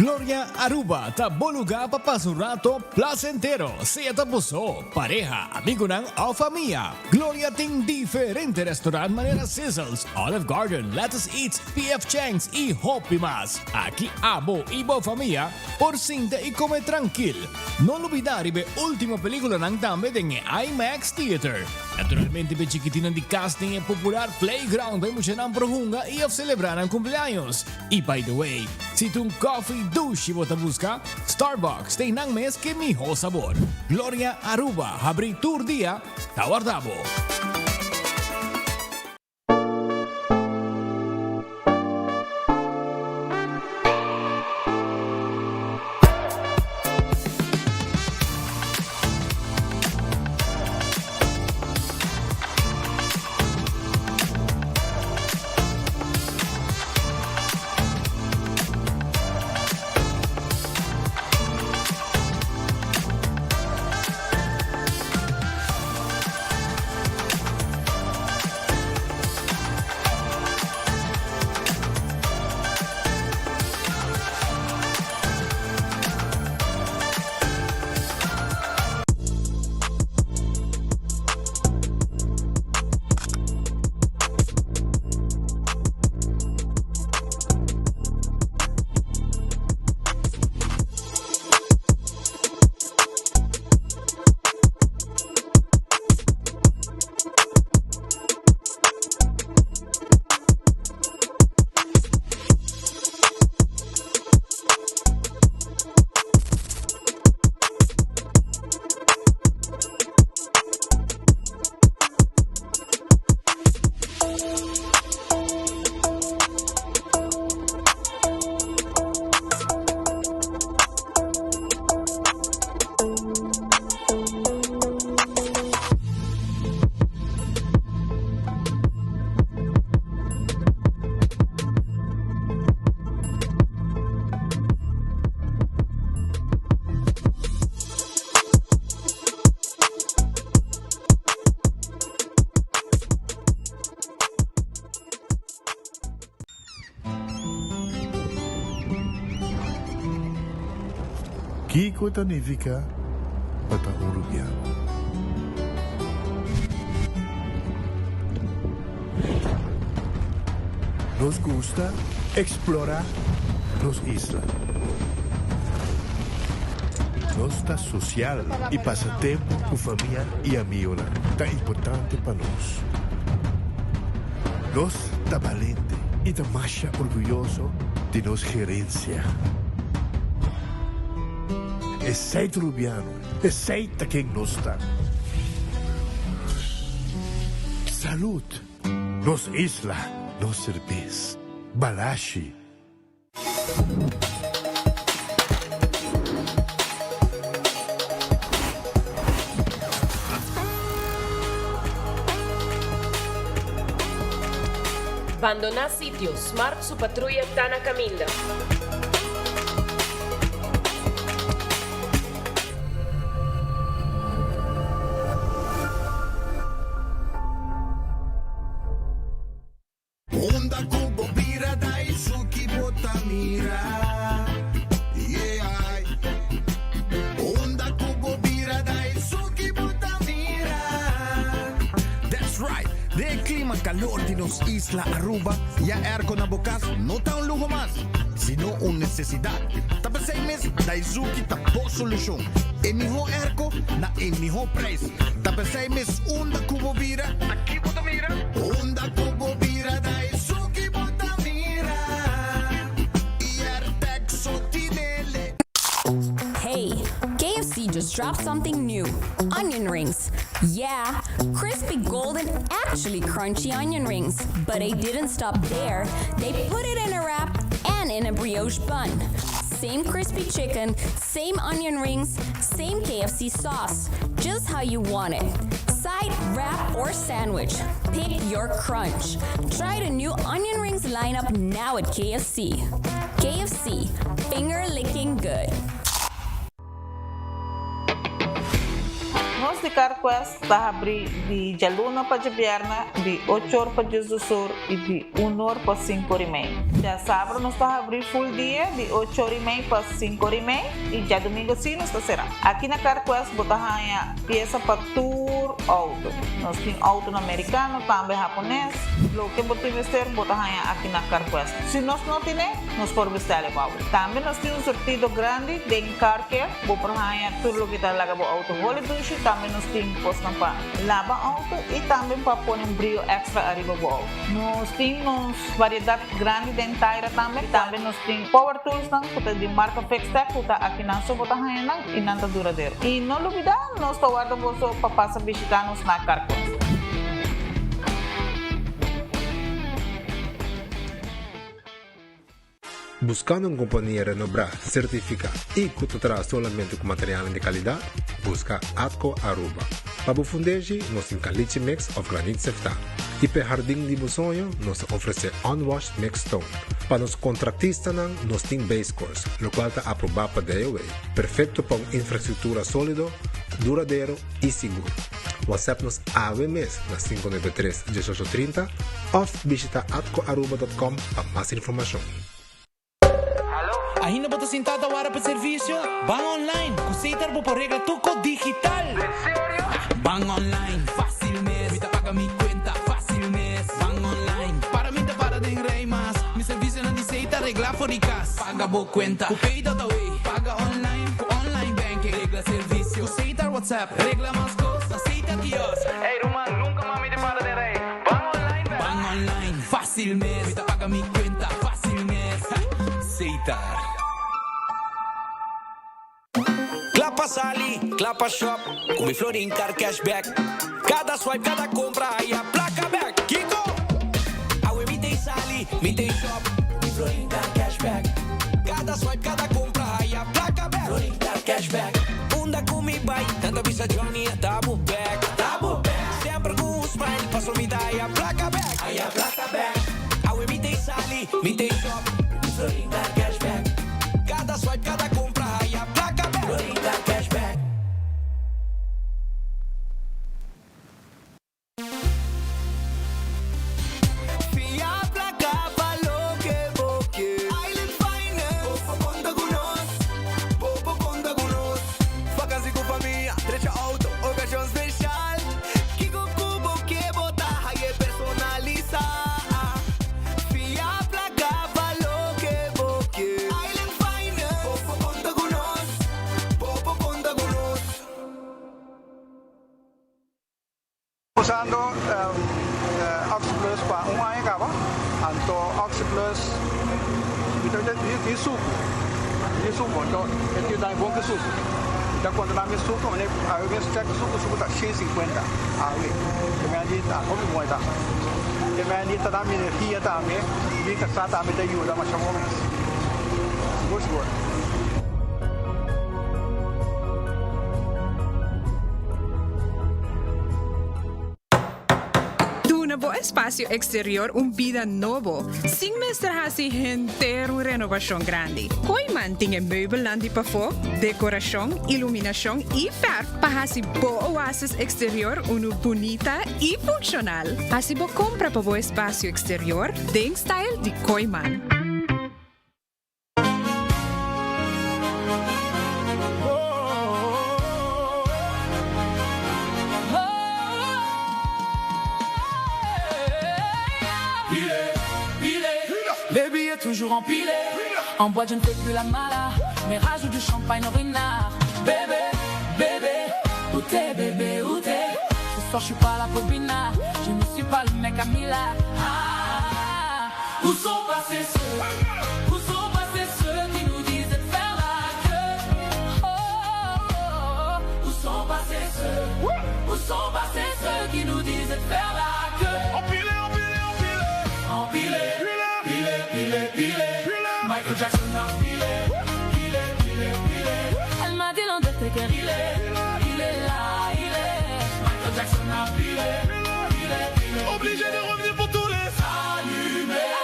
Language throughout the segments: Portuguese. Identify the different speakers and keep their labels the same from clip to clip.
Speaker 1: Gloria Aruba, taboluga papasurato placentero, siya tapuso, pareha, amigo ng o familia. Gloria ting diferente restaurant manera Sizzles, Olive Garden, Lettuce Eats, PF Chang's y Hopi Mas. Aquí abo ibo familia, por cinta y come tranquil. No olvidar ibe última película ng dame ng IMAX Theater. Naturalmente be chiquitinan di casting e popular playground by mo siya ng prohunga i of celebrar ang cumpleaños. Y by the way, si tung coffee douche mo busca, Starbucks tay nang mes que miho sabor. Gloria Aruba, habri tour dia, tawardabo.
Speaker 2: Kiko Tanifica Pata Uruguayan. Nos gusta explorar los islas. Nos está social y pasatiempo con familia y amigos tan importante para nos. Nos está valiente y está más orgulloso de nos gerencia. Es seid rubiano, es seid quien nos está. Salud, nos isla, nos cerveza, balashi.
Speaker 3: Abandona sitio, Smart su patrulla Tana Camilla.
Speaker 4: Onda kubo bira dai suki botamira. Yeah. Onda kubo bira dai suki botamira. That's right. De clima calor de nos Isla Aruba, ya airco na bocas no está un lujo más, sino una necesidad. Tapa 6 meses, Daizuki tapo solución. En mijo airco, na en mijo preço. Tapa 6 meses, onda cubo vira, aqui bota mira. Onda cubo vira, Daizuki bota mira. E artek sotinele.
Speaker 5: Hey, KFC just dropped something new. Onion rings. Yeah, crispy golden, actually crunchy onion rings. But they didn't stop there. They put it in a wrap and in a brioche bun. Same crispy chicken, same onion rings, same KFC sauce. Just how you want it. Side, wrap, or sandwich. Pick your crunch. Try the new onion rings lineup now at KFC. KFC, finger licking good.
Speaker 6: Most de CarQuest está abrir de luna para de viernes, de 8 horas para de sur e de 1 hora para 5 horas e meia. Já sábado nós está abrir full dia, de 8 horas e meia para 5 horas e meia, e já domingo sim nós está será. Aqui na CarQuest botar a peça para tour auto. Nós temos auto americano, também japonês. O que botar investir botar aqui na CarQuest. Se nós não temos, nós podemos vestir o auto. Também nós temos um sortido grande de car care, botar tudo o que está lá o auto. Vale duche, também nós temos posto para lavar auto e também para pôr brilho extra arriba do auto. Nós temos variedade grande de Taira também. Também nós temos power tools de marca Fextec, que aqui não só botar e não está duradouro. E não olvidar, nós estamos guardando para passar visitar-nos na CarQuest.
Speaker 7: Buscando uma companhia renombrada, certificada e que te traz somente com material de qualidade, busca Atco Aruba. Para o fundejo, nós temos caliche mix of granite sefta. E para jardim de sonho, nós oferecemos unwashed mix stone. Para os contratistas, nós temos base course, o qual está aprovado para DOA. Perfeito para uma infraestrutura sólida, duradouro e seguro. WhatsApp-nos AVMS na 593-1830 ou visita atcoaruba.com para mais informação.
Speaker 8: Ainda bota sentada hora para serviço? Van online, cuseitar por regla tuco digital. ¿En serio? Van online, fácil mes. Mita paga mi cuenta, fácil mes. Van online, para mí te para de rey más. Mi servicio no dice regla fóricas. Paga por cuenta, cupay away. Paga online banking. Regla servicio, cuseitar WhatsApp. Regla más cosas, aceita kiosco. Hey Roman, nunca mami te para de rey. Van online, fácil mes. Mita paga mi cuenta, fácil mes. Ceitar.
Speaker 9: Clapa Sali, Clapa Shop, com mi Florin Car Cashback. Cada swipe, cada compra, aí a placa back. Kiko! Awe mi tem Sali, mi tem Shop, mi Florin Car Cashback. Cada swipe, cada compra, aí a placa back. Florin Car Cashback. Unda com mi bike, tanta visa Johnny, double back. Double back. Sempre com smile, passou me dar aí a placa back. Aí a placa back. Awe mi tem Sali, mi tem Shop, mi Florin Car Cashback. Cada swipe, cada compra, aí a placa back. Florin Car Cashback.
Speaker 10: Usando Oxyplus para um ano acaba, então Oxyplus isso suco, então ele dá bom que suco. Então quando dá mais suco, né, aí eu check suco tá 150, aí também ali tá como bom tá. Também ali tá dando energia também, e que está também da ajuda mais ou menos. Gosto.
Speaker 11: Nuevo espacio exterior, vida novo. Sin mestrarse entero renovación grande. Koiman tiene meubelandi para fo, decoración, iluminación y fer. Para así bo oasis exterior, bonita y funcional. Así bo compra para bo espacio exterior, den style de Koiman.
Speaker 12: Baby est toujours empilé. En boîte je ne fais plus la mala, mais rajoute du champagne au renard. Bébé, bébé, où t'es bébé, où t'es? Ce soir je suis pas la Bobina, je ne suis pas le mec à Mila. Où sont passés ceux? Où sont passés ceux qui nous disaient de faire la queue? Oh, oh, oh. Où sont passés ceux? Où sont passés ceux qui nous disaient de faire la queue? Empilé, empilé, empilé. Empilé. Michael Jackson a pilé. Elle m'a dit l'un de tes cœurs, il est là. Michael Jackson a pilé. Obligé de revenir pour tous les allumés.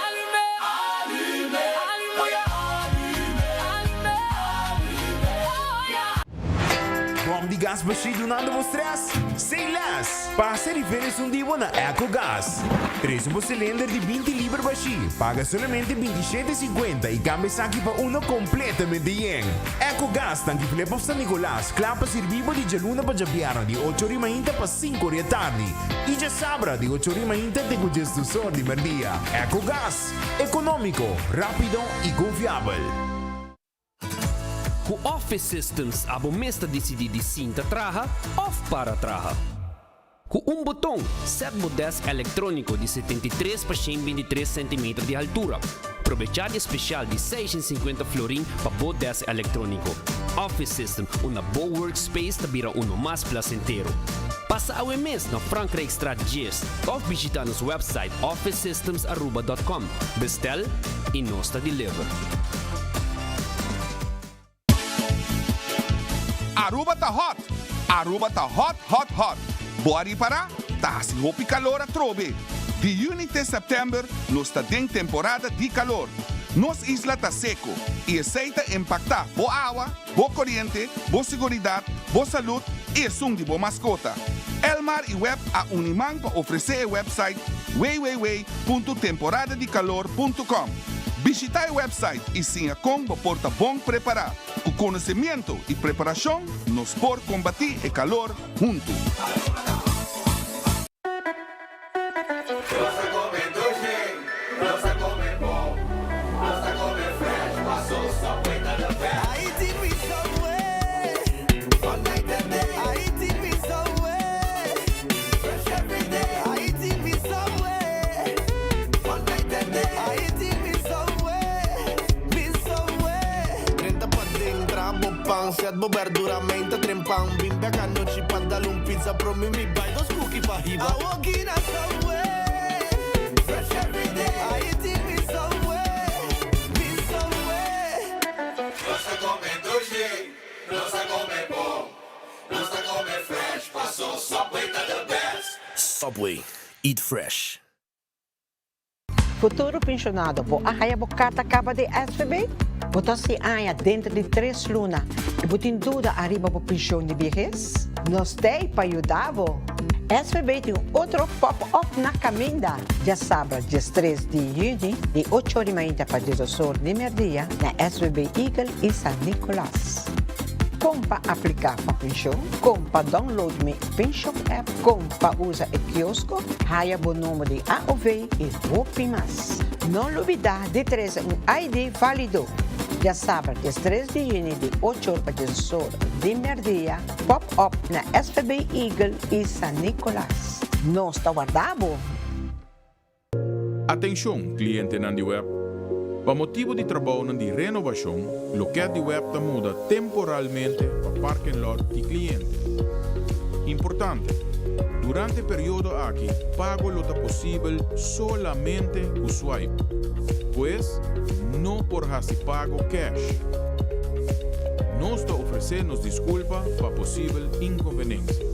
Speaker 13: Precisam de gás baixo donando vos stress? Sem less! Passa referes um dia na EcoGás. Traz um cilindro de 20 libras baixo. Paga somente 27,50 e cambia aqui para uno completamente yen. EcoGás tanque Filipe of San Nicolás. Clapa servivo de Jaluna para Jabiara de 8h30 para 5h da tarde. E já sabra de 8h30 de cujas do sol de merdia. EcoGás. Econômico, rápido e confiável.
Speaker 9: Com Office Systems, abo mesta decidi de cinta traha ou para traha. Com botão, set desk eletrônico de 73 para 123 cm de altura. Aproveitar especial de 650 florin para o desk eletrônico. Office System, uma boa workspace que vira mais placentero. Passa ao mês na Frankrijkstraat 10 ou visita nosso website officesystems.com. Bestel e nós deliver.
Speaker 14: Aruba tá hot! Aruba tá hot, hot, hot! Bora para? Tá assim roupa e calor a trobe. De junho até setembro, nós tá em temporada de calor. Nossa isla tá seco e aceita impactar boa água, boa corrente, boa segurança, boa saúde e som de boa mascota. Elmar e Web a Unimang para oferecer o website www.temporadadecalor.com. Visita o website e sinha como porta bom preparar. O conhecimento e preparação nos por combater o calor junto.
Speaker 15: Set bo verduramente trempang bimbe canoci pantalon pizza pro me buy those cookie for hiba I walk in a somewhere fresh every day I eat me somewhere Nossa come doce nossa come bom nossa come fresh passou Subway tá the best
Speaker 13: Subway, eat fresh.
Speaker 16: Futuro pensionado, po ahaya bocata acaba de SVB? Bota si aya dentro de 3 lunas e botin dúvida arriba po pensão de vejez? Nos tem para ajudar, SVB tem outro pop-up na caminda. Já sabe, dia 3 de junho, de 8h30 para 18h de meio-dia, na SVB Eagle e San Nicolás. Como para aplicar para pensão, como para download mi pensão app, como para usar o quiosco, haya o número de AOV e ROPIMAS. Não olvidar de trazer ID válido. Já sabe, dia 3 de junho, de 8h para 18h de meio-dia, pop-up na SVB Eagle e San Nicolás. Não está guardado?
Speaker 17: Atenção, cliente na web. Para motivo de trabalho de renovação, o local de web muda temporalmente para parking lot de cliente. Importante, durante o período aqui, pago lo possível solamente com swipe, pois não por se pago cash. Nós oferecemos desculpa para possível inconveniência.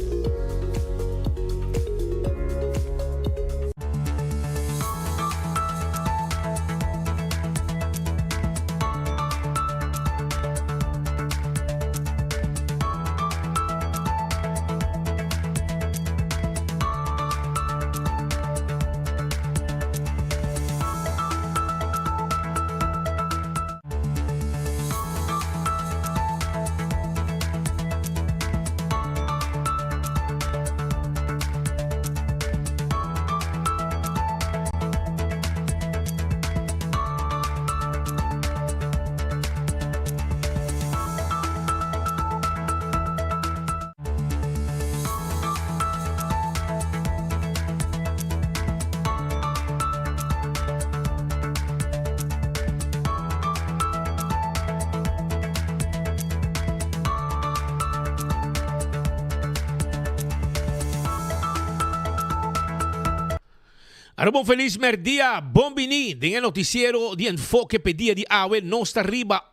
Speaker 18: Bom feliz merdia, bom bini, dengan noticiero de enfoque pedia de awe nos arriba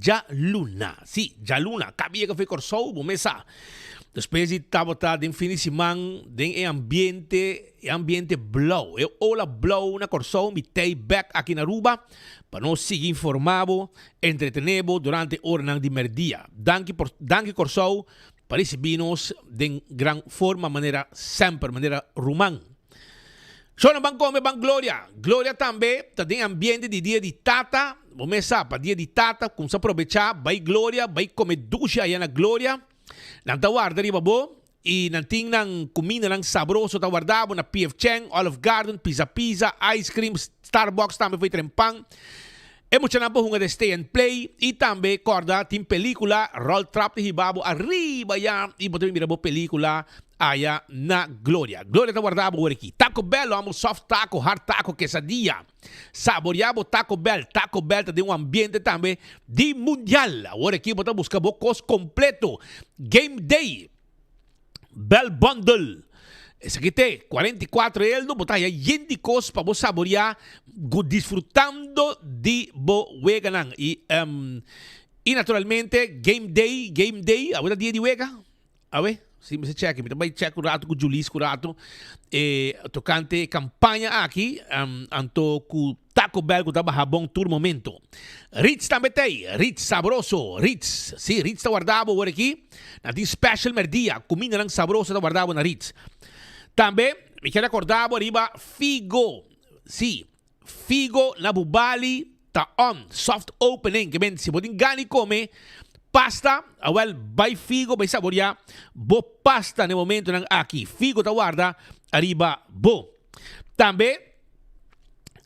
Speaker 18: Jaluna. Sí, Jaluna, cabia que foi corso, bomesa. Depois de tabota de finissement, de ambiente blow. Eu ola blow na corso, mi tei back aqui na Aruba, para nós seguir informado, entretenebo durante hora de merdia. Danke corso, para recebernos de gran forma, maneira sempre, maneira romã. Só não vão comer bem Glória. Glória também tem ambiente de dia de tata. Vamos para dia de tata, como se aproveitar, vai Glória, vai comer ducha aí na Glória. Não tá guarda riba bo. E não tem comida não sabroso, tá guardado na P.F. Chang, Olive Garden, Pizza, Ice Cream, Starbucks também foi trempang. E muito na boa de Stay and Play. E também, corda, tem película, Roll Trap de Hibabo, arriba ya. E você mira boa película, allá na Glória. Glória tá guardado por aqui. Taco Bell, vamos soft taco, hard taco, quesadilla. Saboreado Taco Bell. Taco Bell tem ambiente também de mundial. Agora aqui, você busca bocos completo. Game Day. Bell Bundle. Esse aqui tem 44 euros, botar aí indicos para você saborear, disfrutando de boa nan. E naturalmente, Game Day, agora dia de wega. A ver, se você checa, me também checa o rato com o Julis, o rato, tocante campanha aqui, anto com Taco Bell, que estava bom todo momento. Ritz também tem, Ritz sabroso, Ritz, sim, Ritz está guardado agora aqui, na tem special merdia, comida não sabroso está guardado na Ritz. Também, me quero acordar arriba Figo. Sim, Figo na Bubali tá on. Soft opening. Que bem, se você gani come pasta, vai Figo, vai saborear bo pasta no momento aqui. Figo tá guarda arriba bo. Também,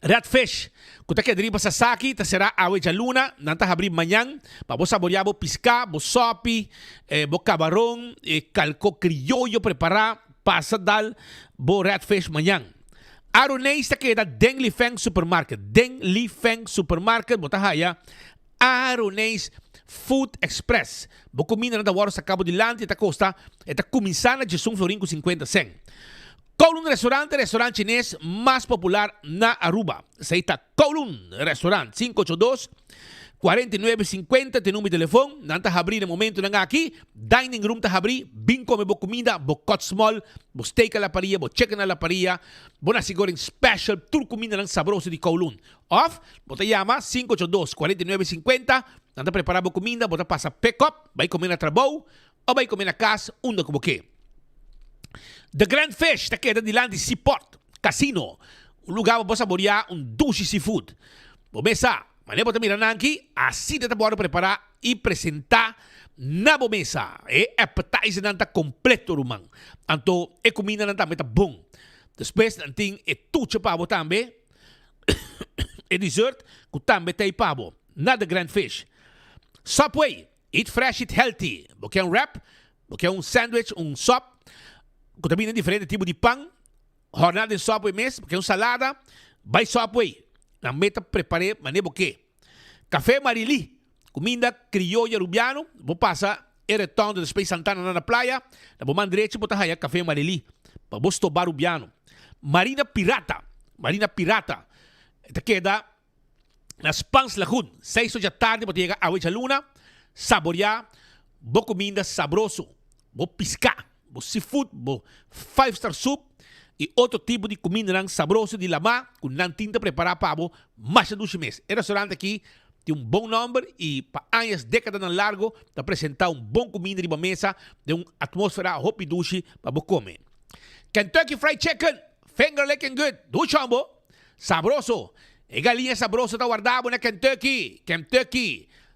Speaker 18: Redfish. Kuta que arriba Sasaki, tá será a Weja Luna, não tá abrir amanhã, para você saborear bo pisca, bo sopi, bo camarão, calco criollo preparar. Passa dal bo Redfish manhã. Aronês está aqui da Deng Li Feng Supermarket. Deng Li Feng Supermarket, bota haya. Aronês Food Express. Bo comida na hora sa Cabo de Lante, está costa, está começando de São Florinco 50 cent. Kowloon restaurante chinês mais popular na Aruba. Sai está Kowloon Restaurant 582 4950, tem número de telefone, não está abrindo no momento não aqui, dining room está abrindo, bem come boa comida, boa cut small, boa steak à la parrilla, boa chicken à la parrilla, boa segura special, tudo comida não sabroso de Kowloon. Off, bota chama 582 4950, não está preparar boa comida, bota passa pick up, vai comer na trabalho ou vai comer na casa, onde como que. The Grand Fish, está queda de lá de Seaport Casino, um lugar para saborear douche seafood. Vou começar. Mas você mira aqui, assim você pode preparar e apresentar na mesa. É appetizer não está completo, irmão. Então, a comida não está muito bom. Depois, tem a tucha para você também. E dessert, que também tem para você. Nada Grand Fish. Subway, eat fresh, eat healthy. Você quer wrap, você quer sandwich, sop. Que também tem diferentes tipos de pão. Jornada de Subway mesmo, você quer salada. Vai Subway. Na meta preparei, mané boquê. Café Marili, comida criolla rubiano. Vou passar o retorno de Space Santana na praia. Na mão direita, botar aí Café Marili. Para você tobar rubiano. Marina Pirata. Esta queda nas Pans Lagoon. 6 da tarde, você chega a Weja Luna. Saborear. Boa comida sabroso. Vou piscar. Vou seafood. Vou 5-star soup. E outro tipo de comida sabroso de lama, com não tinta preparar para mais de 2 meses. O restaurante aqui tem bom número e para anos, décadas largo, de apresentar bom comida de uma mesa, de uma atmosfera hop e duche para você comer. Kentucky Fried Chicken, finger licking good, duchambo, sabroso. E galinha sabrosa está guardado na Kentucky.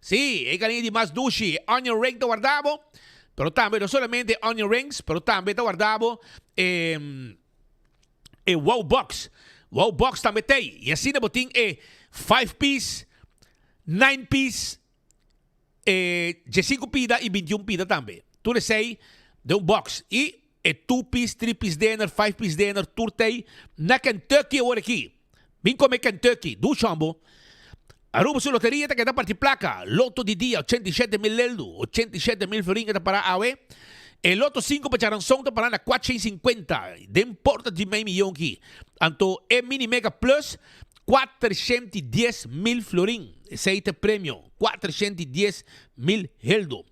Speaker 18: Sim, e galinha de mais duche, onion ring está guardado, pero também, não somente onion rings, pero também está guardado e Wow Box. Wow Box também tem. E assim você tem 5-piece, 9-piece, 5 pida e 21 pida também. Tudo sei de box. E 2-piece, 3-piece dinner, 5-piece dinner, tudo tem na Kentucky agora aqui. Vem comer Kentucky, do chambo. Aruba sua loteria está que dá parte placa. Loto de dia, 87 mil euros, 87 mil florinhos para a AUE. El Loto 5 para Charanzón está para 450. De importa de meio milhão aqui. Então, é Mini Mega Plus, 410 mil florim. Esse aí é prêmio. 410 mil euros.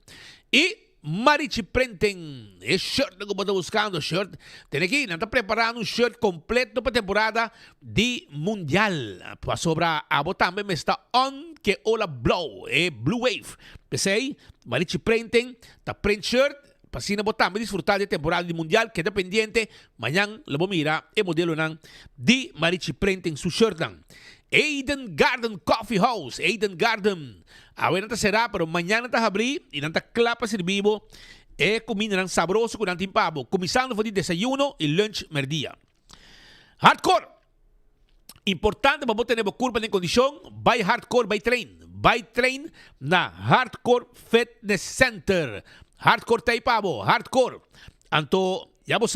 Speaker 18: E Marichi Prenten. É shirt que você está buscando. Shirt. Tem aqui, não está preparando shirt completo para a temporada de Mundial. Para sobrar a botar também está on que Ola Blow. É Blue Wave. Esse aí, Marichi Prenten. Está print shirt. Pasina botamos disfrutar de temporada de mundial. Queda pendiente. Mañana lo vamos a mirar el modelo de Marichi Print en su shirt. Eden Garden Coffee House. Eden Garden. Ahora no será, pero mañana está a abrir y no está clapa servivo. Comida sabroso con antipavo. Comenzando fue de desayuno y lunch merdia. Hardcore. Importante para tener curva de condición. By Hardcore, by Train. By Train na Hardcore Fitness Center. Hardcore tayo pavo. Hardcore. Anto, ya vos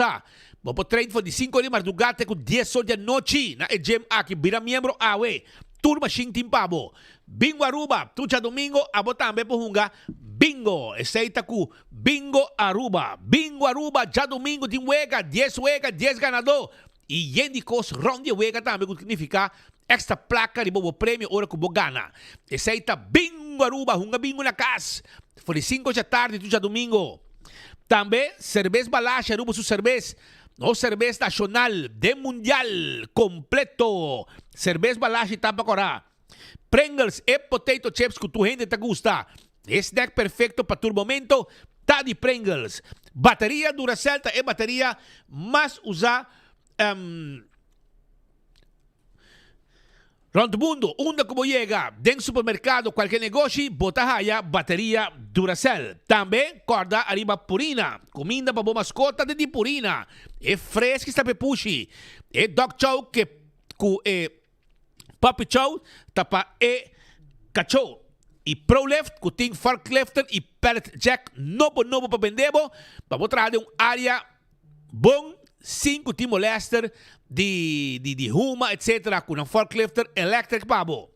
Speaker 18: vamos train for de 5 de madrugada com 10 horas da noite. Na gym aqui, vira membro awe. Turma Shintim pavo. Bingo Aruba. Tucha domingo, abo também por hunga. Bingo. Esteita ku Bingo Aruba. Bingo Aruba. Já domingo tem wega. 10 ganador. E yendicos ronde wega também, que significa extra placa de bobo prêmio hora que gana. Esteita Bingo Aruba. Hunga bingo na casa. Foi de 5 da tarde, tucha domingo. Também, cerveja balacha, Aruba su cerveja. No cerveza nacional de mundial completo. Cerveza balacha e tabacorá. Pringles e potato chips que tu gente te gusta. Snack perfecto para tu momento. Tá de Pringles. Bateria Duracell é bateria mais usada Round mundo, onda como llega. Den supermercado, qualquer negócio, bota raia, bateria Duracell. Também, corda arriba Purina. Comida para boa mascota de Purina. É fresca está pepushi. É dog chow que puppy chow tapa é cachorro. E ProLift, que tem forklifter e pallet jack novo para vender. Vamos trazer área bom, 5 timo Lester de Huma, etc. Com um forklifter electric babo.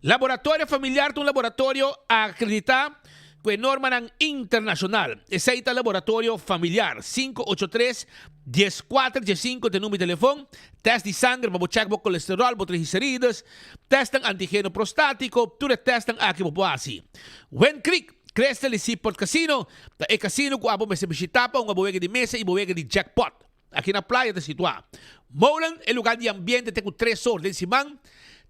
Speaker 18: Laboratório familiar, um laboratório acreditado com norma internacional. Esse é o laboratório familiar. 583-1415 tem número de telefone. Teste de sangue, para checar o colesterol, para triglicéridos. Testam antígeno prostático. Tudo testam aqui para assim. When Creek, Crestel e Seaport Casino. É casino que abo se visitapa, boega de mesa e boega de jackpot. Aqui na praia está situado. Molan é lugar de ambiente, tem 3 horas de semana.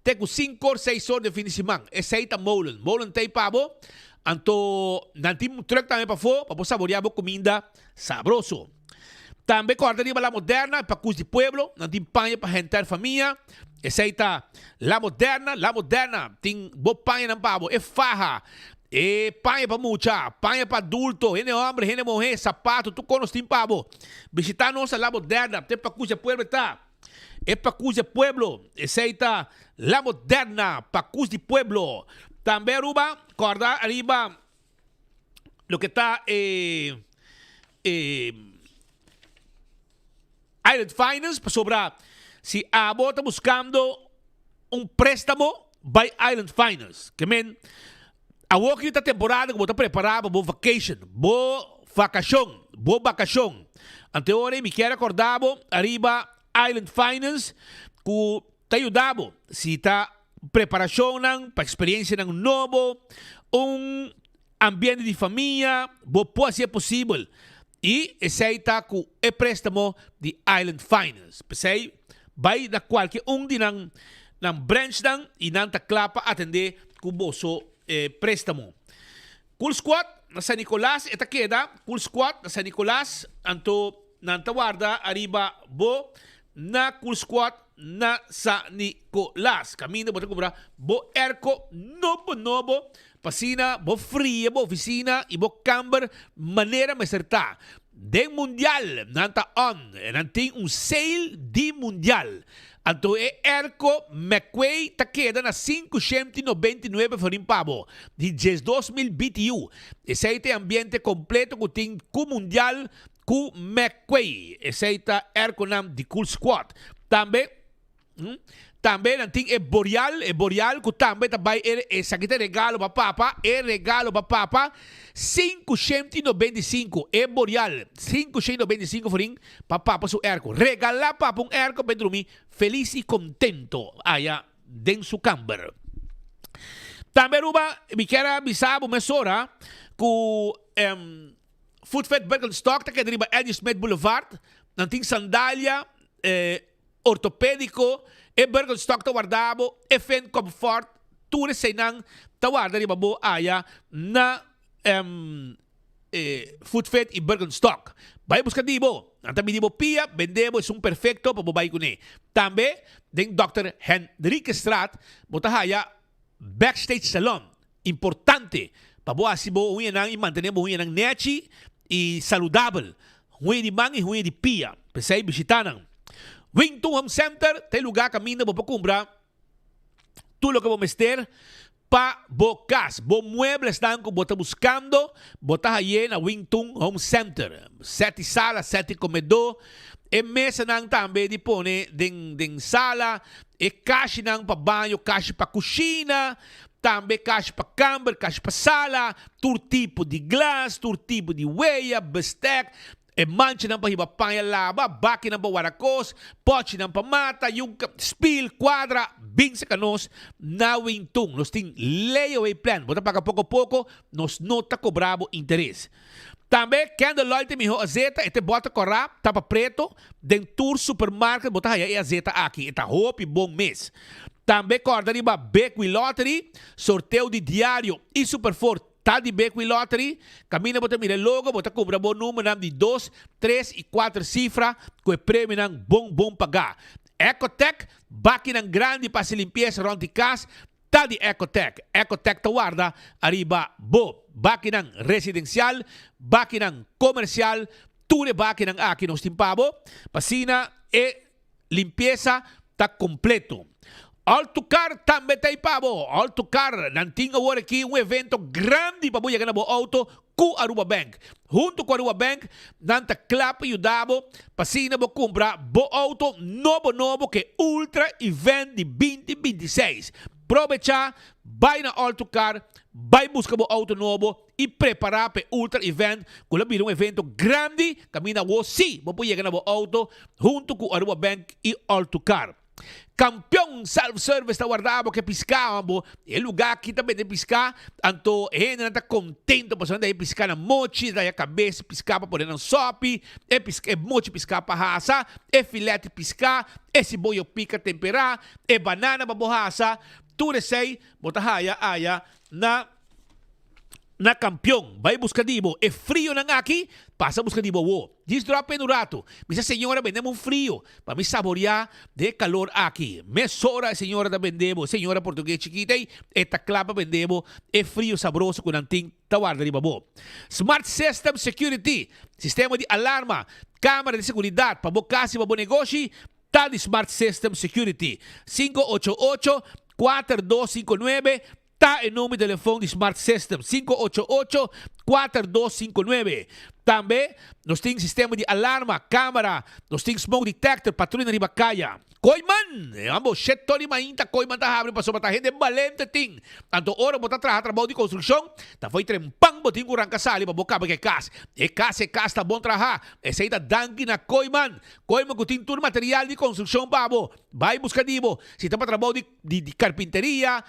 Speaker 18: Tem 5 horas, 6 horas de fim de semana. Esse é o Molan. Molan tem pabo. Anto, nanti um truck também para fora, para saborear a comida sabroso. Também cortaria a moderna, para cus de pueblo, nanti panha para rentar família. Essa aí tá la moderna, tem boa panha na pavo, é farra, é panha para mucha, panha para adulto, é homem, é mulher, sapato, tu conos tem pavo. Visitar nossa la moderna, tem para cus de pueblo, tá? É para cus de pueblo, essa aí tá la moderna, para cus de pueblo. Também Aruba, corda arriba lo que está Island Finance para sobrar. Se a Abo está buscando préstamo by Island Finance, que men a walking esta temporada que está preparado para vacação. Anteora me quero acordar arriba Island Finance que te ajudava se está preparação para experiência novo, ambiente de família, pode ser possível. E esse está com o préstamo de Island Finance. Pensei, vai da qualquer de nan branch e não está clapa atender com o bolso préstamo. Cool Squad na San Nicolás, esta queda. Cool Squad na San Nicolás, anto nanta guarda arriba na Cool Squad na San Nicolás. Caminho para comprar erco novo, pasina, fria, oficina e camber maneira me acertar. Den mundial, nanta on, nanti sale de mundial. Anto erco McQuay ta queda na 599 farin pavo de 2000 BTU. Esse aí tem ambiente completo que tem com mundial com McQuay. Esse aí tá erco nam de Cool Squad. Também tem Boreal que também vai essa aqui tem regalo para papa, 595 Boreal, 595 forim para papa su erco. Regalar papa erco para dormir feliz e contento allá dentro su camber. Também me quero avisar uma mesora que Food Fed Birkenstock que deriva Eddie Smith Boulevard, não tem sandália ortopédico, Birkenstock ta guardavo, Fen Comfort, tudo sei nang ta guarda riba bo aya na Food Fit e Birkenstock. Vai buscar dibo. Ang tabi dibo pia, vendebo is un perfecto pababay ko ni. Tambe, ding Dr. Henrique Strat, botahaya, Backstage Salon. Importante. Pabuasi mo huwi nang i-mantenir mo huwi nang nechi e saludable. Huwi di mangi, huwi di pia. Pesay bisitanang. Wing Home Center, tayo lugar kami na bapakumbra. Tulo ka mester pa bokas. Bo muebles dan ko bota buscando, bota haye na Wingtung Home Center. Seti sala, seti comedor, e mesa nang tambe di pone ding sala, e kashi nang pa banyo, kashi pa kusina, tambe kashi pa camber, kashi pa sala, tur tipo di glass, tur tipo di weia, bestek, e mancha ng pahibapang laba, baki ng pawarakos, pochi ng pamata, yung spill, quadra, bing sa kanos, na Wingtung. Nos ting layaway plan. Bota pa pouco, nos nota cobrabo interesse. Também, Candle Loyalty, miho azeta, ete bota corá, tapa preto, den tour supermarket, bota haya e azeta aqui, eta hope bom mês. Também, corda riba, Beckwith Lottery, sorteio de diário e superfort. Tá de Beckwith Lottery, camina bota mira logo, bota cobra bom número de 2, 3 e 4 cifras, com o prêmio ng bom pagar. Ecotech, baki ng grande para se limpieza rond de casa, tá de Ecotech. Ecotech tawarda, arriba bo, baki ng residencial, baki ng comercial, ture baki ng aki nos timpabo, pasina e limpieza tá completo. Altocar também tem pabo. Altocar, nantinga agora aqui evento grande para buia ganabo auto com Aruba Bank. Junto com Aruba Bank, nanta clapa e dabo, pasina bo comprar bo auto novo que ultra event de 2026. Aproveita, vai na Altocar, vai buscar bo auto novo e preparar para ultra event. Kung labir evento grande, camina wo si, bo buia ganabo auto junto com Aruba Bank e Altocar. Campeão self-service ta guardavo que piscavamo e lugar aqui também de piscar anto ainda tá contento passando daí piscar na mochi daí a cabeça piscar para poder não sope e mochi piscar para raça e filete piscar esse boio pica temperar e banana para borraça tudo sei botahaya aya na campeão, vai buscar dibo, é frio na aqui, passa buscar dibo wo. Diz drop no rato. Misa senhora vendemos um frio, para me saborear de calor aqui. Mesora senhora da vendemos, senhora português chiquita, eta clapa vendemos, é frio saboroso com anting tawarda de babo. Smart System Security, sistema de alarma, câmara de segurança, para bocasi babo negócio, tá de Smart System Security. 588-4259, tá em nome do telefone de Smart System 588-4259. Também nós temos sistema de alarma, câmara, nós temos smoke detector, patrulha de Bacaya. Koiman, ambos setor mainta koiman ta abre paso mata gente valente ting. Tanto ora bota trabalho de construção, ta foi trempang boting kurang kasali baboka bagay kas. E kas ta bom trabalhar. E seita dangi na koiman. Koiman kuting tur material de construção babo. Vai buscar dibo. Se tá para trabalho de carpinteria,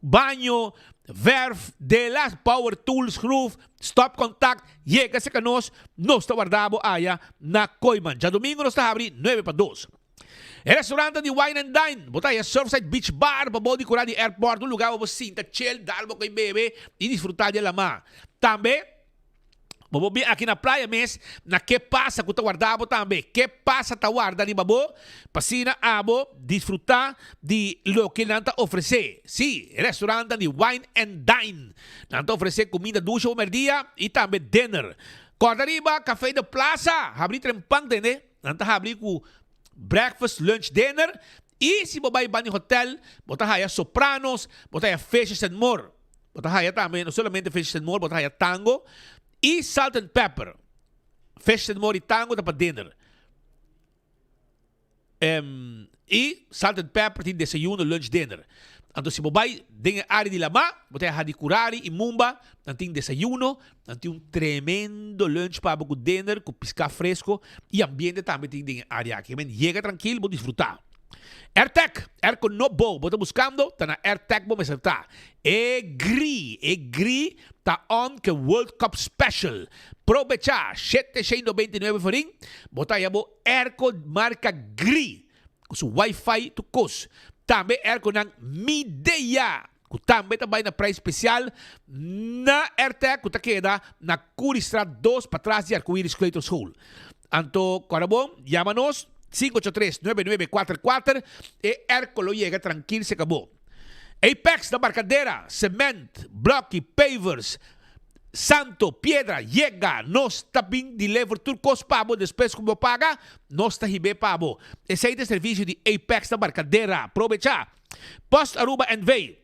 Speaker 18: banho, verf, de las power tools, roof, stop contact, llega sa kanos, nos ta guardabo aya na Koiman. Ja domingo nos ta abri 9-2. El restaurante de Wine and Dine, botaya Surfside Beach Bar, babodi cura di airport, un lugar wo sinta chill, dalbo kay bebe, e disfrutar de lama. Tambe, Bobobi aqui na praia mes na que passa com guardabo também. Que passa guarda ni babo? Pasina abo disfrutar de lo que nanta oferecer. Sí, restaurante de Wine and Dine. Nanta oferecer comida ducha o merdia e também dinner. Corda riba, café de plaza. Abri trempang tene. Nanta abri com breakfast, lunch, dinner. E se bobay ba ni hotel, botahaya Sopranos, botahaya Fishes and More. Botahaya também, não somente Fishes and More, botahaya Tango. E salt and pepper. Fish and more e tango para dinner. E salt and pepper tem desayuno, lunch, dinner. Então se você tem a área de lama, você tem de curari e mumba, tem desayuno, tem tremendo lunch para o dinner, com piscar fresco e ambiente também tem a área aqui. Chega tranquilo, vou desfrutar. AirTech, aircon no bo, bota buscando, tá na AirTech bo meserta. Egri, tá on que World Cup Special. Provecha, 799 faring, bota yabo aircon marca Gri, com su Wi-Fi to cos. Também aircon ng Midea, também na price especial na Airtech, que queda na Curistrat 2, para trás de Arco-Íris Clayton's Hall. Anto, Corabon, llámanos 583-9944 e Erco lo llega tranquilo, se acabou. Apex da Barcadeira, cement, block, pavers, Santo, Piedra, llega, nós também deliver turcos pabo, depois como paga, nós tá ribe pabo. Esse aí é o serviço de Apex da Barcadeira. Aproveita. Post Aruba and Bay.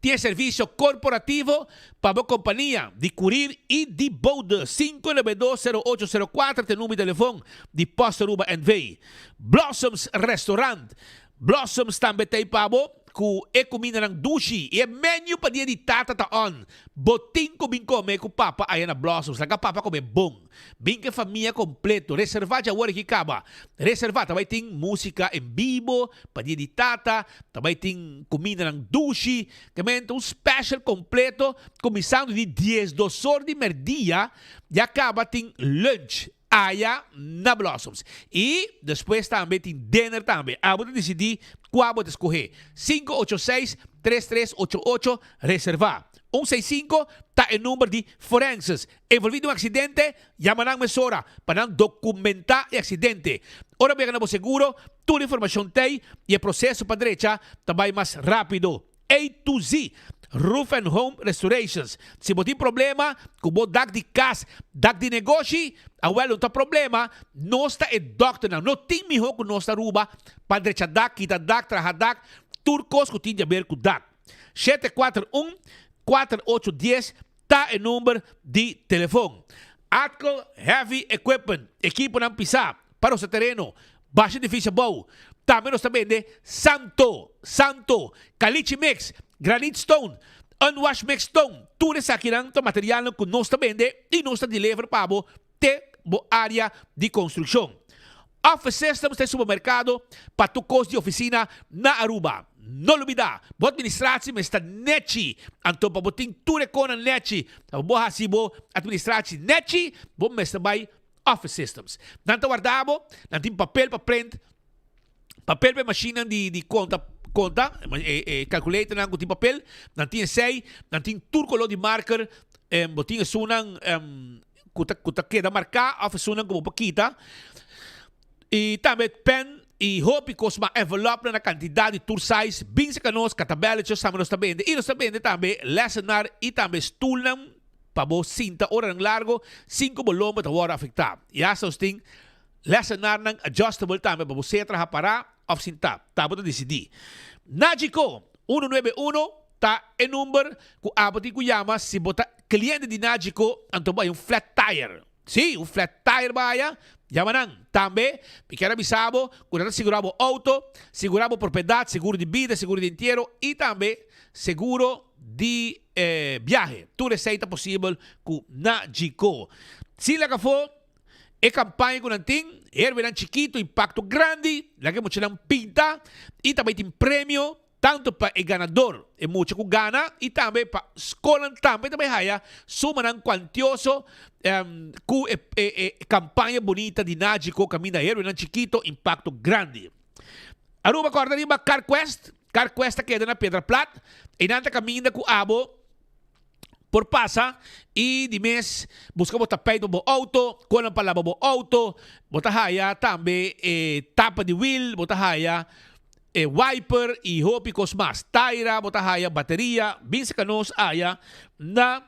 Speaker 18: Tem serviço corporativo para a companhia de Curir e de Boulder. 592-0804, tem número de telefone de Post Aruba and Bay. Blossoms Restaurant. Blossoms também tem pabo. Ku e comida ng dushi e menu pa dia di tata taon boting ko bing come ku papa ayan na Blossoms laga papa ko me bong bing ke família completo reserva ja wari kikaba reserva tabay ting música en vivo pa dia di tata tabay ting comida ng dushi kamento un special completo começando de 10 horas de merdia e acaba ting lunch aya na Blossoms. E depois também tem dinner também. Você decidir qual você escolher. 586-3388 reservar. 165 tá o número de forenses. Envolvido um acidente, chama na emissora para documentar o acidente. Ora bem, no seguro, toda a informação tem e o processo para a direita também mais rápido. A to Z. Roof and Home Restorations. Se você tem problema com o dag de casa, dag de negócio, não tem problema, nós está doctor não tem melhor que nós Aruba, para direita dag, kita dag, traha dag, turcos que tem a ver com dag. 741-4810 está o número de telefone. Atco Heavy Equipment, equipo não pisar para o seu terreno, baixo difícil bom. Também nós também de Santo, Caliche Mix, Granite Stone, Unwashed Mix Stone, tudo isso aqui é material que nós também de e nós também deliver para a área de construção. Office Systems tem supermercado para tu custo de oficina na Aruba. Não olvida, a administração está neti, então para botar tudo com a neti, para boa hasibo administração neti, bom mestre vai Office Systems. Não guardamos, não tem papel para print. Papel para máquina de conta, calculator na de papel, não tinha sei, não tinha turco de marker, botinha sunang kuta queda marcar, of sunang como paquita. E também pen e hope cosma envelope na quantidade de tour size, bem se canos, catabela, que nós também, e nós também lessenar e também stulnam para bo cinta hora largo, 5 volume da hora afetado. E essa tem lessenar ng adjustable também para você trabalhar of cinta. Tá bom decidir. Nagico 191 tá o número que abati ko llama se bota cliente de Nagico anto ba yung flat tire. Sí, un flat tire baya. Llama nang também, porque bisabo, quando seguramos auto, seguramos propriedade, seguro de vida, seguro de inteiro e também seguro de viaje. Tudo receita possível com Nagico. Se lá que for e campanha com nanting, verán chiquito, impacto grande, la que mucho pinta, y también tiene premio, tanto para el ganador, es mucho que gana, y también para escolan también haya, suman cuantioso, campaña bonita de Nagico, camina verán chiquito, impacto grande. Aruba corda arriba, CarQuest queda na Pedra Plata, y nanta camina com abo, por passa e de mês busca botar peito no auto, quando para lavar o auto, botar raia também tapa de wheel, botar raia wiper e roupas mais, taira, botar raia bateria, bem se canos aia na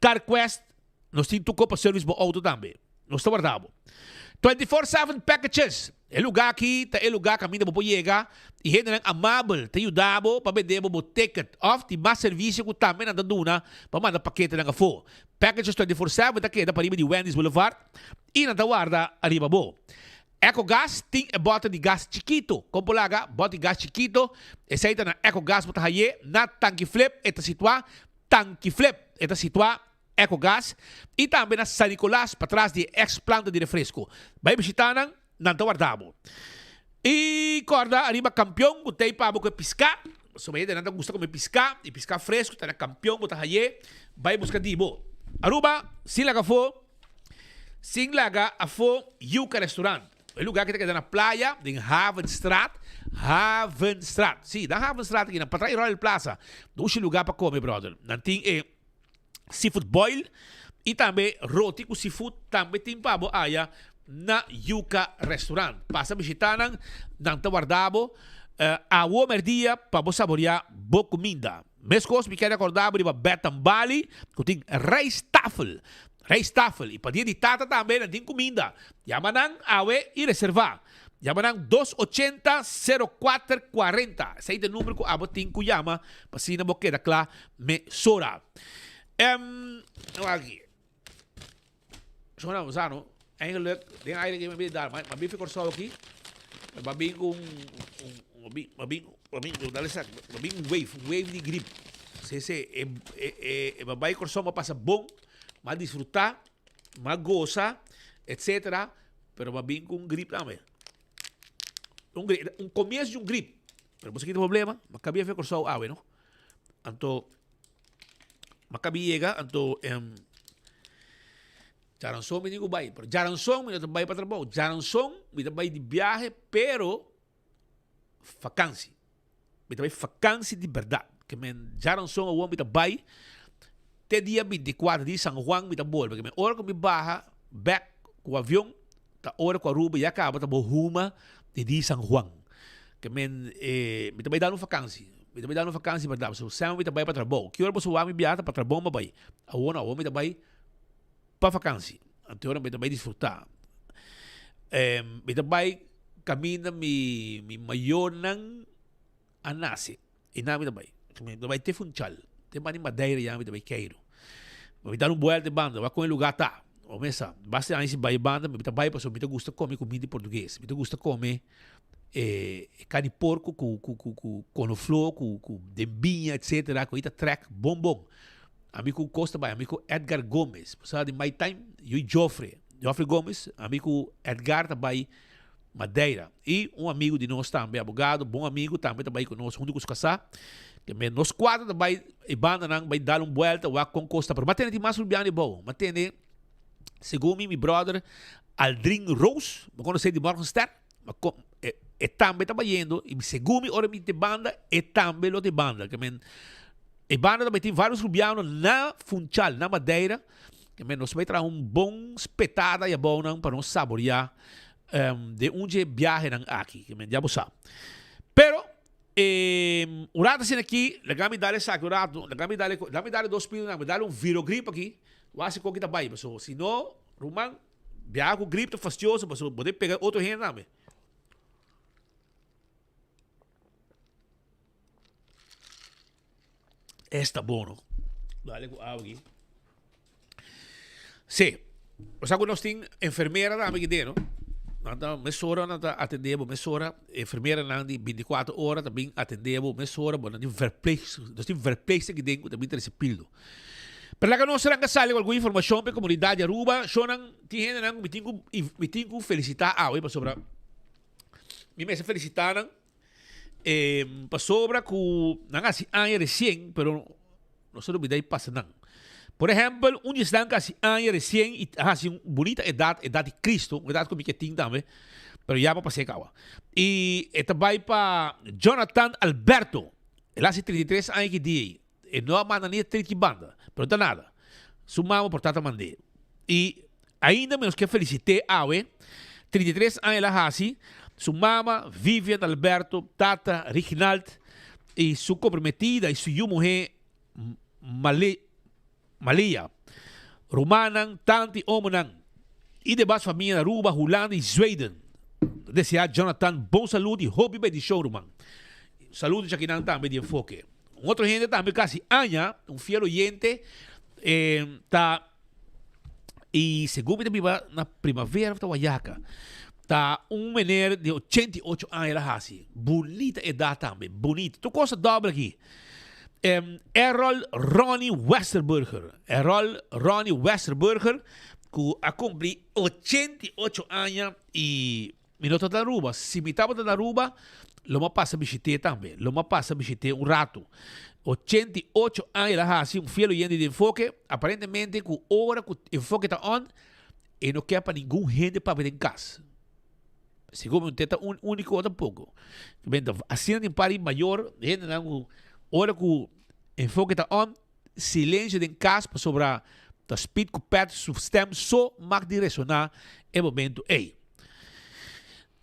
Speaker 18: CarQuest, nós temos tudo para serviço no auto também, nós está guardado. 24/7 packages. É lugar aqui, é lugar que a minha bobo chega e gente é amável, te ajudamos para vender o ticket off, tem mais serviço que também na duna para mandar paquete na fo. Packages 24/7 daqui da parima de Wendy's Boulevard e na guarda arriba bo. EcoGas tem a bota de gás chiquito, como laga, bota de gás chiquito, essa aí na EcoGas bota aí na tanque flip, eta situa tanque flip, eta situa EcoGas e também na San Nicolás para trás de ex-planta de refresco. Vai visitar não guardamos. E corda arriba campeão, botei para boca piscar. Se você não gosta de piscar, e piscar fresco, tá na campeão, bota aí, vai buscar dibo. Aruba, sin laga a fo Yuca Restaurant. É lugar que está na praia, em Havenstraat, Havenstraat. Sim, da Havenstraat aqui, na Patrai Royal Plaza. Não é lugar para comer, brother. Não tem seafood boil e também roti com seafood. Também tem para aí na Yuca Restaurant. Passa a visitar não te guardavo. A merdia para saborear boa comida. Mescos, me quero acordar para Betan Bali, que tem Rijsttafel. E para dia de tata também tem comida. Yamanang awe e reservar. Yamanang 280-0440. Esse é o número que abo tem que chama para se não queda claro, me sora. Aqui. Zo nou, Zano. Eigenlijk, denk eigenlijk even daar. Maar ben ik zo aqui. Maar ben ik een wave de grip. Babai corso passa bom, mas disfrutar, mas goza, etc. Pero babin com grip também. Começo de grip. Pero você tem problema, mas cabia ver corso não? Anto, mas cabia chega, anto Jaranson me digo vai, pero Jaranson me vai para trabalho. Jaranson me vai de viagem, pero vacância. Me vai vacância de verdade. Que men Jaranson o homem vai até dia 24 de São Juan me volta, porque men hora que me barra back com o avião, tá hora com a Aruba e acaba tá ruma de São Juan. Que men me vai dar uma vacância. Me vai dar uma vacância verdade. So sempre me vai para trabalho. Que hora você vai me viajar para trabalho, me vai. A homem vai para vacância. Então, eu também desfrutar. Eu também caminho me maior não anase. E não também. Eu também ter funchal. Tem mais madeira já me também quero. Eu dar boel de banda, vai com o lugar tá. O mesa, basta antes vai banda, me também passou, me gusta comer comida português. Me gusta comer carne de porco com couve-flor, com dembinha, etc. Com ita track bom. Amigo Costa Bay, amigo Edgar Gomes. Sabe, my time, eu e Joffrey Gomes, amigo Edgar também, Madeira. E amigo de nós também, advogado, bom amigo também conosco, junto com os casar. Que nós quatro também, e banda não vai dar volta com Costa. Mas tem mais lubiano e bom. Mas tem, segundo meu brother, Aldrin Rose, me conhece de Morgenstern, e também trabalhando, e segundo meu hora de banda, e também lo de banda. Que e banda também tem vários rubianos na Funchal, na Madeira, que nós vai trazer bom espetada e bom para nós saborear de onde viaje aqui, que já você sabe. Pero, o rato assim aqui, legal me dar esse saco, legal me dar 2 pilos, me dar virogrip aqui, eu acho que o que tá bem, se não, Roman, viaja com gripe, fastidioso, mas poder pegar outro gente também. Está bom, não? Dale com água aqui. Sim. Você sabe que nós temos enfermeira da amiga não? Nós mesora nós atendemos, mesora enfermeira não de 24 horas também atendemos, mesora, bom, nós temos verpleegster que dentro também tem esse pildo. Pero lá que nós será que sale alguma informação para a comunidade Aruba, só não tem gente não me tenho felicitar para sobre me felicitaram. Para sobra com não assim ano recém, pero não se olvide passa não. Por exemplo, estão assim ano recém e assim bonita idade de Cristo, idade como que tem também, pero já para passar cá. E também para Jonathan Alberto, ele há 33 anos que dia, e não manda nem 30 banda, pero não nada. Sumamos por tanto mandei. E ainda menos que felicite a 33 anos ele há assim. Su mamá, Vivian Alberto, tata, Reginald, y su comprometida y su mujer, Malia, Romanan, tanti omonan, y de más familia de Aruba, Holanda y Zweden. Desea Jonathan, bom salud y hobby by the show, man. Salud ya que nan también de enfoque. Un otro gente también casi aña, un fiel oyente, y según me viva na primavera de Guayaca. Tá menino de 88 anos lá assim. Bonita idade também, bonita. Tu coisa dobra aqui. Errol Ronnie Westerburger, que a cumprir 88 anos e minuto da Aruba. Se me estava da Aruba, Loma passa a visitar também. Loma passa a visitar rato. 88 anos lá assim, fiel oyente de enfoque. Aparentemente, com hora que o enfoque está on, e não quer para ninguém gente para ver em casa. Seguro un teta único tampoco. Assim tem pari maior, gente não hora que enfoque tá on, silêncio den cas para sobra da speed que perde o sistema só mag direcionar em momento aí.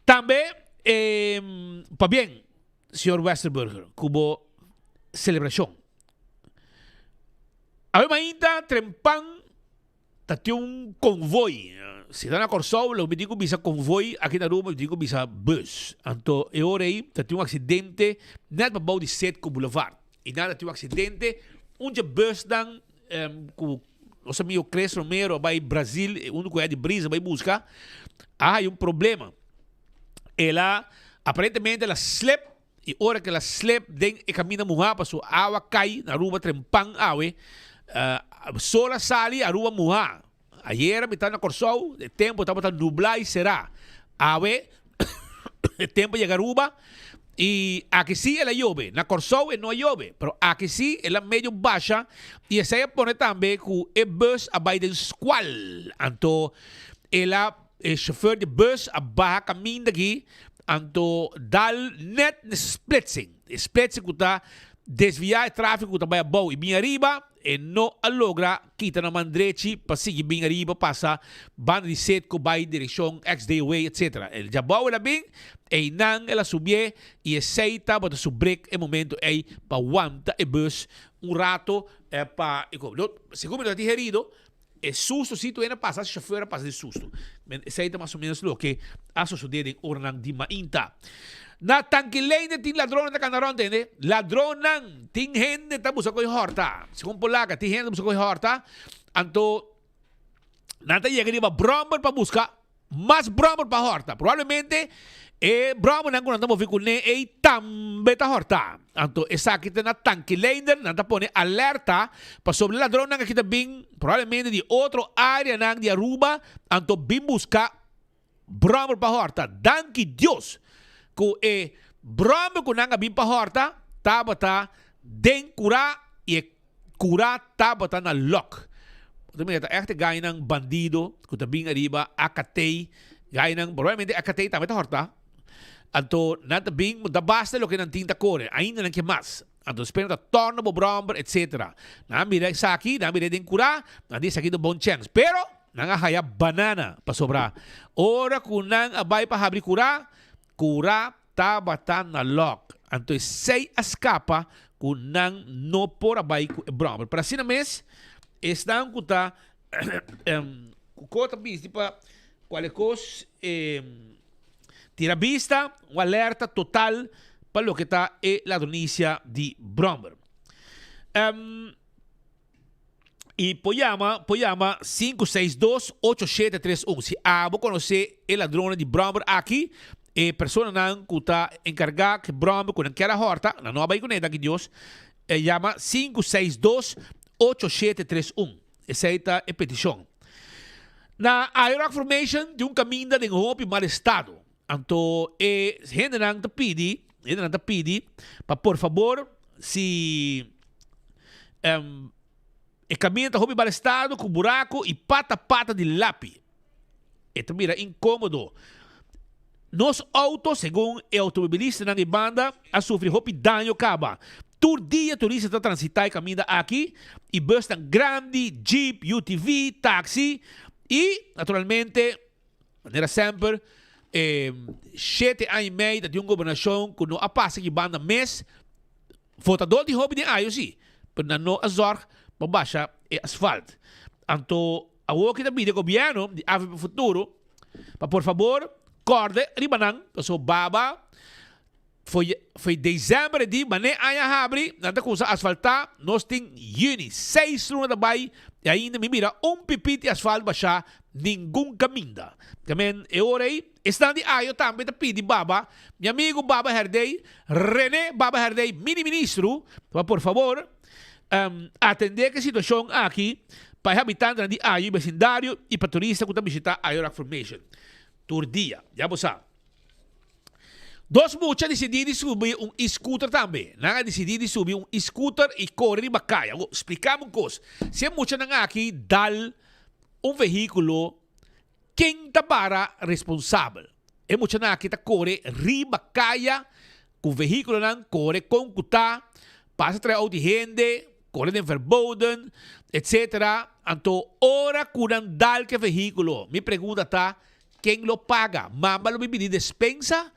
Speaker 18: Também para bem, senhor Westerburger, cubo celebração. A ainda trempan tati um convoy. Se dá na Corsol, eu me digo bisa convoy, aqui na Roma eu digo bisa bus. Então, eu orei, tati um acidente, net para bouw de Setco Boulevard. E nada tati um acidente, onde bus dan, nosso amigo Cres Romero, vai Brasil, único é de brisa, vai buscar. Há problema. Ela, aparentemente, ela slip, e hora que ela slip, den e caminha muha, passo água cai, na Roma trempan awe, sola sali, a Roma muha. Ayer, mitad na Corsol, o tempo estava nublado e será. Awe, o tempo chega a Aruba, e aqui sim ela chove. Na Corsol não chove, mas aqui sim ela meio baixa, e essa é põe também que o bus abai de squal. Então, ela, o chauffeur de bus, abai caminho daqui, então, dal net splitsing. Splitsing que está desviar o tráfego que está bom e bem arriba, e não logra kita na mandreci para seguir bem arriba, passa banda de Setco, vai direção XDWay, etc. Ele já bom ela bem, e não ela subir e aceita para su break em momento aí para aguanta e bus rato para segundo eu tinha herido, é susto se tu ainda passa, se chauffeur passa de susto. Aceita mais ou menos o que a suceder em ornang di mainta. Na tangkilay tin ladrón na kanaron tende ladrón nang ting gente ta busa ko horta según polaca ting gente busa ko horta anto nata llega riba bromber pa busca mas bromber pa horta probablemente bromber nang kunanta mo fikune tambe ta horta anto esakita na tangkilay nata pone alerta pa sobre ladrón nang kita bing probablemente di otro área nang di Aruba anto bing busca bromber pa horta danki Dios ko brombe ko nanga bimpa horta tabata den kura e kura tabata na lock. Ito echt gaya ng bandido ko tabing arriba akatay gaya ng probablemente akatay tabata horta. Anto natabing mo dabasta lo que ng tinta kore ainda nang kemas. Anto espero ta torno bo bromber etc. Na mira saki na mira den kura na di saki do bon chance. Pero nanga haya banana pa sobra. Ora kunang abay pa habri kura tabatan na lock. Anto sei escapa kunang no por abay ku bromber. Para sina mes estão kuta kota bis tipo qualecos tira vista um alerta total para lo que está ladronícia de bromber. E Poyama 562-8731. Se abo conhecer o ladrão de bromber aqui, persona nang kuta encarga que brombe kun kera horta na nova iconeta que Dios llama 562-8731. Essa é petição. Na Iraq Formation de caminho de roupa em mal estado. Então, gente nang te pedi para por favor se caminho de roupa em mal estado com buraco e pata de lápis. Então, mira, incômodo. Nos autos, segundo o automobilista na banda, a sofrer dano caba. Todo dia, turista está transitar e caminha aqui, e bus tão grande, jeep, UTV, táxi, e, naturalmente, maneira sempre, 7 anos e meio de governação que não passa que banda mês, votador de hobby de IOC, mas não a zorg, para baixar o asfalto. Então, a outra também do governo, de Ave para o Futuro, para por favor, corde ribanang so baba foi dezembro de mané aya habri nada coisa asfaltar nós tem juni 6 luna dabei e ainda me mira pipite asfalto baixa nenhum caminho também eu orei estão de ayo também da pedi baba meu amigo baba herdei René baba herdei mini-ministro por favor atender que situação aqui para habitantes de ayo vecindário e para turistas que estão visitar a Iraq Formation Turdia, já você sabe. Dos muchas decidiram subir scooter também. Nanga decidiram subir scooter e correr em Bacaia. Explicamos uma coisa. Se mucha nanga aqui dal veículo, quem está para responsável? é mucha na kita corre riba kaya com veículo nan corre com kuta passa tra auto gente corre den verboden etc. Anto ora kunan dal que veículo mi pergunta tá quem lo paga mamba lo bibili despensa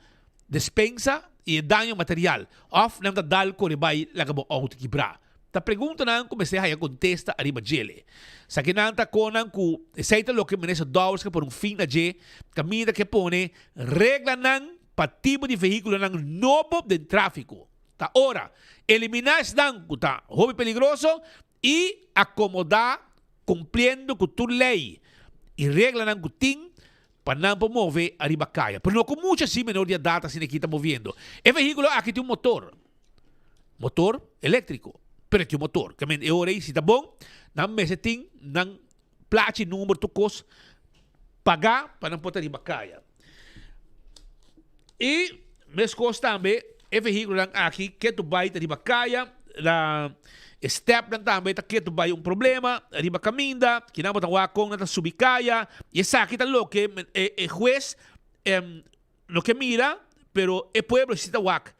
Speaker 18: e daño material of nam da dal corre bai lagabo auto quebrar. Ta pergunta nan comecei a contesta arriba gele. Sa que nan ta conan ku seita lo que menesa dollars que por fim na je caminha que pone regla nan pa tipo de veículo nan novo de tráfico. Ta ora eliminar nan ku ta hobby peligroso e acomodar cumpriendo com tu lei e regla nan ku ting para não promover arriba caia. Pero não com muita sim menor de data se aqui está movendo. E veículo aqui tem um motor elétrico. Pero tem um motor. Que eu orei se tá bom, não me tem não plaque número tu cos pagar para não poder arriba caia. E mes cos também e veículo aqui que tu vai arriba caia, la step dan também tá que tu vai problema arriba caminda, que não botar com na subicaya, e essa aqui tá lo que juez lo que mira, pero o pueblo necessita wak.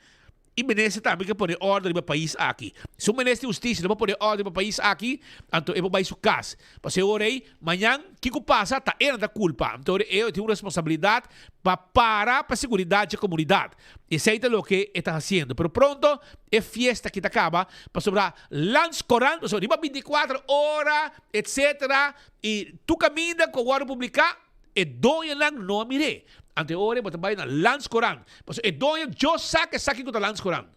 Speaker 18: E menese também que pôr ordem no país aqui. Se o menese de justiça não pôr ordem no país aqui, então eu vou ir su casa. Porque eu orei, amanhã, o que passa? Tá era da culpa. Então eu tenho responsabilidade para a segurança da comunidade. E isso é o que está fazendo. Pero pronto, é festa que acaba para sobrar Lanskoran, sobre 24 horas, etc. E tu caminha com o guarda publicar, e doia lang não mire. Ante ore botar vai na Lanskoran. Pues e doia eu saque com a Lanskoran.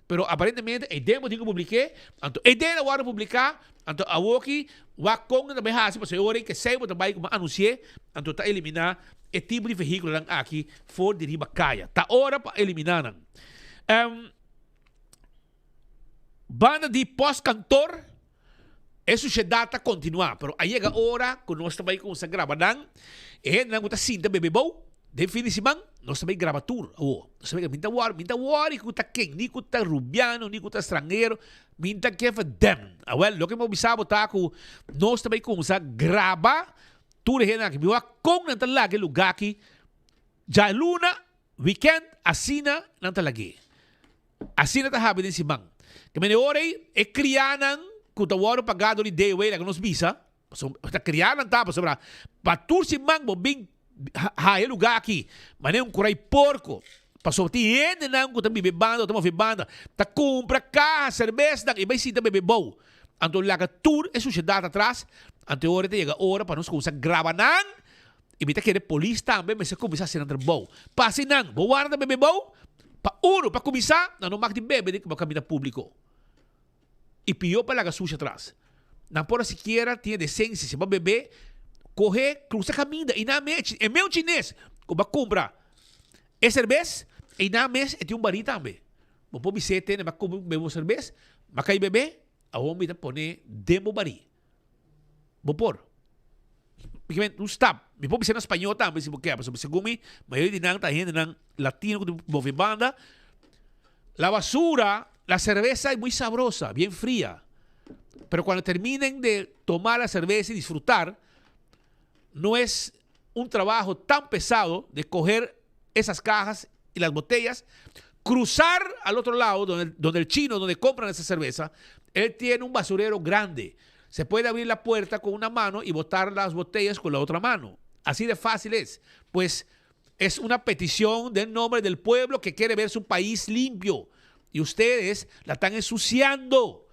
Speaker 18: Pero aparentemente e demo digo publiquei, anto e dena guarda publicar, anto a woki wa kong na behasi, pues e ore que sei botar vai como anunciei, anto tá eliminar e tipo de veículo lang aqui for de riba caia. Tá hora para eliminar nan. Banda de pós-cantor é sociedade a continuar, pero aí chega a hora que nós também com essa gravação e não está cinta bebê bom, definitivamente nós também grava tour. Nós também minta war, e que está quem, nem que está rubiano, nem que está estrangeiro, minta que é dem. Well, lo que me avisava tá que nós também com essa grava tour aí na que me com na talaga lugar aqui, já luna weekend assina na talaga. Assina tá habi din si Mang. Que me ore e crianan kuta waro pagado ni day way la nos visa. So ta crianan tapa sobra patur si Mang mo bing ha lugar aqui. Mane um curai porco. Passou ti ende nang kuta bibanda, tamo banda. Ta compra carro, cerveja, dang iba sita bebe bow. Anto laga tour e sociedade atrás. Ante ore te chega ora para nos começar gravar nang. Imita que polícia também, mas se começar a ser andar bow. Passa nang, bo guarda bebe bow. Para começar, não mag de bebe de caminho público. E pior para a suja atrás. Não pode sequer ter decência. Se vai beber, correr, cruza caminho. E na mesa, é meu chinês. Como compra. É cerveja. E na mesa, tem um baril também. Vou pôr bisete, né? Mas como bebo cerveja, mas cai beber, a homem vai pôr demo baril. Vou pôr. Porque não está. Me pôr bisete no espanhol também, se você quer. Mas segundo mim, a maioria de nang tá gente nang latino que move banda. La basura, la cerveza es muy sabrosa, bien fría. Pero cuando terminen de tomar la cerveza y disfrutar, no es un trabajo tan pesado de coger esas cajas y las botellas, cruzar al otro lado, donde el chino, donde compran esa cerveza, él tiene un basurero grande. Se puede abrir la puerta con una mano y botar las botellas con la otra mano. Así de fácil es. Pues es una petición del nombre del pueblo que quiere ver su país limpio. Y ustedes la están ensuciando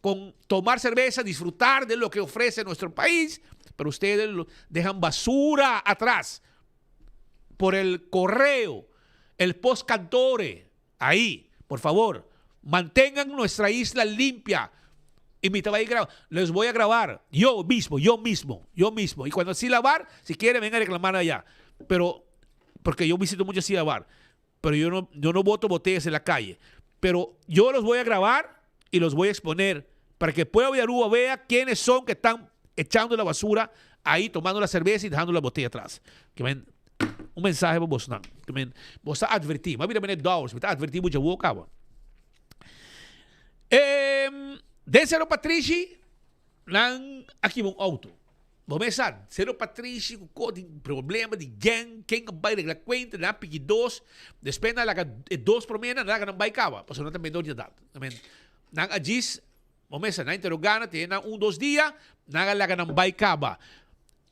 Speaker 18: con tomar cerveza, disfrutar de lo que ofrece nuestro país, pero ustedes dejan basura atrás por el correo, el postcantore. Ahí, por favor, mantengan nuestra isla limpia. Y les voy a grabar yo mismo. Y cuando así lavar, si quieren, vengan a reclamar allá. Pero, porque yo visito mucho así lavar, pero yo no boto botellas en la calle. Pero yo los voy a grabar y los voy a exponer para que el pueblo de Aruba vea quiénes son que están echando la basura ahí, tomando la cerveza y dejando la botella atrás. Que ven, un mensaje para vos, que ven, vos está advertido. Mas mira, $2, me está advertido mucho boca. Densero Patrici, aqui um auto. Começar, ser o Patrício com problema de gang, quem vai reglar conta, na pique 2, depois na laga 2 por menos, na laga não vai cava, para não também de idade. Nang agis, começa na interrogana, tem na 2 dias, na laga não vai cava.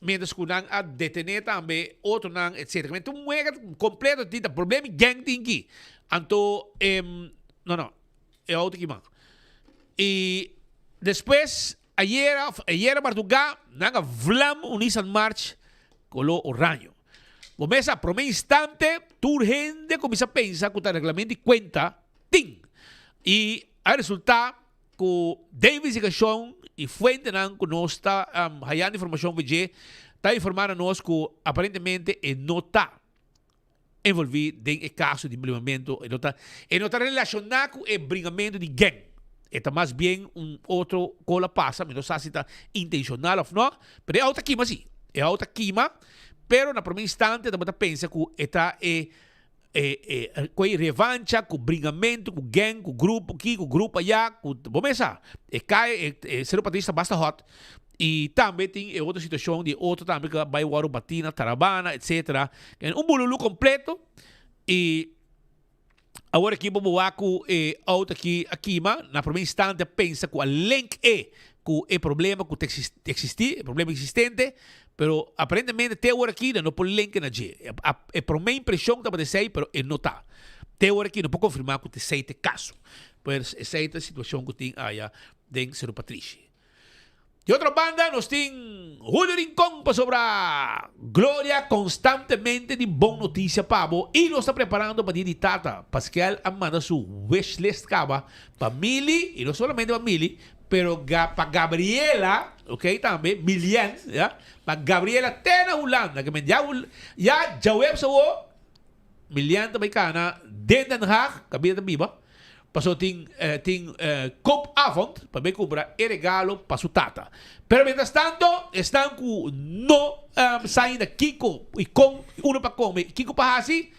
Speaker 18: Mientras que nang a detener também, outro nang, etc. Então, um completo de problema gang tingi. Anto, não, é outro que man. E depois, ayer madrugada, naga vlam unisan march color oranho. Começa por um instante, tu gente começa a pensar que o regulamento de conta tem. E a resultar que Davis e Cachon e fuente não que nós está hayando informação que está informando nós que aparentemente não está envolvido em caso de embrigamento, não está relacionado com o embrigamento de gang. Está mais bem outro cola passa, mas não sei se está intencional ou não, mas é outra quima sim, é outra quima, pero na primeiro instante também pensa que está com revancha, com brigamento, com gang, com grupo aqui, com grupo allá, com começa, ser o patista basta hot. E também tem outra situação de outro também que vai o batina, tarabana, etc. Bululu completo e agora aqui vamos lá com outra aqui, na primeira instante pensa que o link com o problema que existe, problema existente, pero aparentemente até agora aqui não pode link na G. É por minha impressão que está dizer, pero não está. Até agora aqui não pode confirmar que tem esse caso. Pois essa é a situação que tem aí dentro do Cerro Patrício. De outra banda, nós temos Julio Rincón para sobre a Glória constantemente de boa notícia para você. E nós estamos preparando para dia de Tata. Pascal manda sua wishlist para Mili, e não somente para Mili, pero para Gabriela, ok, também, Milian, yeah? Para Gabriela até na Holanda, que já web sa wo, Milian também cana, dentro da Haag, cabida da Biba. Passou tem Koopavond para me comprar e regalo para sua tata. Pero mientras tanto, estão com no saindo da Kiko e com uno para comer. Kiko para Hasi,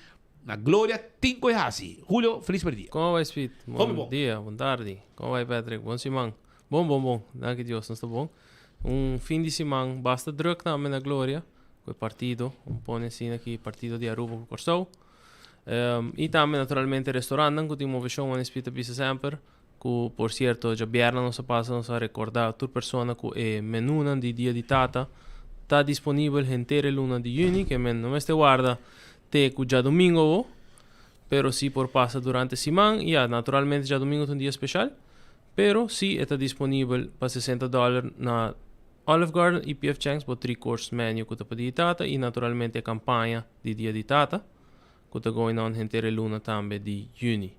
Speaker 18: na Glória Tinko e Hasi. Julio, feliz per dia.
Speaker 19: Como vai, Speed? Bom dia, boa tarde. Como vai, Patrick? Bom semana. Bom. Danke Deus, não está bom. Fim de semana, basta druk na Glória. Com o partido, põe assim aqui, partido de Aruba com Corsou. E também, naturalmente, restaurante, que temos uma uma espita pisa sempre, que, por certo, já vierna nos passa a recordar toda pessoa que é menu de dia de tata, está disponível inteira luna de juni, que não este guarda te que já domingo, pero sí por passa durante a semana, e naturalmente já domingo é um dia especial, pero sí está disponível para $60 na Olive Garden e P.F. Chang's, por 3-course menu que está para dia de tata, e naturalmente a campanha de dia de tata, que está going on inteira luna também de juni.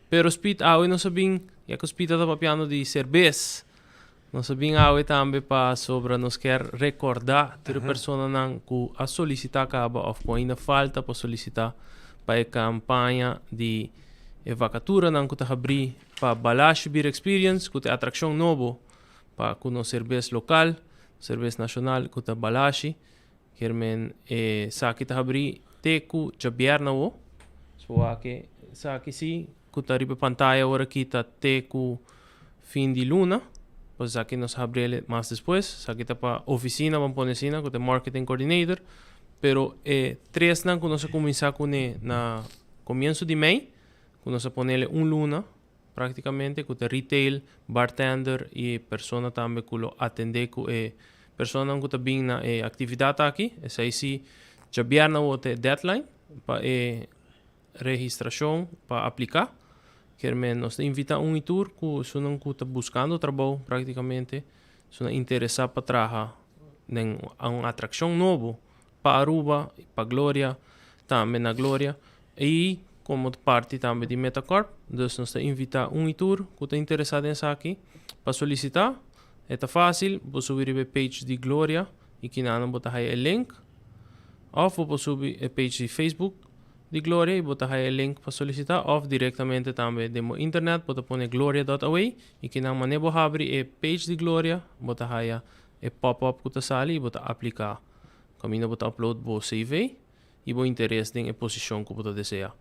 Speaker 19: Pero speed awe não sabem, já que o speed está papiando de cerveja, não sabem awe também para sobre nos quer recordar toda pessoa não que a solicitar acaba ou que ainda falta para solicitar para a campanha de vacatura não que está abrir para Balash Beer Experience, que é atração novo para com a cerveja local, cerveja nacional que está Balash, que é saque está abrir teku jabierna wo so aqui sa sim que está riba pantalla agora aqui está teku fim de luna pois aqui nos abre mais depois aqui está para oficina vamos pôr assim que é marketing coordinator pero três não que nós começar com na começo de mês que nós ponerle luna praticamente que é retail bartender e pessoa também que lo atender que pessoa que está bem na atividade aqui essa aí sim já vierna o deadline para registração para aplicar. Quer nos invita tour que se não está buscando trabalho praticamente, se não interessa para trabalhar em uma atração nova para Aruba, para Glória, também na Glória e como parte também de Metacorp, então nos invita tour que está interessado em aqui para solicitar. É fácil, você subir a page de Glória e que não botar aí o link. Ou você subir a page de Facebook de Glória e botar aí o link para solicitar, ou diretamente também de internet, botar põe gloria.away e que não maneira abrir a page de Glória, botar aí a pop-up que está sali e botar aplicar. Caminho botar upload o CV e o interesse em a posição que você deseja.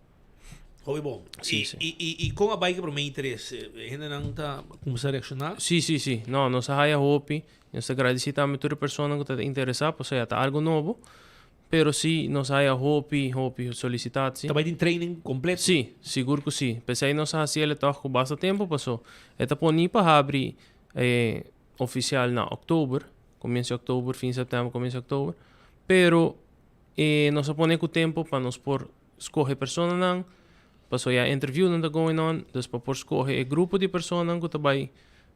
Speaker 18: Hoi bom.
Speaker 19: Sim, sim.
Speaker 18: E com a bike para o meu interesse, ainda não está começar a reaccionar?
Speaker 19: Sim. Não, nós haya hopi. Nós agradecemos também a toda pessoa que está interessada, porque é algo novo. Pero sim, nós haya hopi solicitado.
Speaker 18: Também tem training completo?
Speaker 19: Sim, seguro que sim. Pensei aí nós hacemos ele com bastante tempo, passou. Eta poni para abrir oficial na outubro, começo de outubro, fim de setembro, começo de outubro. Pero nós põe com o tempo para nós por escolher pessoas não. Passou a interview não está going on, dus para por escolher o grupo de pessoas que também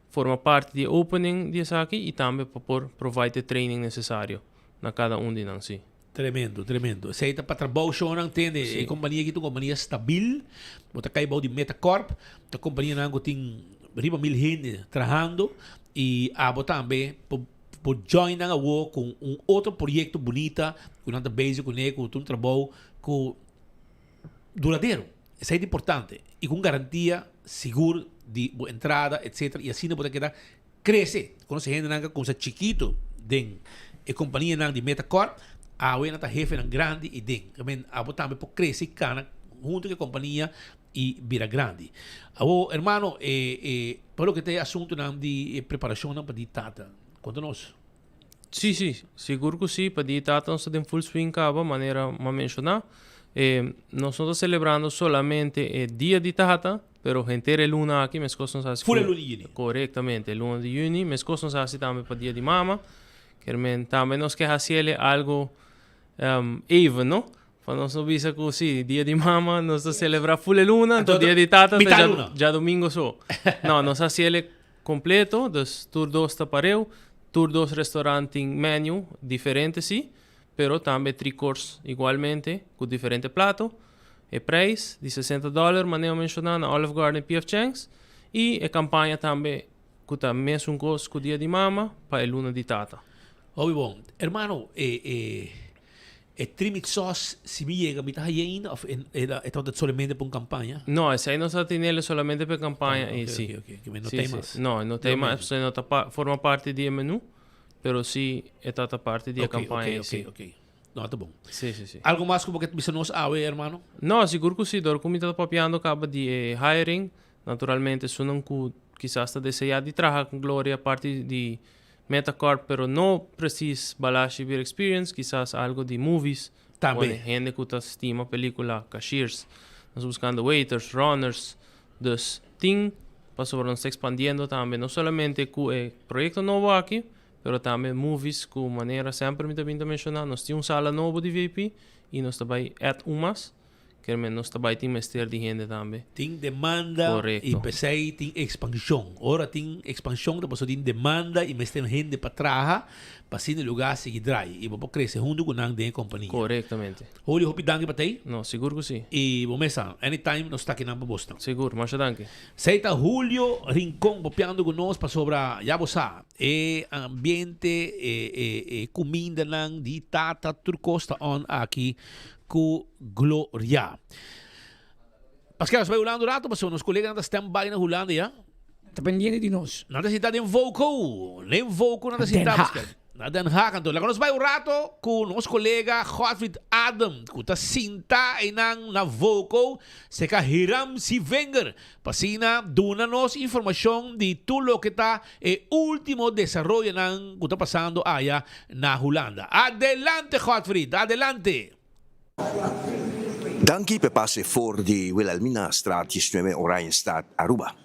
Speaker 19: forma parte de opening de aqui e também para por provide o training necessário na cada de nós, sim.
Speaker 18: Tremendo. Você está para trabalhar, show não entende? A companhia aqui é uma companhia stabil, você cai de Metacorp, a companhia não tem riba 1000 gente trabalhando e a também por join na com outro projeto bonita, que não está base com ele, com um trabalho com duradouro. Isso é importante. E com garantia segura de entrada, etc. E assim não pode quedar crescer. Quando se gente com esse chiquito de a companhia de Metacorp, a wena está jefe grande e den. A também pode crescer junto com a companhia e vira grande. Hermano, pelo que tem assunto de preparação para de tata, conta-nos.
Speaker 19: Sim, seguro que sim. Para de tata nós temos full swing cava, maneira a mencionar. Nós estamos celebrando solamente o dia de tata, pero inteira luna aqui, mas coisas assim.
Speaker 18: Full luna de junho.
Speaker 19: Corretamente, luna de junho, mas coisas assim também para dia de mama. Também nós queremos fazer algo even, não? Para nós não visa que sim, dia de mama, nós celebrar full luna, então dia de tata, já domingo só. Não, nós fazemos completo, dos tour 2 tapareu, tour 2 restaurante menu diferente, sim. Pero também 3 courses igualmente, com diferente prato. O preço de $60, maneira mencionada na Olive Garden P.F. Chang's. E a campanha também, que está mesmo custo com o dia de mama, para a luna de tata.
Speaker 18: Oh, bom. Hermano, trimit sauce, se me chega, me está ainda, é todo somente para uma campanha?
Speaker 19: Não, esse aí não está tendo somente para campanha.
Speaker 18: Ok. Que não tem mais.
Speaker 19: Não tem mais, você não forma parte do menu. Pero sim, é toda parte da campanha.
Speaker 18: Ok. Não, tá bom.
Speaker 19: Sim.
Speaker 18: Algo mais que você nos awe, hermano?
Speaker 19: Não, seguro que sim. Como está papiando, acaba de hiring. Naturalmente, isso não quizás está desejado de trabalhar com Glória a parte de Metacorp, pero não precisa balashi vir experience, quizás algo de movies.
Speaker 18: Também.
Speaker 19: Gente que está estima película, cashiers, nós buscando waiters, runners, dus ting, para nós expandindo também, não somente com o projeto novo aqui, pero também movies com maneira sempre me também mencionar, nós temos sala novo de VIP e nós também umas que nós também temos mestre de gente também.
Speaker 18: Tem demanda e pensei tem expansão. Ora tem expansão, depois tem demanda e mestre gente para trabalhar, para ser no lugar seguir dry e vou crescer junto com a companhia.
Speaker 19: Corretamente.
Speaker 18: Hoje hopi danke para ti?
Speaker 19: Não, seguro que sim.
Speaker 18: E vamos anytime nós está aqui na Boston.
Speaker 19: Seguro, mas danke.
Speaker 18: Seita Julio Rincón bopeando conosco para sobre já você ambiente comida nang di tata turcosta on aqui com Glória. Pascal, você vai Holanda um rato, mas os colegas não estão stand-by na Holanda, já?
Speaker 20: Está pendiente de nós.
Speaker 18: Não da cidade em Volko. Nem Volko na cidade, Pascal. Na Den Haag, então. Lá nós vai um rato com o nosso colega Godfried Adam, que está sinta na Volko, se ka Hiram Sivenger. Pasina, duna-nos informação de tudo que está último desenvolvimento que está passando allá na Holanda. Adelante, Godfried, adelante.
Speaker 21: Dankie per passe voor de Wilhelmina straat Jesueme Oranjestad Aruba.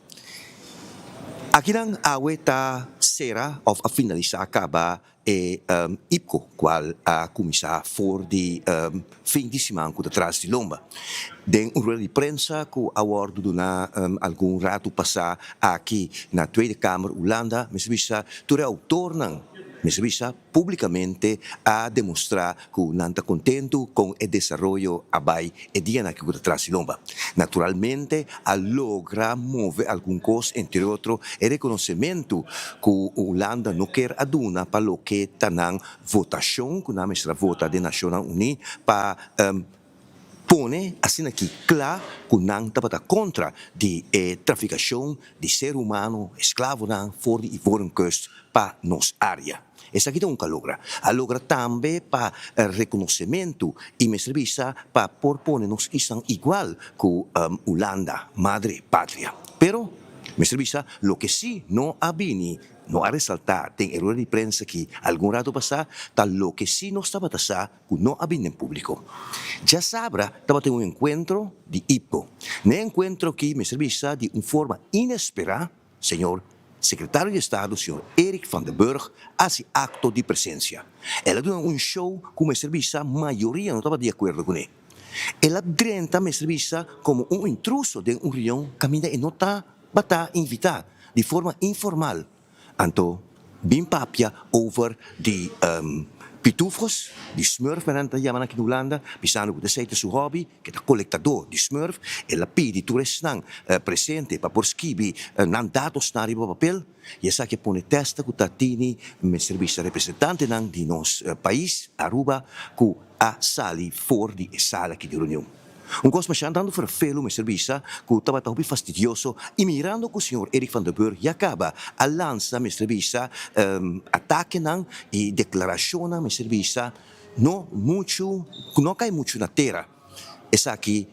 Speaker 21: Aqui dan awe ta sera of a finalista acaba IPCO, qual a commissar voor de fim de semana que atrás de Lomba. Den een rueda de prensa que awardo dona algum rato passar aqui na Tweede Kamer Holanda, mas visa ture autor não. Mas visa publicamente a demonstrar que não está contento com o desenvolvimento abai e dia na que atrás de Lomba. Naturalmente, a logra mover algum coisa, entre outros, o reconhecimento que a Holanda não quer aduna para o que está na votação, que na mestra vota da Nações Unidas, para pone assim aqui claro que não estava contra de traficação de ser humano, escravo não, fora de Ivorenkust para nossa área. Essa aqui é um calogra. Alogra também para reconhecimento e me serviça para propor-nos isso igual com Holanda, madre pátria. Pero, me serviça, lo que sí não abini, não a ressaltar, tem erro de prensa que algum rato passar, tal lo que sí não estava passar, que não abini em público. Já sabra, estava tendo encontro de IPCO. Ne encontro que me serviça de uma forma inesperada, senhor secretário de Estado, senhor Erik van den Burg, hace acto de presença. Ela deu um show com me serviça, a maioria não estava de acordo com ele. Ela drenta me serviça como um intruso de uma reunião que ainda não está invitado, de forma informal. Então, bem papia over de pitufos, de Smurf, men anta yaman aqui na Holanda, pisando que aceita seu hobby, que é colectador de Smurf, ela pede turistas presente para por skibi nan dados na riba papel, e essa que põe testa que tatini me serviço representante nan de nosso país, Aruba, que a sali fora de sala aqui de reunião. Coisa mais andando para felo me serviça, que estava tão fastidioso, e mirando que o senhor Erik van den Burg e acaba a lança me serviça, ataque não e declaração me serviça, não cai muito na terra. Essa aqui,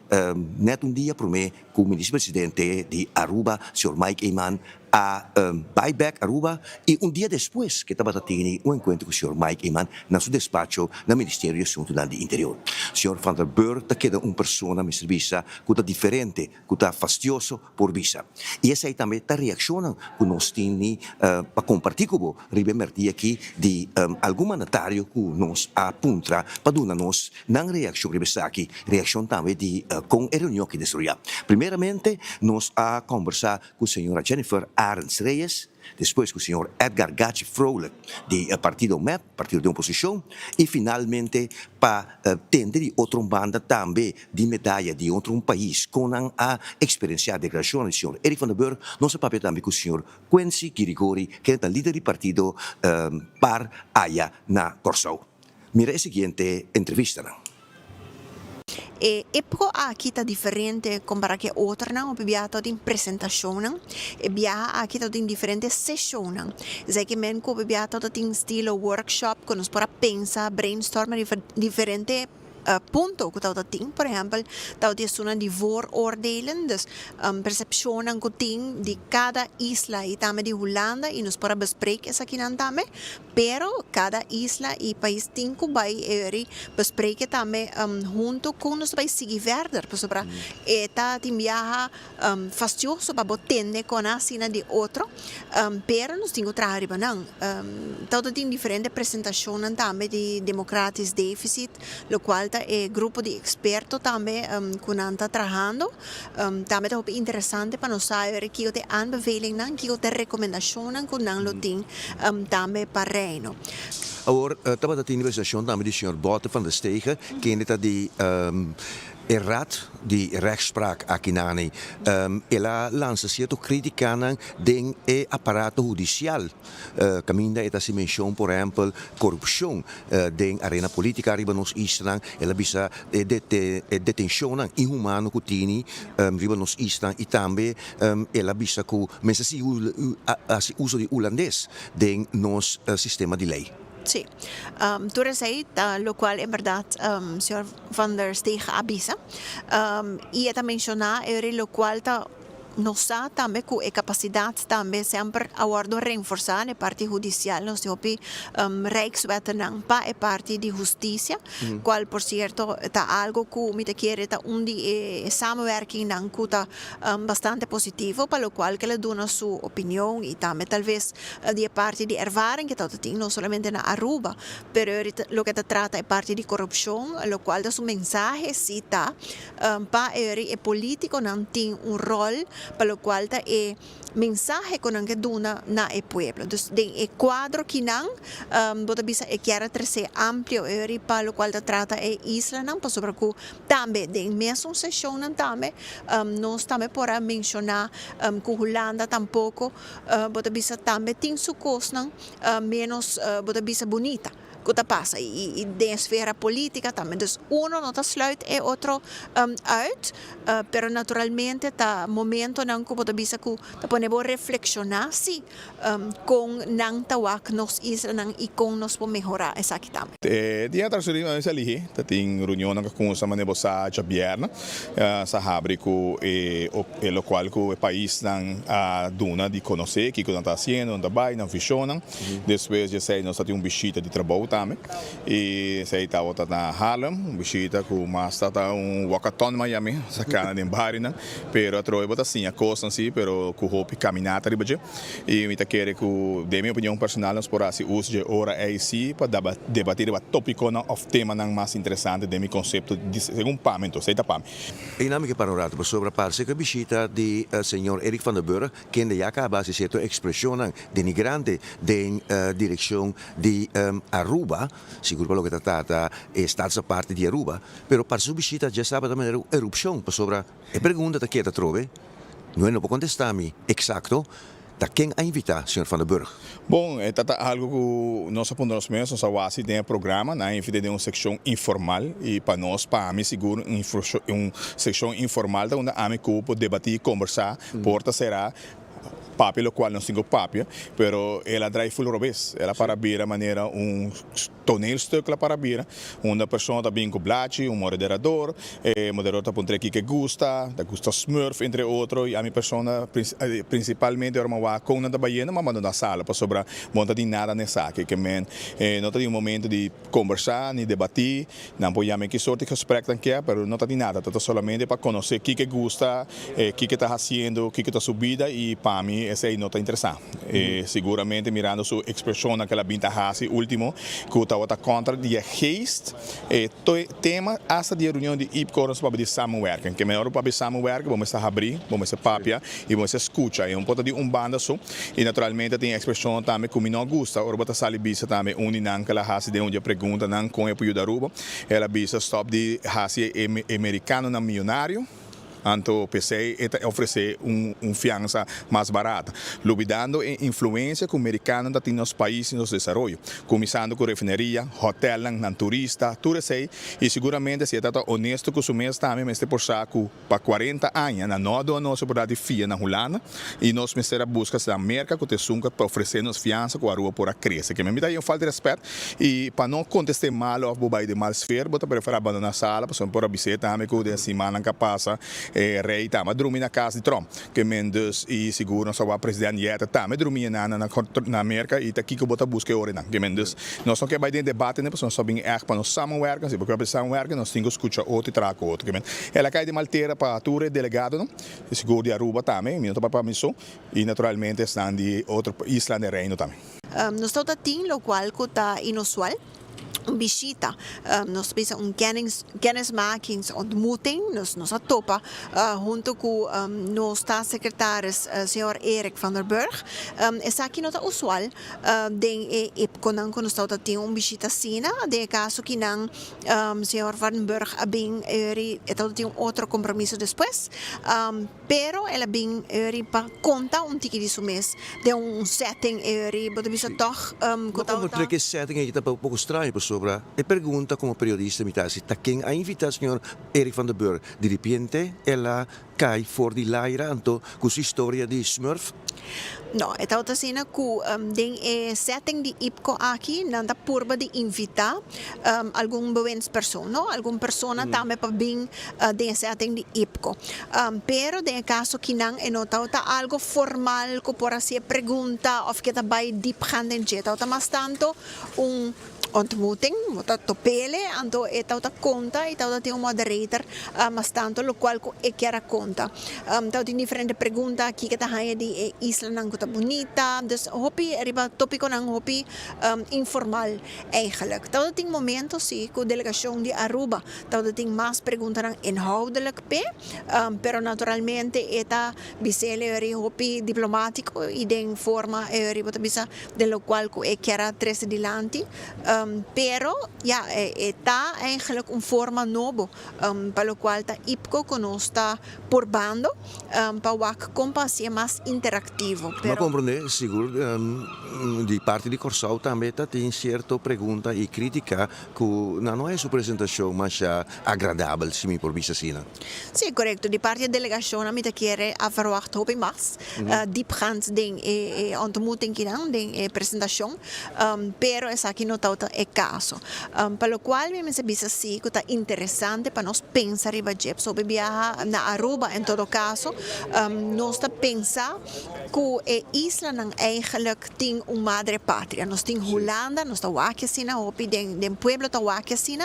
Speaker 21: neto dia para mim, que o ministro-presidente de Aruba, senhor Mike Eyman, a buyback Aruba e dia depois que estava tendo encontro com o senhor Mike Eyman no seu despacho no Ministério de Assuntos do Interior. O senhor Van der Burg queda uma pessoa me serviça que está diferente, que está fastidioso por vista. E essa aí também está reacionando que nós temos para compartilhar com o Ribemerti aqui de algum mandatário que nos apunta para dar-nos não reação aqui, reação também de com a reunião que destruía. Primeiramente, nós a conversar com a senhora Jennifer Arends Reyes, depois com o senhor Edgar Gachi Froelich, do Partido MEP, Partido de Oposição, e finalmente para tender outra banda também de medalha de outro país, com a experiência de declaração do senhor Erik van den Burg, nosso papel também com o senhor Quincy Girigori, que é o líder do partido par Aya na Corsau. Mira a seguinte entrevista.
Speaker 1: E IPCO aqui está diferente comparado com outra, não? Abbiamo in presentazione e aqui está in differenti sessioni. Sai che men ko abbiamo in stile workshop con nos para pensar, brainstorm differenti punto que tauta ting, por exemplo, tauta suna de vooroordelen, dus perceptionen que ting de cada isla e também de Holanda e nos para bespreken essa aqui não também, pero cada isla e país ting que vai bespreken também junto com nos vai seguir verder, por sobre eta tim viaja fastidioso para botende com a sina de outro, pero nos tingo trabalhar não, tauta ting diferente apresentações também de democratic deficit, lo qual é grupo de expertos também que está trabalhando. Também é interessante para nós saber que tem aanbevelingen, que tem recomendações que não tem também para reino.
Speaker 21: Agora, estava tendo investigação também do senhor Botte van der Stegen, que é de Raad de rechtspraak akinani. Ela lança certo crítica den aparato judicial. Caminda eta se menciona, por exemplo, corrupção den arena política riba nos islam. Ela bisa detenção inhumano que tini riba nos islam e também ela bisa que mensa se uso de holandês den nos sistema de lei.
Speaker 1: Sí, tú eres ahí, lo cual en verdad, señor Van der Stegen avisa. Y esta menciona, lo cual nos da também com a capacidade também sempre a ordem reforçar a parte judicial, nós temos Rijkswetten para a parte de justiça, qual por certo está algo que me quer está de samenwerking que está bastante positivo, para o qual que ele dá sua opinião e também talvez de parte de ervaring que está tendo não somente na Aruba, pero lo que trata é parte de corrupção, o qual da sua mensagem cita para o político não tem rol para o qual é mensagem que não dona na o pueblo. Dus de quadro que não pode bisa quer ser amplo para o qual trata é isla não, para sobre que também de mesma sessão não também nós também para mencionar que Holanda tampouco pode bisa também tem sua coisa menos pode bisa bonita. que pasa y de esfera política también. Dus uno no te sluit e otro uit, pero naturalmente está momento nan ko bota bisa ku ta ponebo reflexionar si con nan tawak nos isla nan ikon nos po mejorar exactamente.
Speaker 2: Dia trasferimento nessa ali, tem reunião com os manebosa Jabierna, sahabri ku e lo qual ku o país nan duna de conhecer que está fazendo, onde vai, não funciona. Depois de sei nós temos visita de trabalho também. E sei tá outra na Harlem, visita com mais tá walkathon Miami, sacana de barina, pero a troia bota assim, a costa assim, pero com roupa caminhada ribaje. E me tá querer que de minha opinião personal nós por assim uso de hora aí para debater o tópico of tema mais interessante de meu conceito de segundo pamento, sei tá pam.
Speaker 21: Em nome que panorama sobre a parte que visita de senhor Erik van der Burg, que ainda acaba de ser expressão denigrante da direção de Aruba, seguro pelo que trata está a parte de Aruba, pero para sua visita já sabe também a erupção sobre a pergunta que está trove, não pode contestar-me exato. Da quem a invitar, senhor Van der Burg?
Speaker 2: Bom, é algo que nós apontamos mesmo, nós assim tem um programa, na invita de uma secção informal e para nós, para mim seguro, uma secção informal onde a mim pode debater, conversar, porta será papi, lo qual não tenho papi, pero ela drive full robês, ela para vir a maneira toneelstuk para vir, uma pessoa também com blachi, moderador, moderador tá pontre aqui que gusta Smurf entre outros, e a minha pessoa principalmente era uma com na baiana, mas mandando na sala para sobrar monta de nada nessa aqui que men, não tem momento de conversar nem debater, não pode que sorte que respeito que é, pero não tem nada, tá solamente para conhecer o que gusta, o que está fazendo, o que está subida e para mim essa aí não está interessante. Seguramente mirando sua expressão naquela binta hasi último que está contra de geest, tema essa de reunião de IPCO para de samenwerken, que melhor para samenwerken, vamos abrir, vamos papia e vamos escutar, é ponto de banda só e naturalmente tem expressão também que não gosta, ora bota sali bisa também uninang aquela hasi de onde pergunta não com apoio da Aruba, ela bisa stop de hasi americano na milionário. Anto PC oferecer fiança mais barata, lubidando a influência que o americano tem nos países nos desenvolvimento, começando com refineria, hotel, turista, tudo isso e seguramente se está honesto com o mês também, mas por saco para 40 anos, na nossa nossa verdade fia na Holanda e nós mesera busca da América que te sunca para oferecer nos fiança com a rua por a crescer, que me dá um falta de respeito e para não contestar mal ou bobai de mal esfera, bota preferir abandonar a sala, para por a visita também que de semana que passa rei tama dormir na casa de Trump que Mendes e seguro só o presidente Yeta tama dormir na América e tá aqui que bota busca hora não que Mendes nós não quer vai debate né pessoas só bem para nós samenwerken se porque samenwerken nós temos que escutar outro e trago outro que ela cai de Malteira para a tour delegado não seguro de Aruba também minuto para missão e naturalmente estão de outra isla de Reino também
Speaker 1: nós estamos tendo o qual que está inusual visita, nós fizemos kennismaking, ontmoeting, nós topa junto com nossa secretária, senhor Erik van der Burg. Essa aqui não é usual, de quando nós estamos tendo uma visita sina, de caso que não, senhor van der Burg bem estamos tendo outro compromisso depois, pero ela bem para contar tique de su mês, de setting pode ser toch,
Speaker 21: como que setting é um pouco estranho, sobre a pergunta como periodista mi tasi ta quem a invita senhor Erik van der Burg de repente ela cai fora de laira anto com sua história de Smurf.
Speaker 1: No, é tal assim que setting de IPCO aqui nanda purba de invitar algum boas pessoas, não? Alguma pessoa também para vir de setting de IPCO. Pero de caso que não é notado algo formal que por assim pergunta ou que tá vai deep hand em jet, tá mais tanto ontmoeting, moet topele, anto etauta conta, etauta tem moderator, mas tanto lo qual é que era conta. Então tem diferente pergunta aqui que tá aí de isla nang kuta bonita, dus hopi riba tópico nang hopi informal eigenlijk. Então tem momentos sim com delegação de Aruba, então tem mais pergunta nang inhoudelijk pe, pero naturalmente eta bisele ri hopi diplomático e den forma riba bisa de lo qual é que era tres dilanti. Pero ja, está eigenlijk een forma novo, para lo cual ta IPCO está purbando para wak compa ser mais interativo.
Speaker 21: Ma comprende, seguro, di parte di Corsau também tem certa pergunta e crítica que não é sua apresentação, mas agradável, se me por vista assim.
Speaker 1: Sim, correto. De parte da delegação, a gente quer verwacht hoop mais diepgaand ding ontmoeting gedaan, ding apresentação, pero essa aqui não está o caso. Para o qual me se bisa sim que está interessante para nós pensar riba jeb sobre viajar na Aruba em todo caso, nós está pensar que a isla não eigenlijk tem uma madre pátria. Nós tem Holanda, nós está aqui assim na hopi den pueblo está aqui assim,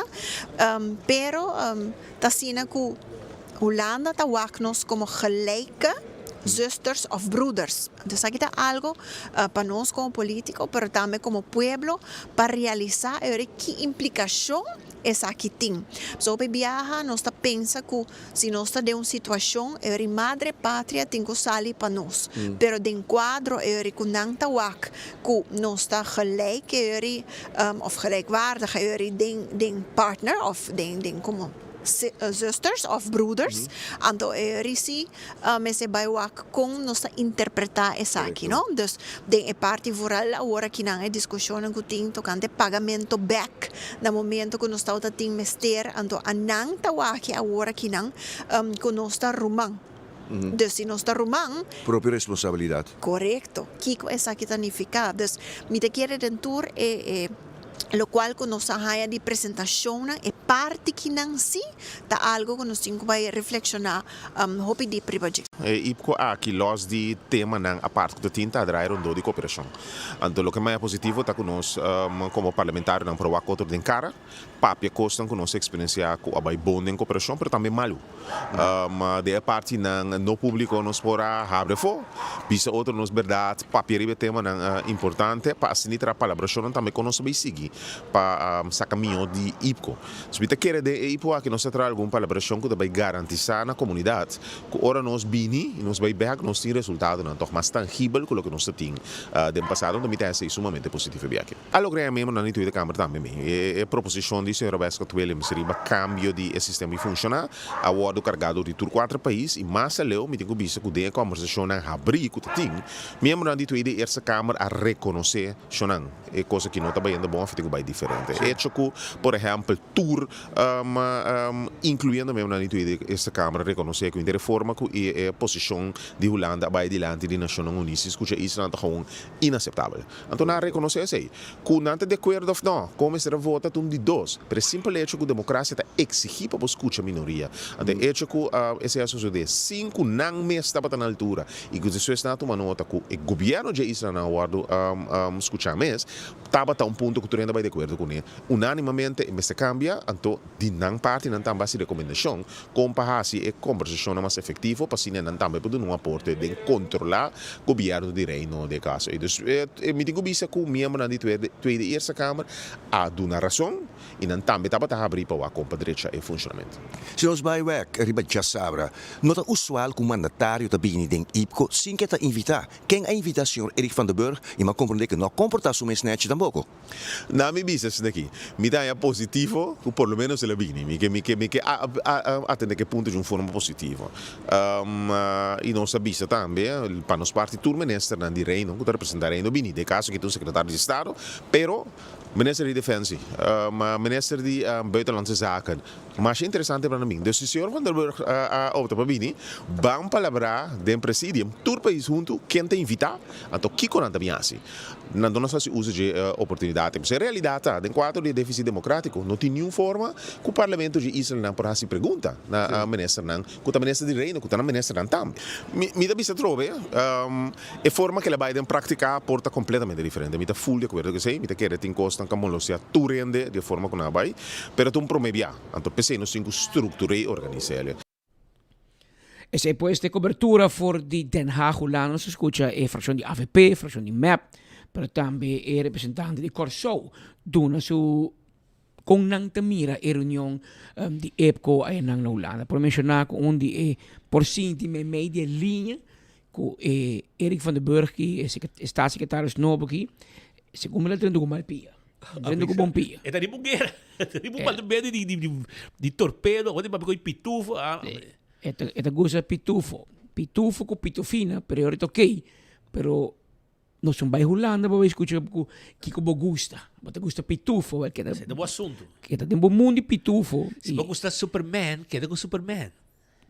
Speaker 1: pero está assim que Holanda está aqui nós como gelijke zusters of broeders. Dus aquí está algo para nós como político, pero también como pueblo, para realizar qué implicación essa aqui tem. So, para viajar, nós pensa que se nós está de uma situação, a madre pátria tem que sair para nós. Pero de quadro, que não está wak, que nós está gelijk, of gelijkwaardig, den partner, of den como sisters of broeders, então risi se vai com nossa interpretar essa aqui, não? Dus de parte vooral agora que não é discussão que tem tocante pagamento back no momento que nós está tem mester, então a não tá aqui agora que não que nós está rumang. Dus se nós está rumang,
Speaker 21: própria responsabilidade.
Speaker 1: Correto. Kiko essa aqui significa. Dus me te quer tour lo cual con nos haya de presentación e parte que não si tá algo que nos tem que reflexionar hopi de privacidade.
Speaker 3: IPCO aqui los de tema nang a parte que tinta a drair de cooperação. Então o que mais positivo tá com nós como parlamentário nang provar contra den cara, papia costa com nossa experiência com a bom em cooperação, pero também malu. De parte nang no público nos pora abre fo, bisa outro nos verdade, papia ribe tema nang importante para assim tra palabração também com nós vai seguir para sa caminho de IPCO. Se você quer de IPCO aqui nós traz alguma palabração que vai garantizar na comunidade que ora nós bini e nós vai ver que nós tem resultado não toch mais tangível que o que nós tem do passado também tem sido sumamente positivo aqui. Algo mesmo na nível da câmara também é proposição de senhor Roberto Tuele me seria cambio de sistema funcionar a word carregado de tur 4 países e mais leu me tenho visto que de conversação na abrir que tem mesmo na nível da essa câmara a reconhecer chonan é coisa que não está bem bom fica bem diferente. É que por exemplo tur incluindo mesmo na nível essa câmara reconhecer que a reforma que é posição de Holanda vai diante de Nações Unidas que isso não está gewoon inaceitável. Então na reconhecer assim que não está de acordo ou não como será vota de dois pero simple hecho que a democracia está exigir para escutar a minoria. Então hecho que esse assunto de 5 não me estava na altura e que isso está tomando nota que o governo de Israel na guardo escutar mais estava a ponto que tu ainda vai de acordo com ele. Unanimamente se cambia então de não parte não também se recomendação comparar-se a conversação mais efetiva para se não também pode um aporte de controlar o governo de reino de caso. E então me digo bisa que o membro na tweede eerste kamer a uma razão e não também estava a abrir para a compa direita e funcionamento.
Speaker 21: Se nós vai ver, riba já sabra, não é usual que o mandatário da bini den IPCO sem que invitar. Quem a invitação Erik van den Burg e me compreende que não comporta-se mais net também.
Speaker 3: Na mi bisa daqui, me dá é positivo, que por lo menos ele bini, me que atende que ponto de uma forma positiva. E nossa bisa também, para nós parte do ministro de reino, que representar reino bini, de caso que tu secretário de Estado, pero minister de Defensie, minister de Buitenlandse Zaken. Mas é interessante para mim. Dus o senhor Van der Burg opta para mim, vamos palabrar do presidium, todo o país junto, quem te invitar, então que com também assim. Não nós se usa de oportunidade. Mas a realidade é, em quadro de déficit democrático, não tem nenhuma forma que o parlamento de Israel não por se pergunta na ministra não, que a ministra de reino, que a ministra não tam. Me dá vista trove, a forma que ela vai praticar porta completamente diferente. Me dá full de acordo que sei, me dá querer tem costa como lo sia tu rende de forma que não vai, pero tu promevia. Então pensei no cinco estrutura e organizar.
Speaker 20: E se poi questa copertura fuori di Den Haag, Holland, si scusa e frazione di AVP, frazione di MEP, però anche i rappresentanti di Corsau, duna su con Nantamira e riunione di EPCO e Nang Holland. Per menzionare un di por sintime media linea con Erik van den Burg, e staatssecretaris Nobel, secondo me la 30 Malpia. Vendo com bompia.
Speaker 18: É de bugueira. De bugueira de torpedo, onde para pegar pitufo.
Speaker 20: Esta gosta pitufo. Pitufo com pitufina, pero eu ok. Pero não são vai Holanda, vou escutar que como gusta. Você gusta pitufo, que
Speaker 18: é um assunto.
Speaker 20: Que tá tempo mundo pitufo.
Speaker 18: Se você gusta Superman, que é com Superman.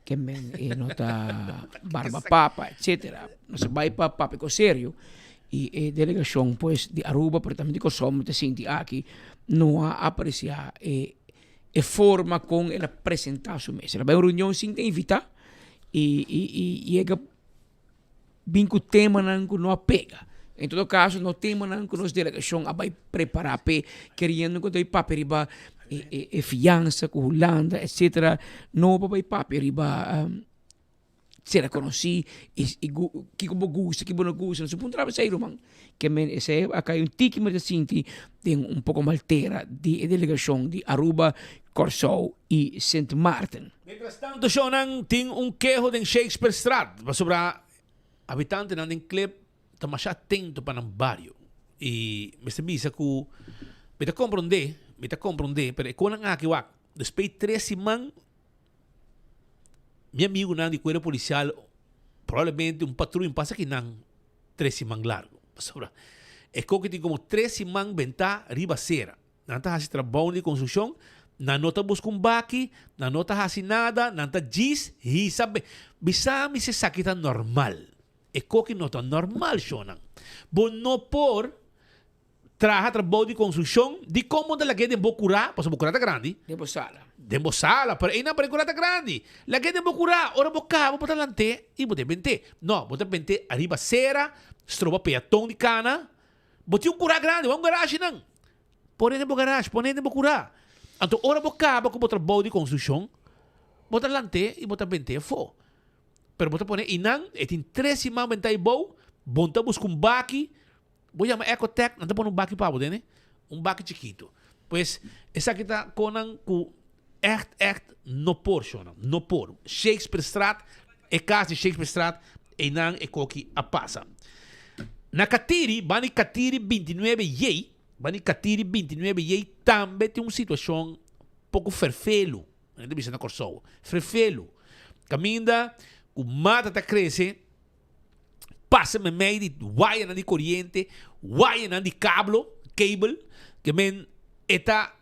Speaker 20: Que men nota barba papa, etc. Não se vai para papo sério. E delegação pues de Aruba, pero também de Kosovo, te senti aqui, não a apreciar e forma com ela apresentar sua mesa. Ela vai uma reunião sem te invitar e é bem que o tema não a pega. Em todo caso, no tema que nós delegação vai preparar querendo que o papo riba fiança com Holanda, etc. Não vai papo riba será conheci e que como gusta, que não gusta, não se pode trabalhar man. Que men esse acá um tique mais assim tem pouco maltera de delegação de Aruba, Corsou e Saint Martin.
Speaker 18: Mientras tanto, Shonan tem quejo de Shakespeare Street sobre habitante ng clip está mais atento para um barrio. E me sabisa que me compreender, pero kung ang akiwak, después 13 man, meu amigo não de cuero policial, provavelmente patrulha passa aqui não 13 man largo. Sobre, é que tem como 13 man venta ribacera. Não está fazendo trabalho de construção, não nota busca baki, não nota fazendo nada, não está diz, e sabe, bisa mi se sakita normal. É que não está normal, Shonan. Bom, não por trabalho de construção, de como de lagi de Bocurá, porque Bocurá está grande. De sala, pero ina para Bocurá está grande. Lagi de Bocurá, ora boca, vou botar lante e botar bente. Não, botar bente arriba cera, stroba peatão de cana, botar curá grande, vamos garagem não. Põe de garagem, põe de Bocurá. Então, ora boca, vou botar trabalho de construção, botar lante e botar bente fo. Pero botar põe inang, tem 13 man bente e bom, bonta busca baki. Vou chamar Ecotec, não está pondo baki para você, né? Baki chiquito. Pois, essa aqui está com echt no por, Shona. No por. Shakespeare Street, é casa de Shakespeare Street, e não é coque a passa. Na Katiri, Bani Katiri 29 também tem uma situação pouco ferfelo. Não é na Corsou. Ferfelo. Caminha, o mata está crescendo, passa-me meio de wire de corrente, wire de cable, que men está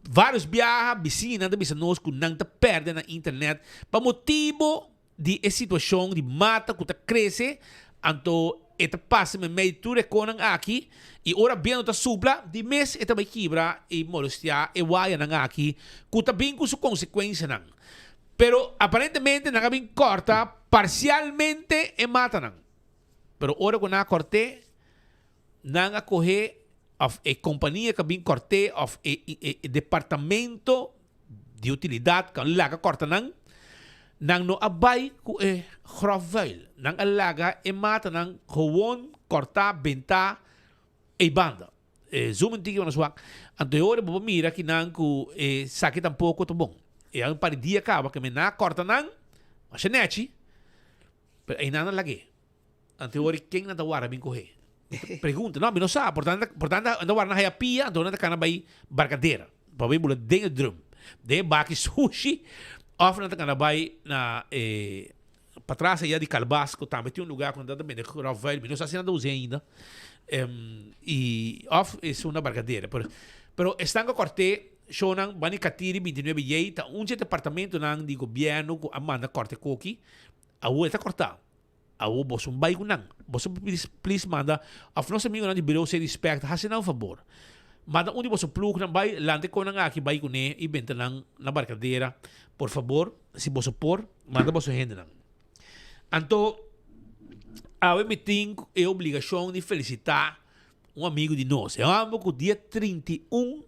Speaker 18: vários viajes, vizinhos, nós que não perdem na internet, para motivo de situação de mata que está crescendo, então eta passa-me meio de tudo aqui, e ora bem está supla, de mês eta vai quebrar e molestar e wire aqui, que está bem com sua consequência não. Pero aparentemente não bem corta, parcialmente e mata não. Pero ora que na corte, não a correr a companhia que bem corte of departamento de utilidade que laga corta não no abai ku grovel, não alaga e mata não gewoon corta benta e banda. Zoom tiki na swak. Ante ora bo mira que não ku saque tampouco to bom. E a par dia acaba que me na corta não, mas nechi. Pero aí não lagi. Ante ori quem na tawara bem correr. Pergunta, não, não sabe, portanto, anda war na haya pia, então anda kana bai barcadeira. Para bem bula dentro drum. De baki sushi, of anda kana bai na para trás aí de Calbasco, também tem lugar quando anda bem de Ravel, não sei se anda usando ainda. E off é uma barcadeira, pero estão com corte Shonan Bani Katiri 29 yeita, departamento nang di gobyerno ko amanda corte koki, awo está cortado. Awo bosom bay ko nang. Bosom please manda of no sa mingo nang di below say respect hasin ang favor. Manda undi bosom plug nang bay lante ko nang aki bay ko ne ibenta nang na barcadeira. Por favor, si bosom por manda bosom hende nang. Anto awe meeting é obrigação de felicitar amigo de nós. Eu amo que o dia 31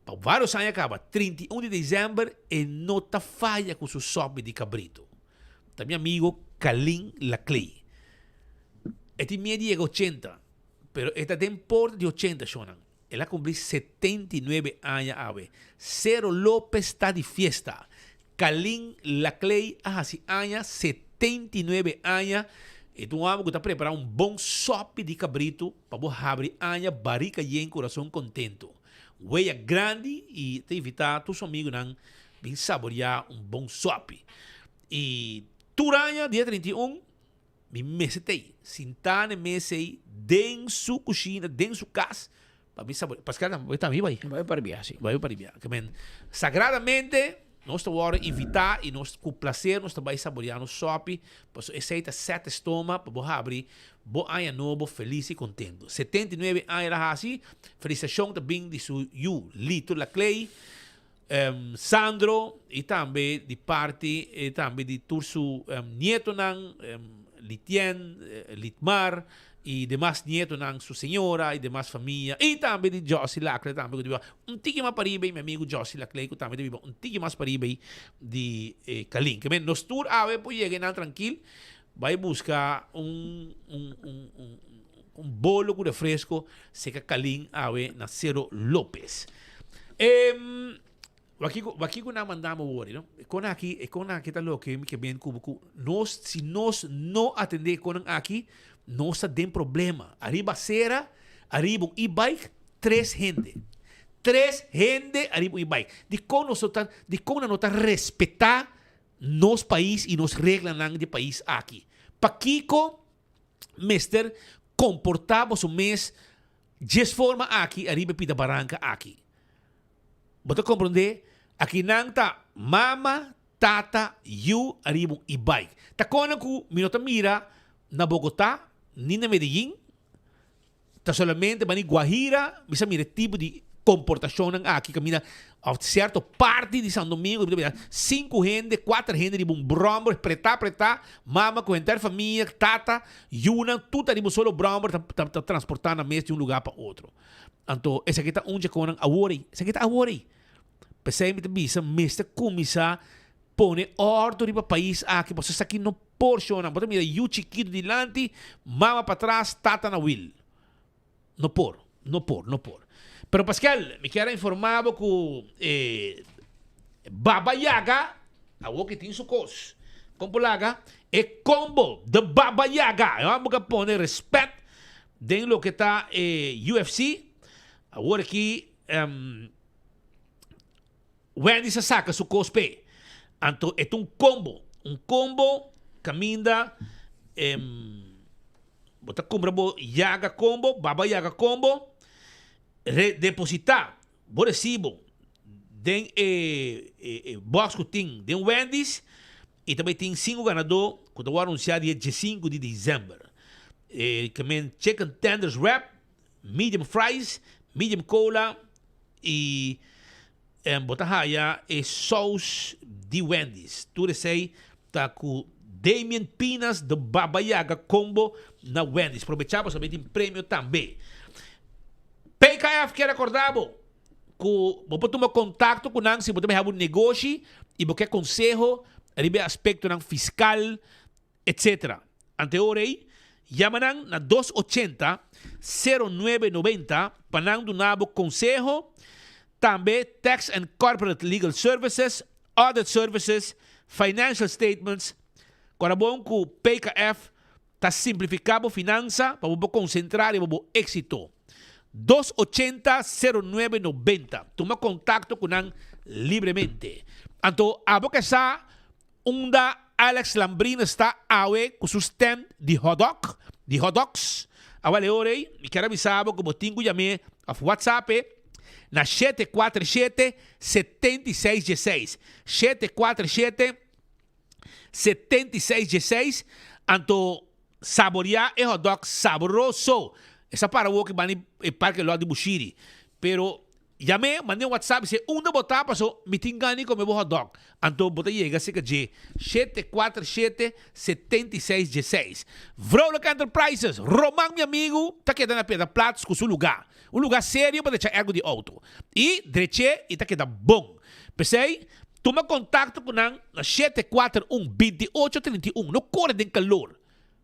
Speaker 18: para vários anos acaba 31 de dezembro e nota falha com o sobe de cabrito. Também amigo Kalin Laclay. Este meio de 80, pero esta temporada de 80 Shonan. Ela cumpriu 79 anos ave. Cero López está de fiesta. Kalin Laclay hace años 79 años Então vamos que preparar um bom sope de cabrito para você abrir a barriga e em coração contento. Weia grande e te invitar todos os amigos a vir saborear um bom sope. E turanha, dia 31, me mesetei. Sentar na mesa aí, dentro sua cozinha, dentro sua casa, para me saborear. Pascal, também vai.
Speaker 20: Vai para Bia, sim.
Speaker 18: Vai para Bia. Sagradamente, nós estamos invitar e nós, com prazer, nós estamos saboreando o sope. Pois aceita 7 estômagos para você abrir. Bo aia novo, feliz e contento. 79 anos assim. Felicitação também de seu Lito Laclay, Sandro, e também de parte, e também de seu nieto, Litien, Litmar, e demais nieto ng sua senhora, e demais família, e também de Josie Laclay, também de tiki mais paribay, meu amigo Josie Laclay, também de tiki mais paribay de Kaling. Que nos tour ave po llegue na tranquilo, vai buscar um bolo com refresco, seca Kaling ave na Cero Lopez. Aqui que nós mandamos hoje, não? Com aqui tá louco que bem cubo. Nós se nós não atender com aqui, nós temos problema. Arriba cera, arriba um e-bike, 3 gente. 3 gente arriba um e-bike. De como nós respeitar nos país e nos regras de país aqui. Paquico, mister, comportamos o mês de forma aqui, arriba pida barranca aqui. Você compreende? Aqui não tá mama, tata, you, arriba e bike. Tá quando que minota mira na Bogotá, nem na Medellín, tá solamente na Guajira, misa mira tipo de comportação aqui, camina a certa parte de São Domingo, 5 gente, 4 gente, de um brombo, pretar, mama, com a família, tata, yuna, tudo de um solo brombo, tá transportando a mesa de um lugar para outro. Então, esse aqui tá onde com a worry, esse aqui tá a worry. Pensei que bisa, mesta comisa, pone ordem para o país aqui, você está aqui no porciona, você mira, you chiquito delante, mama para trás, tata na will. No por. Pero Pascal, me quero informar que Baba Yaga, a que tem sucos, como laga, é combo de Baba Yaga. Vamos a poner respeito dentro do que está UFC. Agora aqui, Wendy se saca su cospe. Então, é um combo caminda, bota compra Yaga combo, Baba Yaga combo, depositar, vou recibo, tem box que tem, tem Wendy's, e também tem 5 ganadores, que eu vou anunciar dia 5 de dezembro. Também chicken tenders wrap, medium fries, medium cola, e botahaya e sauce de Wendy's. Tudo sei, tá com Damien Pinas do Baba Yaga combo na Wendy's. Aprovechamos também tem prêmio também. PKF quer acordar que você tomar contato com nós se você tem um negócio e você quer conselho, a aspecto fiscal, etc. Anteorei, chama na 280-0990 para não dar conselho, também tax and corporate legal services, audit services, financial statements. Agora bom que o PKF está simplificando a finança para você concentrar e para êxito. 280-0990. Toma contato com nós livremente. Então, a boca essa, onde Alex Lambrina está awe com o stand de hot dogs. Agora, orei, me quero avisar que eu tenho que chamar a WhatsApp na 747-7616. 747-7616. Então, saborear e hot dog saboroso. Essa para o que vai no parque lá de Bushiri. Pero, chamei, mandei um WhatsApp, se onde botar, passou, me tingani com meu hot dog. Então, bota chega, se que 747-7616. Vrolijk Enterprises, Romão, meu amigo, tá quedando a pedra platos com seu lugar. Um lugar sério para deixar ergo de auto. E, direche, e tá quedando bom. Pensei, toma contato com nós na 741-2831. No corre de calor.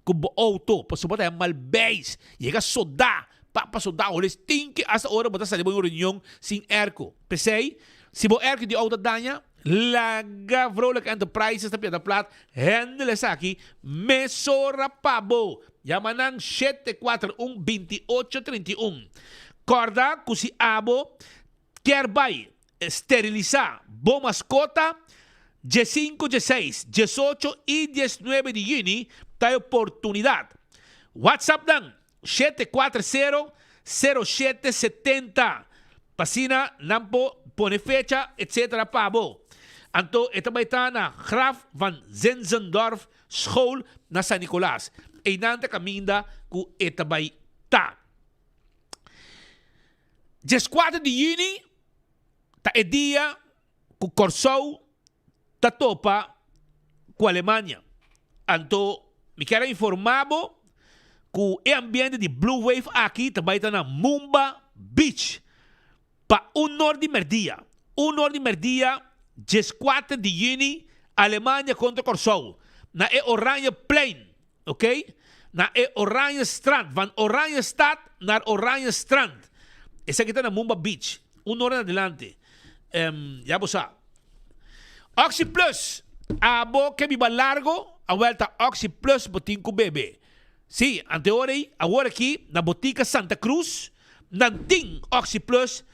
Speaker 18: Kubo auto, paso botar malbéis, llega a sodar, para sodar, olhos tinque, hasta hora botar salir uma reunião sem erco. Pensei, se bo erco de auto danha, Laga Vrolijk Enterprises na Piedra Plat, Hendele Saki, Mesora Pabo, Yamanang 741-2831. Corda, Kusi Abo, Kerbay, Esterilizar, Bo Mascota, 15, 16, 18 y 19 de junio, hay oportunidad. WhatsApp dan 740-0770. Pasina, Nampo, pone fecha, etc. Pabo. Anto, ito ba ita na Graf van Zenzendorf School na San Nicolas. E nante kaminda ku ito ba ita. 14 de junio, ta e dia ku Corsou ta topa ku Alemanha. Anto, me quero informabo ku e ambiente de Blue Wave aqui também está na Mumba Beach. Pa un de merdia. 14 de junho, Alemanha contra Corsou. Na e Oranje Plein, ok? Na e Oranje Strand. Van Oranje Stad naar Oranje Strand. Essa aqui está na Mumba Beach. 1 hora adelante. Ya vos sabe. Oxy Plus. Abo que viva largo. A vuelta Oxy Plus botin com bebê. Sim, anteori, agora aqui na Botica Santa Cruz, nanting Oxy Plus,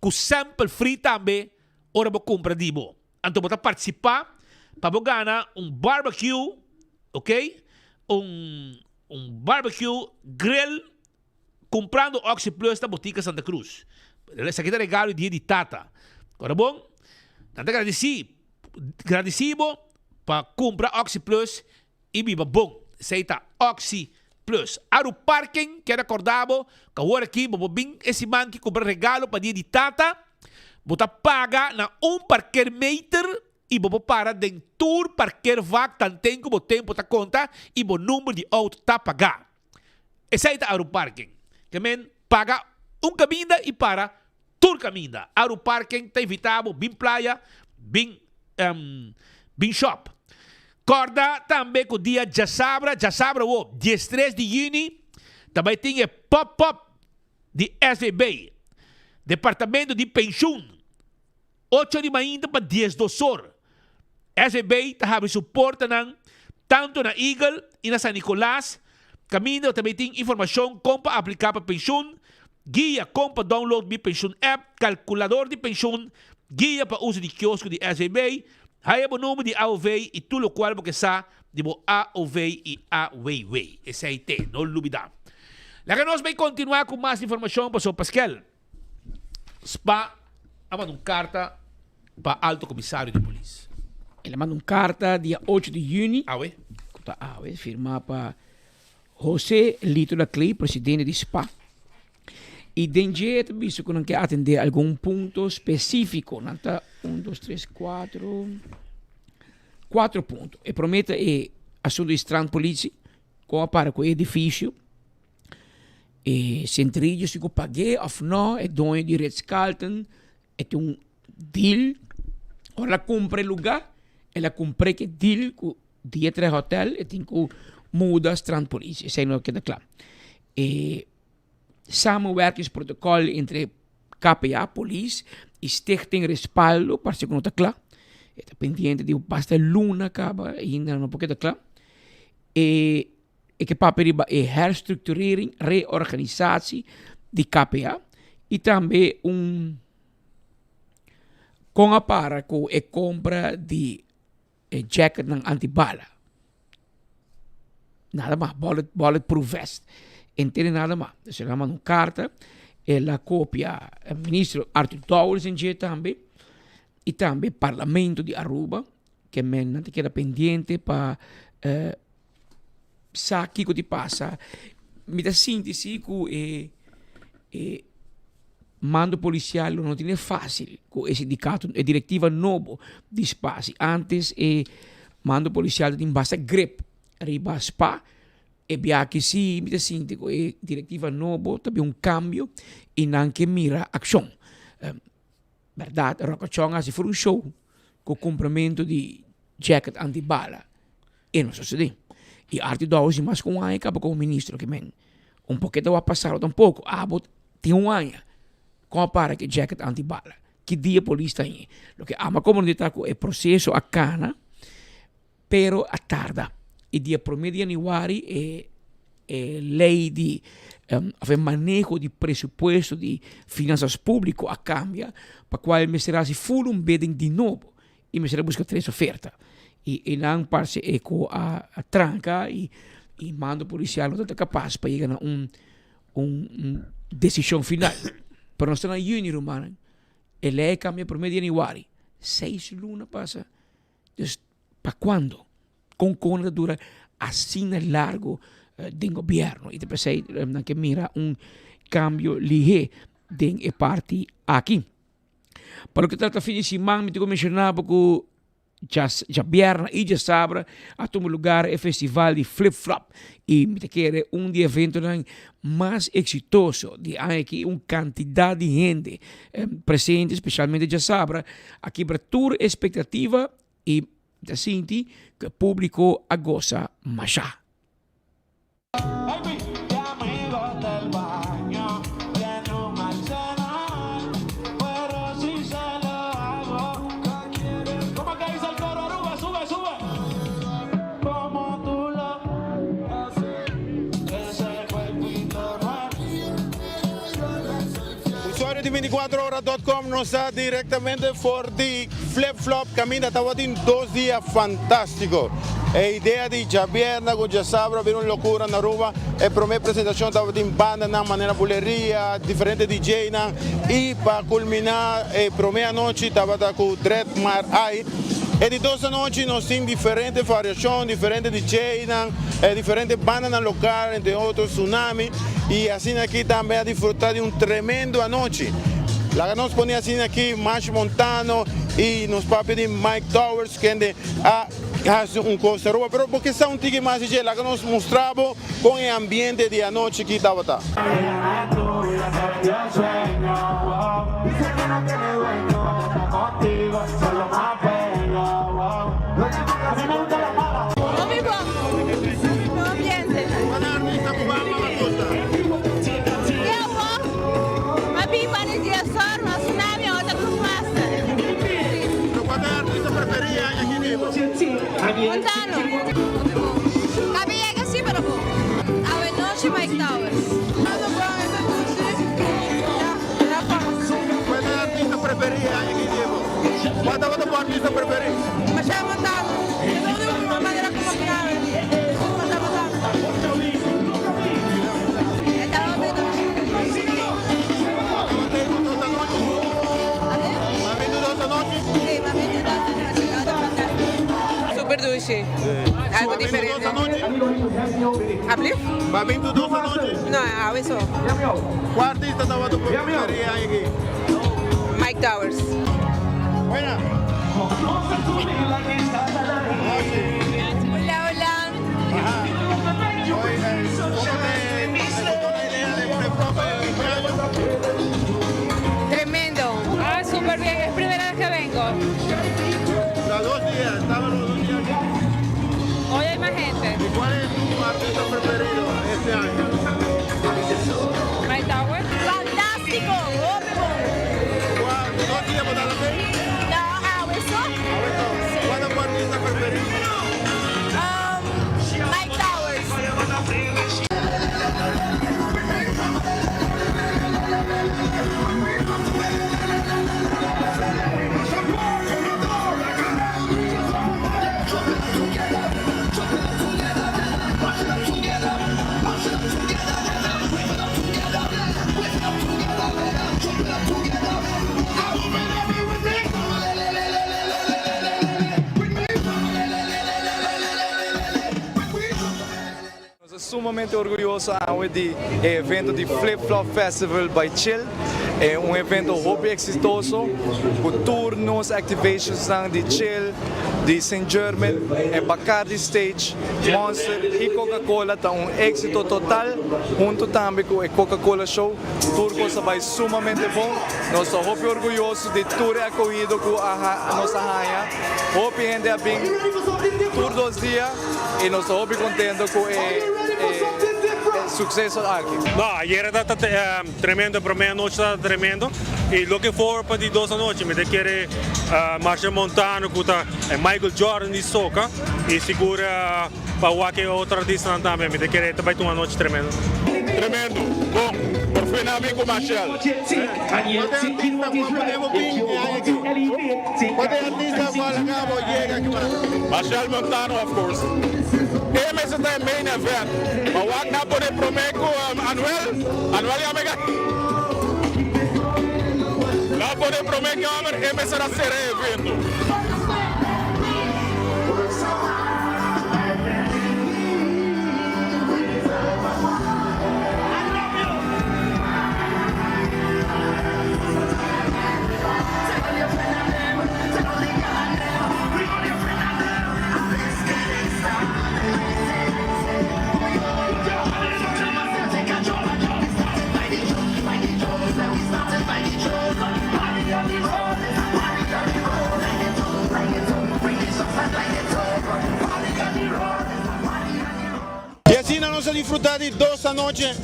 Speaker 18: com sample free também, ora vou comprar dibo. Então, vou participar para ganhar barbecue, ok? Barbecue grill, comprando Oxy Plus na Botica Santa Cruz. Esse aqui é regalo dia de tata. Agora bom? Tanto agradecido para comprar Oxy Plus e viva bom. Seita Oxy Plus. Aro parking, que recordavo, que agora aqui, vou bem esse man que compra regalo para dia de tata, vou paga na parquemeter e vou para den tour parquer vac tantem que vou tempo ta conta e vou número de auto ta pagar. Esse aí tá aro parking. Que men paga caminda e para tour caminda. Aro parking tá invitado, bem praia, bem shop. Corda também com o dia Jasabra, 13 de junho, também tem pop-up de SVB, Departamento de Pensão, 8 de manhã para 10 de horas. SVB está havendo suporte tanto na Eagle e na San Nicolás. Caminho também tem informação como para aplicar para pensão, guia como para download de pensão app, calculador de pensão, guia para uso de quiosco de SVB. Aí é o número de AOV e tudo o qual porque sa de AOV e AWW. Esse aí tem, não dúvida. Lá que nós vamos continuar com mais informação para o Pascal. SPA manda uma carta para o Alto Comissário de Polícia.
Speaker 20: Ele manda uma carta dia 8 de junho.
Speaker 18: Awe?
Speaker 20: Awe, firma para José Lito da Clay, presidente de SPA. E dentro de isso, que não quer atender algum ponto específico, não está 1, 2, 3, 4 pontos. E promete assunto de Strand Polícia, com para com o edifício, e centrilho se eu paguei ou não, é dono de Ritz-Carlton, é um deal, ela compra lugar, ela compra que deal com Dietre Hotel, e tem que mudar Strand Polícia, isso aí não queda claro. E samenwerkingsprotocol entre KPA, Polícia, e Stichting Respaldo, para que não está claro. Está pendiente de basta luna, acaba, ainda não está claro. E que papel é herstructurering, reorganizatie de KPA, e também com a para com a compra de jacket antibala. Nada mais, bulletproof vest. Entende nada mais. Se ela manda uma carta, ela copia o ministro Arthur Dowles em dia também, e também o Parlamento de Aruba, que não queda pendente para saber o que passa. Me dá síntese que mando policial não é fácil com esse sindicato, a diretiva novo de espaço. Antes, mando policial tem bastante grip, arriba SPA, e bia que si mi sente que diretiva novo também cambio e não que mira ação. Verdade, Rocachonga se for show com comprimento de jacket antibala e não sucede. E Arthur Dowles mais com ano acaba com o ministro que pouquinho vai passar um pouco. Tem ano com para que jacket antibala. que dia polícia aí. Lo que ama comunidade é processo a cana, pero a tarda. E dia 1 de januário é lei de manejo de presupuesto de finanças públicas a cambia, para qual me será se full bidding de novo e me será buscar 3 ofertas. E não parece eco a tranca e mando policial não está capaz para chegar a decisão final. Pero nós estamos na junho, romano. A lei cambia por 1 de januário. 6 lunas passa. Então, para quando? Com dura assim largo do governo. E depois que mira cambio ligeiro de parte aqui. Para o que trata fim de semana, me mencionava que já viernes e já sábado a todo lugar é festival de flip-flop e me quer de evento mais exitoso de aqui quantidade de gente presente, especialmente já sábado aqui para toda expectativa e assim que o público a goza mais.
Speaker 4: De 24horas.com nos está directamente por de flip-flop caminho estava em 2 dias fantástico. A ideia de já viernes com já sábado vir uma loucura na rua. A primeira apresentação estava em banda na maneira buleria, diferente DJ e para culminar a primeira noite estava com Dread Mar Ai. E de 2 noites nós temos diferentes variações, diferentes DJ, diferentes bandas locais, entre outros Tsunami. E assim aqui também a desfrutar de tremendo noite. Lá que nós ponemos assim aqui, Mash Montano e nos papéis de Mike Towers, que faz coisa rua, mas porque são tique mais de lá que nós mostramos com o ambiente de noite que estava.
Speaker 22: Montano. Capilla que sí, pero a ver noche Mike Towers.
Speaker 4: ¿Cuál es el artista preferido aquí, Diego? ¿Cuál es tu artista preferido?
Speaker 22: Machado Montano. Es de una manera como que abre. Machado Montano.
Speaker 23: Super dulce. Algo diferente. ¿Hablé?
Speaker 4: ¿Va a 22 noches?
Speaker 23: No, a eso.
Speaker 4: ¿Cuál artista estaba tu preferido aquí?
Speaker 23: Mike Towers.
Speaker 4: Buena.
Speaker 22: Hola, hola.
Speaker 23: Tremendo. Ah, súper bien. Es primera vez que vengo.
Speaker 4: Los 2 días, estaban los 2 días aquí.
Speaker 23: Hoy hay más gente.
Speaker 4: ¿Y cuál es tu artista preferido este año?
Speaker 23: Mike Towers.
Speaker 22: Fantástico.
Speaker 4: ¿Cuál? 2 días por la vez?
Speaker 22: No, a eso.
Speaker 4: ¿Cuál es tu artista preferido?
Speaker 22: Mike Towers.
Speaker 24: Sumamente orgulhoso de evento de Flip Flop Festival by Chill. É evento muito exitoso, com turnos, activations de Chill, de St. Germain, Bacardi Stage, Monster e Coca-Cola. Está êxito total, junto também com o Coca-Cola Show. Tudo coisa vai sumamente bom. Nós estamos muito orgulhosos de tudo acolhido com a nossa rainha. Muito gente a vir todos os dias e nós estamos muito contentes com sucesso aqui.
Speaker 5: No, ayer era tremendo, primeira noite estava tremendo. E looking forward para de 2 noites. Me querer Marshall Montano, Michael Jordan de soca. E segura para qualquer outro artista também. Me querer também uma noite tremenda.
Speaker 2: Tremendo. Bom, por fim, amigo Marshall. Marshall Montano, of course. Esse é o main event. Mas o que não pode prometer com Anuel e Omega. Não pode prometer que esse será ser evento.
Speaker 4: Y así vamos a disfrutar de 2 noches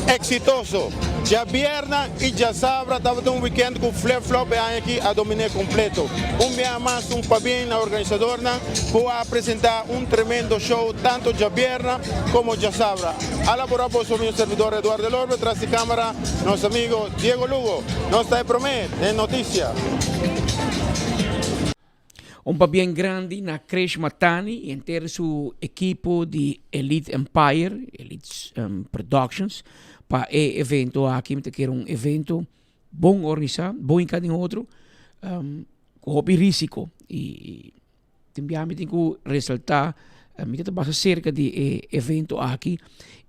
Speaker 4: exitoso. Ya viernes y ya sábado estamos en un weekend con Flip Flop aquí a dominar completo. Un día más, un bien la organizadora va a presentar un tremendo show tanto ya viernes como ya sábado. A laborar por mi servidor Eduardo Lorbe, tras de cámara, nuestro amigo Diego Lugo. Nos está de promet en noticia.
Speaker 20: Un pa bien grande na Krish Matani en ter su equipo de Elite Empire, Elite Productions, para evento aqui, me quer evento bom organizado, bom em cada outro, com hobby risco. E também me tenho que ressaltar, me tenho que cerca de evento aqui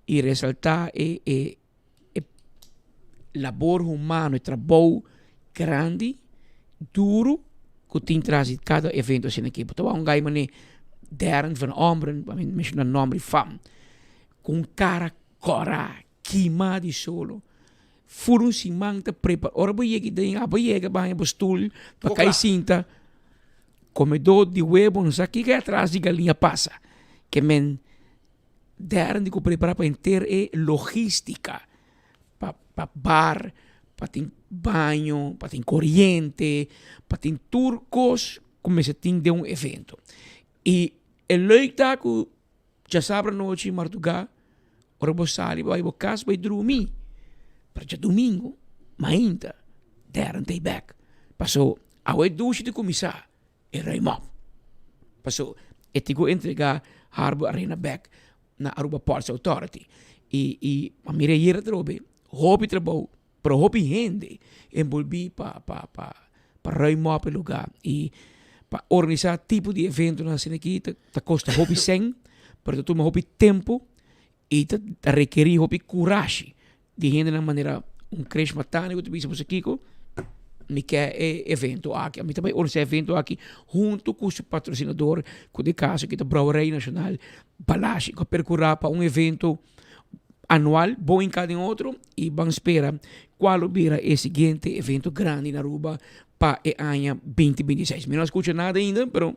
Speaker 20: e ressaltar labor humano, trabalho grande, duro, que tem trazido cada evento assim aqui. Então, um gajo mané Darren van Ombren, misschien een nome van, com cara cora, queima de solo. Furo si mang te prepara. Ora ba yegi ding, aba yega ba yung stool, pa kay cinta. Comedor de huevo, não sei o que atrás de galinha passa. Que men Darren de que prepara para ter logística, para bar, para ter banho, para ter corriente, para ter turcos, como se tem de evento. E é leuk dat que já sabe a noite, Martuga, ora você sai, vai para casa, vai dormir. Para já domingo, mas ainda, Darren day back. Passou a duche de começar, e Raymond. Passou, e tigo entregar Harbour Arena back na Aruba Ports Authority. E a mira hier trobe, hobby trabalho, para hobby gente, envolvi para Raymond para lugar. E para organizar tipo de evento na cena aqui, tá custa hobby sem, para tu hobby tempo e tá requerir hobby coragem de gente na maneira cresce matando que tu bisa você Kiko, me quer evento aqui, a mim também organizar evento aqui junto com o patrocinador, com de caso que tá Brouwerij Nacional Balashi, que percorrer para evento anual, bom em cada outro e vamos esperar qual vira o seguinte evento grande na Aruba para o ano 2026. Eu não escuto nada ainda, mas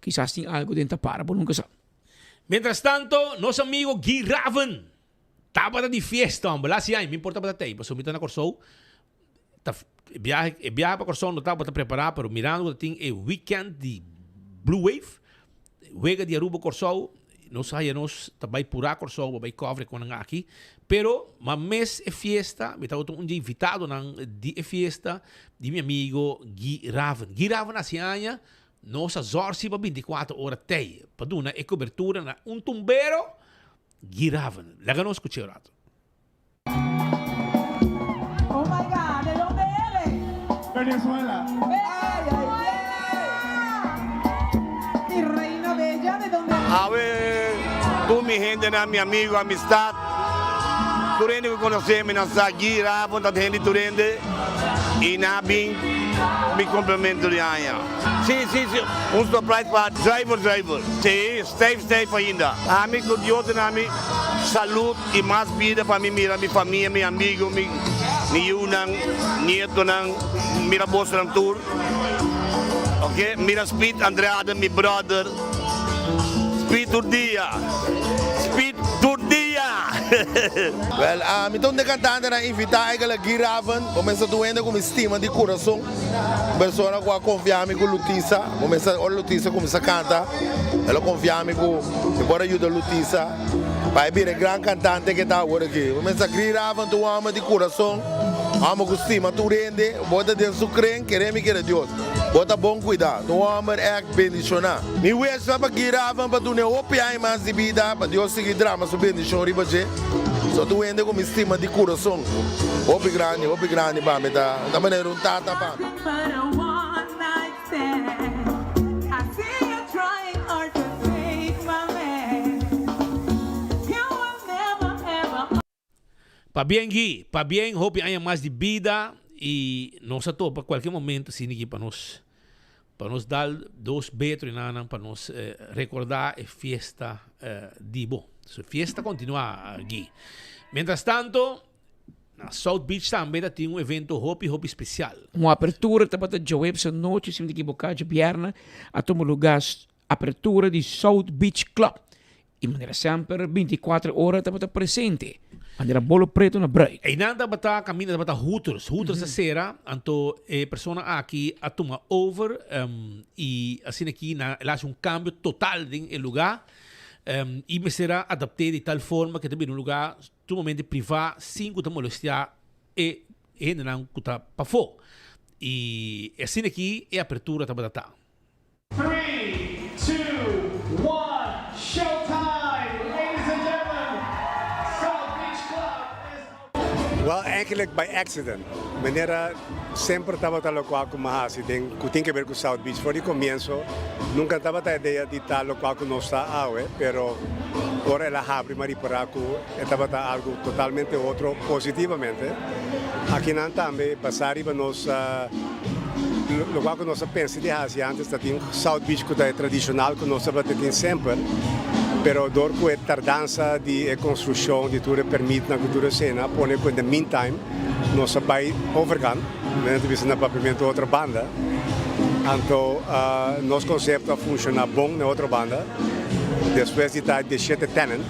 Speaker 20: quizás tem algo dentro para, por nunca sabe.
Speaker 18: Mientras tanto, nosso amigo Guy Raven estava de fiesta, hombre. Assim, me importa para ter, mas eu me na Corsou, viaje para Corsou, não estava preparado, mas mirando tem o weekend de Blue Wave, juega de Aruba Corsou. Nós saímos também por a Corsou, vai cobre com aqui, pero mas é fiesta, me estava um dia invitado na de fiesta de meu amigo Guy Raven. Guy Raven assim aia, nossa zorsi para 24 horas tem, para dar a cobertura na tumbero Guy Raven. Laga nos escuche o rato.
Speaker 12: Oh my God, ¿de dónde eres?
Speaker 6: Venezuela.
Speaker 12: Mi reina bella, ¿de dónde eres?
Speaker 6: A ver, tú mi gente, mi amigo, amistad. Turende que conocemos, nossa Guy Raven, da gente Turende. E na bem, me complemento de aia. Sim, um surprise para driver. Sim, stay ainda. Amigo de outro nome, saúde e mais vida para mim, minha família, meu amigo, meu neto, minha bolsa na tour. Ok, minha Speed Andrade, meu brother. Speed todo dia.
Speaker 4: Well, então de cantante na invitar aquela giravan, começa a doendo com estima de coração. Pessoa que confia em com Lutisa, começa a Lutisa começa a cantar, ela confia em com embora ajuda Lutisa. Vai vir grande cantante que está agora aqui. Começa a giravan tu ama de coração, ama com estima, tu rende, bota dentro do crente, queremos que Deus. Bota bom cuidado, tu ama é bendicionar. Me vejo para giravan para tu não opiar mais de vida, para Deus seguir drama sobre bendição riba je. Só tu ende com estima de coração. Opi grande, para me dar. Da maneira tata para.
Speaker 18: Pa bien, Gui, pa bien, hope haya mais de vida e nós para qualquer momento sim aqui para nos dar dois beijos para nos recordar a festa de bom. A festa continua, Gui. Mientras tanto, na South Beach também tem evento hopi especial.
Speaker 20: Uma apertura para Joe essa noite, se me equivocar, de viernes, a tomar lugar apertura de South Beach Club. E maneira sempre 24 horas para presente. Maneira bolo preto na break.
Speaker 18: E nada bata caminha bata Hooters a sera, anto persona aqui a toma over e assim aqui na lá cambio total em lugar. E me será adaptado de tal forma que também um lugar totalmente privado, sem que molestar e não que para fora. E assim aqui é a abertura da batata.
Speaker 7: 3, 2, 1, showtime, ladies and gentlemen. South Beach Club is...
Speaker 8: Well, eigenlijk by accident. Maneira sempre estava tal qual com uma acidente que tem que ver com South Beach. Por começo, nunca estava a ideia de tal qual que não está awe, pero ora ela abre mas para que estava algo totalmente outro positivamente. Aqui não também passar e nós lo qual que nós pensa de Ásia antes da tem South Beach que é tradicional que nós tem sempre. Pero dor com a tardança de construção de tudo permite na cultura cena, pone que in the meantime nós vai overgaan, né, de na propriamente outra banda. Então, nosso conceito funciona bom na outra banda. Depois de estar de 7 tenant,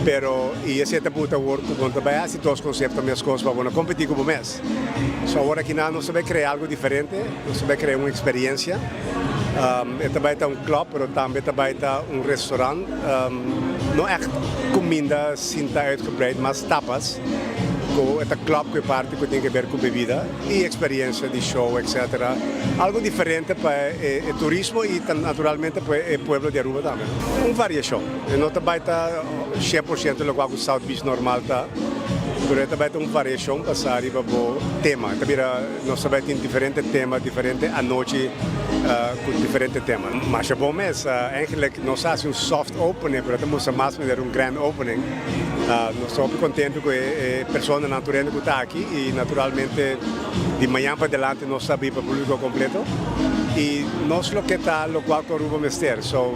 Speaker 8: pero e esse é puta work com também assim dois conceitos minhas coisas para competir com o mês. Só agora que nós vai criar algo diferente, nós vai criar uma experiência. Também está club, mas também está restaurante. Não é comida cinta uitgebreid, mas tapas. É club que parte que tem que ver com bebida e experiência de show, etc. Algo diferente para o turismo e naturalmente para o pueblo de Aruba também. Variação. Não também está 100% do qual o South Beach normal está. Mas também tem variação para sair para o tema. Também nós também tem diferente tema, diferente a noite com diferente tema. Mas é bom mesmo. Eigenlijk nós fazemos soft opening, mas temos mais grand opening. Nós estamos contentes com a pessoa natureza que está aqui e naturalmente de manhã para adelante nós sabemos para o público completo. E nós lo que está, lo qual com o Rubo Mester. So,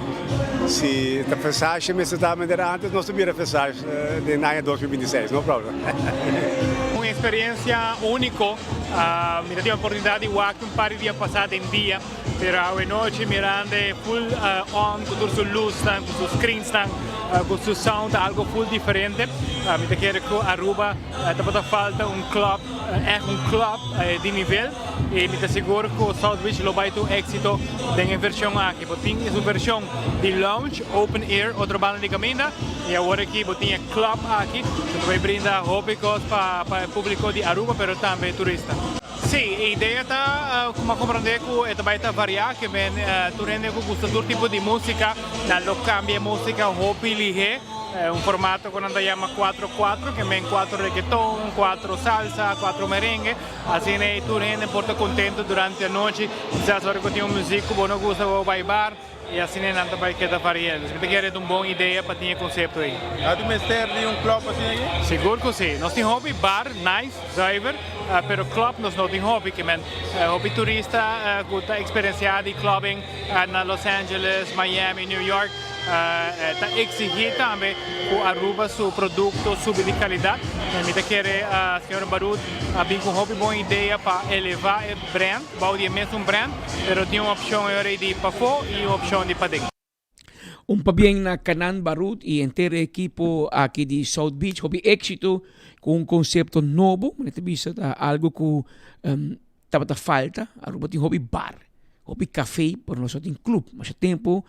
Speaker 8: se a festagem me está a vender antes, nós temos a festagem de ano 2026, não problema.
Speaker 7: Uma experiência única. Me tive a oportunidade de walk um par de dias passados em dia, pero a noite mirando full on, com toda sua luz, com seus screens, com seu sound, algo full diferente. Me quero que Aruba também falta club, club de nível e me seguro que o South Beach lo vai ter êxito em versão aqui. Tem essa versão de lounge, open air, outra banda de caminho e agora aqui tem club aqui, que vai brindar hobbies para o público de Aruba, mas também turista. Sim, a ideia está, como compreender, que vai variar, que vem turende com todo tipo de música, não cambia música hobby lige, formato que nós chama 4-4, que vem 4 reggaeton, 4 salsa, 4 merengue, assim né, turende porta contento durante a noite, se a hora que tem música, bom gosta de bailar, e assim né, não vai querer variar. Se você quer uma boa ideia para ter conceito aí.
Speaker 4: Há de mestre de club assim aí?
Speaker 7: Seguro que sim. Nós temos hobby bar, nice, driver, pero club nós não temos hobby, que men hobby turista, que experienciado de clubbing na Los Angeles, Miami, New York. Está exigido também que Aruba seu produto suba de qualidade. Me quer a senhora Barut vir com uma boa ideia para elevar o brand, para o mesmo brand, mas tem uma opção de para fora e uma opção de para dentro.
Speaker 20: pa bien na Canan Barut e entero equipo aqui de South Beach, houve éxito com um conceito novo, nesta vista algo que estava falta, Aruba tem hobby bar, hobby café, por nós tem clube, mas tempo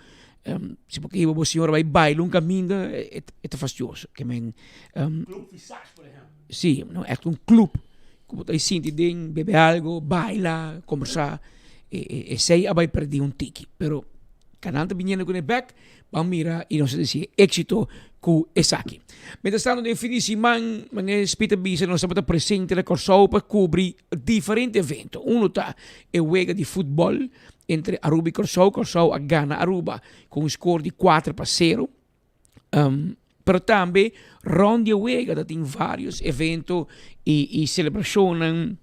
Speaker 20: se porque a senhora vai bailar um caminho é fastidioso, que men
Speaker 18: Club Visage, por exemplo.
Speaker 20: sim, não é um clube, como tá sente den beber algo, bailar, conversar, e sei vai perder um tiki, pero canal vindo com o back, vamos mirar e nós dizer éxito com esse aqui. Mientras tanto, no fim de semana, nós estamos presentes na Corsou para cobrir diferentes eventos. Um está é o jogo de futebol entre Aruba e Corsou. Corsou ganha Aruba com um score de 4-0. Pero também, ronde jogo, tem vários eventos e celebrações.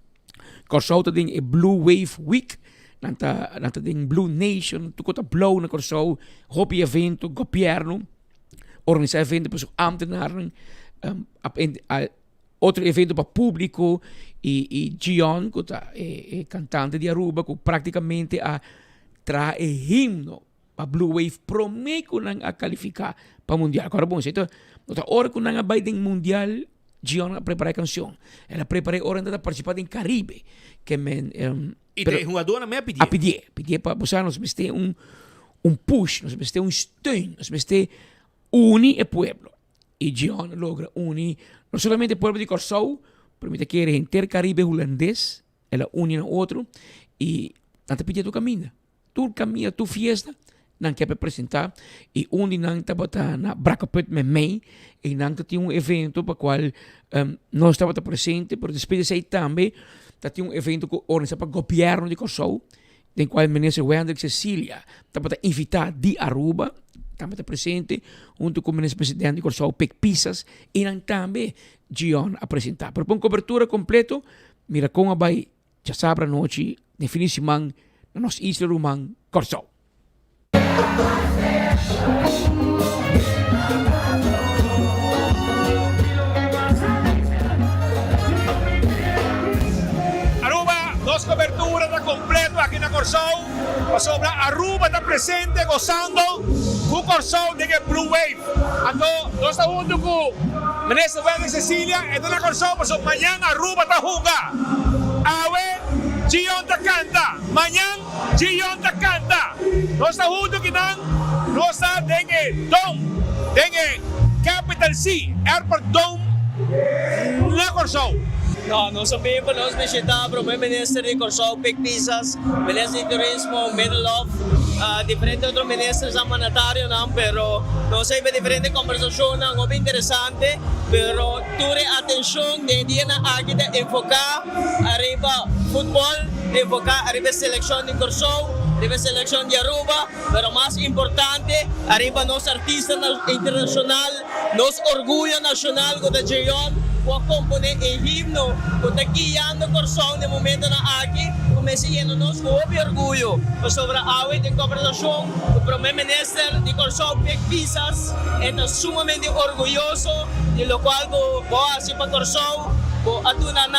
Speaker 20: Corsou tem a Blue Wave Week. Nanta tem Blue Nation, tu kota Blue na Corsou, hobby evento, governo, organizar evento para os ambtenaren, outro evento para público e Gion, que é cantante de Aruba, que praticamente traz himno para Blue Wave, promete a qualificar para Mundial. Agora, bom, então, outra hora que não vai em Mundial, Gion prepara a canção. Ela prepara a hora de participar em Caribe, que
Speaker 18: e tem jogadora me a
Speaker 20: pedir para você nós ter um push, nós ter um steun, nós ter unir o pueblo. E Gion logra unir não somente o pueblo de Corsou, permite que o intercaribe holandês, ela une no outro e tanto pedir tu caminha, tu fiesta, não quer apresentar e onde não está na Bracapet me mei e não tem um evento para qual nós estava presente, por depois de também tem um evento que organiza para o governo de Corsou, em qual o ministro Wendel Cecília estava invitar de Aruba, estava presente, junto com o ministro presidente de Corsou, Pec Pisas, e também Gion apresentar. Para uma cobertura completa, mira com a vai, já sabe a noite, de fim de semana, na nossa Isla Rumang, Corsou.
Speaker 18: Dos coberturas da completo aqui na Corsou. Sobre Aruba está presente, gozando com Corsou de Blue Wave. Então, nós estamos junto com o ministro Wendel Cecília, então na Corsou, mas amanhã Aruba está jogando. Awe, Gion está canta. Amanhã, Gion está canta. Nós estamos junto com nós estamos em Dome, em Capital C, Airport Dome, na Corsou.
Speaker 9: No, não sabia para nós visitar para o ministro de Corsou, Pec Pisas, ministro de Turismo, Middleof, diferentes outros ministros mandatários, pero não sei para diferentes conversações, não é interessante, pero ture atenção de dia na aqui de enfocar arriba futebol, de enfocar arriba seleção de Corsou, arriba seleção de Aruba, pero mais importante, arriba nos artistas internacional, nos orgulho nacional com a Gion, o componer o himno, o está guiando Corsou no momento na aqui, começa a nos com orgulho sobre a água de conversação, o primeiro-ministro de Corsou, Pec Pisas, é sumamente orgulhoso de lo qual vou assim para Corsou, vou atunar